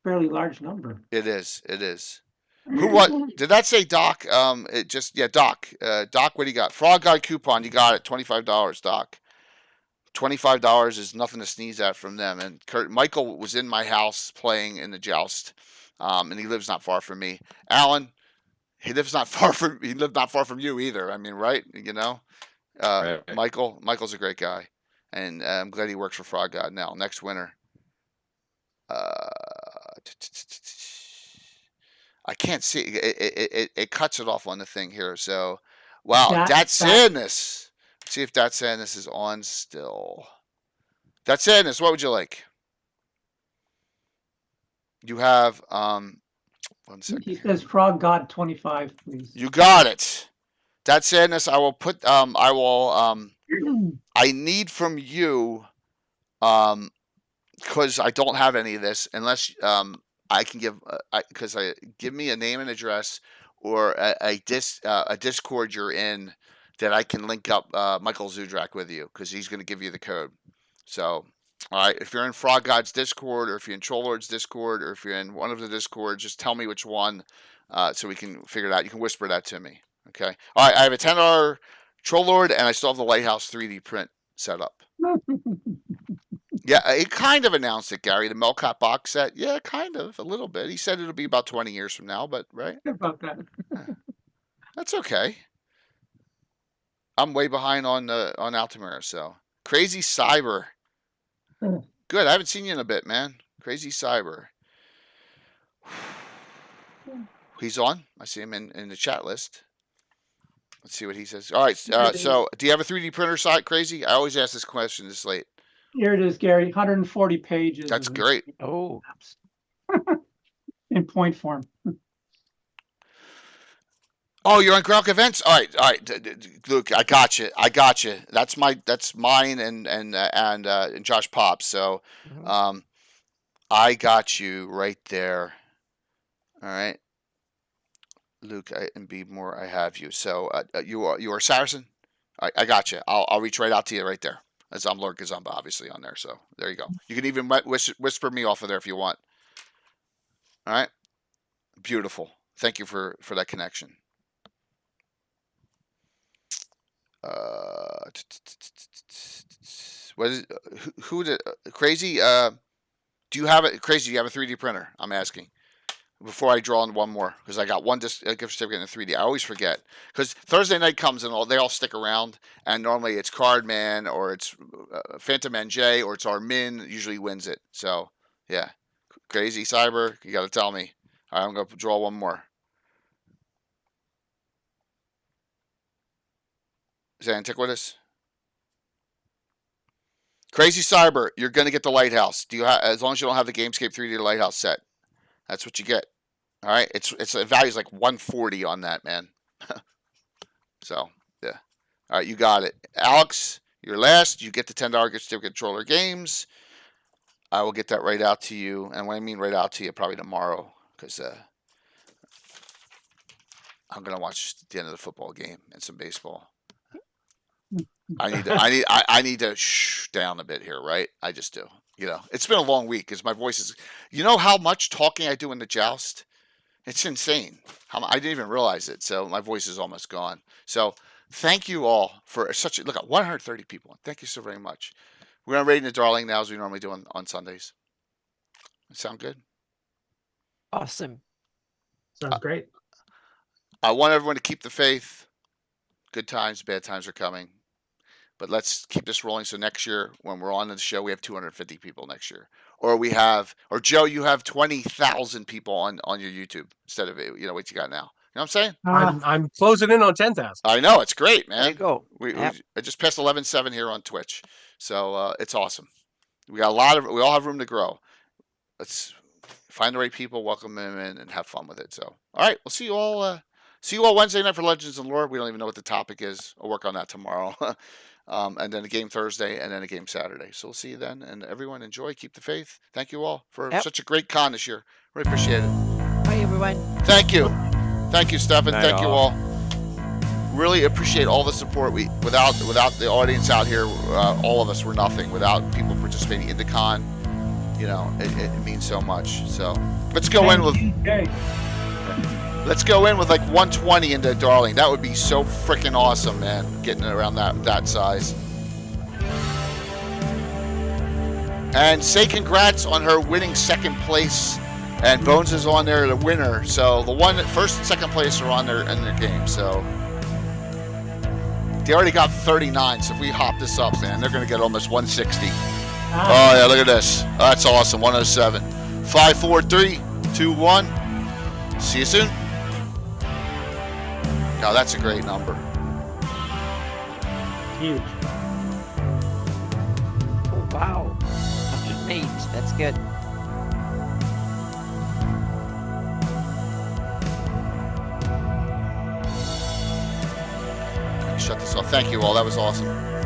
fairly large number. It is. It is. What did that say, Doc? Doc. Doc, what do you got? Frog Guy coupon, you got it. $25, Doc. $25 is nothing to sneeze at from them. And Michael was in my house playing in the joust, and he lives not far from me. Alan, he lived not far from you either. I mean, right? Right. Michael's a great guy, and I'm glad he works for Frog God now. Next winner. I can't see it cuts it off on the thing here. So, wow, that's Sadness. Let's see if that Sadness is on still. That Sadness, what would you like? You have 1 second. He says Frog God 25, please. You got it. That Sadness, I will put I need from you because I don't have any of this unless I can give give me a name and address or a Discord you're in that I can link up Michael Zudrak with you because he's going to give you the code. So, all right, if you're in Frog God's Discord or if you're in Troll Lord's Discord or if you're in one of the Discords, just tell me which one so we can figure it out. You can whisper that to me. Okay. All right, I have a $10 Troll Lord and I still have the Lighthouse 3D print set up. Yeah, it kind of announced it, Gary. The Melcott box set. Yeah, kind of, a little bit. He said it'll be about 20 years from now, but right? About that. That's okay. I'm way behind on Altamira, so. Crazy Cyber. Good. I haven't seen you in a bit, man. Crazy Cyber. He's on. I see him in the chat list. Let's see what he says. All right. So, do you have a 3D printer site, Crazy? I always ask this question this late. Here it is, Gary. 140 pages. That's great. Oh. In point form. Oh, you're on GREYHAWK events. All right. Luke, I got you. That's mine and Josh Pop. So, I got you right there. All right, Luke, and be more. I have you. So, you are Saracen. I got you. I'll reach right out to you right there. As I'm Lord Gazumba, obviously on there. So there you go. You can even whisper me off of there if you want. All right. Beautiful. Thank you for that connection. What is who did Crazy? Do you have it? Crazy? Do you have a 3D printer? I'm asking. Before I draw on one more, because I got one gift certificate in 3D. I always forget because Thursday night comes and they all stick around, and normally it's Cardman or it's Phantom NJ or it's Armin usually wins it. So yeah, Crazy Cyber, you got to tell me. All right, I'm gonna draw one more. Is that Antiquitous? Crazy Cyber, you're gonna get the Lighthouse. Do you have, as long as you don't have the Gamescape 3D Lighthouse set? That's what you get. All right. It's the value's like 140 on that, man. So yeah. All right, you got it. Alex, you're last. You get the $10 gift certificate Troller Games. I will get that right out to you. And when I mean right out to you, probably tomorrow, because I'm gonna watch the end of the football game and some baseball. I need to shh down a bit here, right? I just do. You know, it's been a long week because my voice is. You know how much talking I do in the joust? It's insane. I didn't even realize it. So my voice is almost gone. So thank you all for such a look at 130 people. Thank you so very much. We're gonna raid the Darling now as we normally do on Sundays. Sound good? Awesome. Sounds great. I want everyone to keep the faith. Good times, bad times are coming. But let's keep this rolling. So next year, when we're on the show, we have 250 people next year. Or Joe, you have 20,000 people on your YouTube instead of what you got now. You know what I'm saying? I'm closing in on 10,000. I know, it's great, man. There you go. I just passed 11.7 here on Twitch, so it's awesome. We all have room to grow. Let's find the right people, welcome them in, and have fun with it. So, all right, we'll see you all. See you all Wednesday night for Legends and Lore. We don't even know what the topic is. I'll work on that tomorrow. And then a game Thursday, and then a game Saturday. So we'll see you then. And everyone, enjoy. Keep the faith. Thank you all for such a great con this year. Really appreciate it. Bye, everyone. Thank you. Thank you, Stefan. Night Thank you all. Really appreciate all the support. Without the audience out here, all of us were nothing. Without people participating in the con, it means so much. So let's go in with. Let's go in with like 120 into Darling. That would be so freaking awesome, man. Getting it around that size. And say congrats on her winning second place. And Bones is on there, the winner. So the first and second place are on there in their game. So they already got 39. So if we hop this up, man, they're going to get almost 160. Oh, yeah, look at this. Oh, that's awesome. 107. 5, 4, 3, 2, 1. See you soon. No, that's a great number. Huge. Oh, wow. 108. That's good. Shut this off. Thank you all. That was awesome.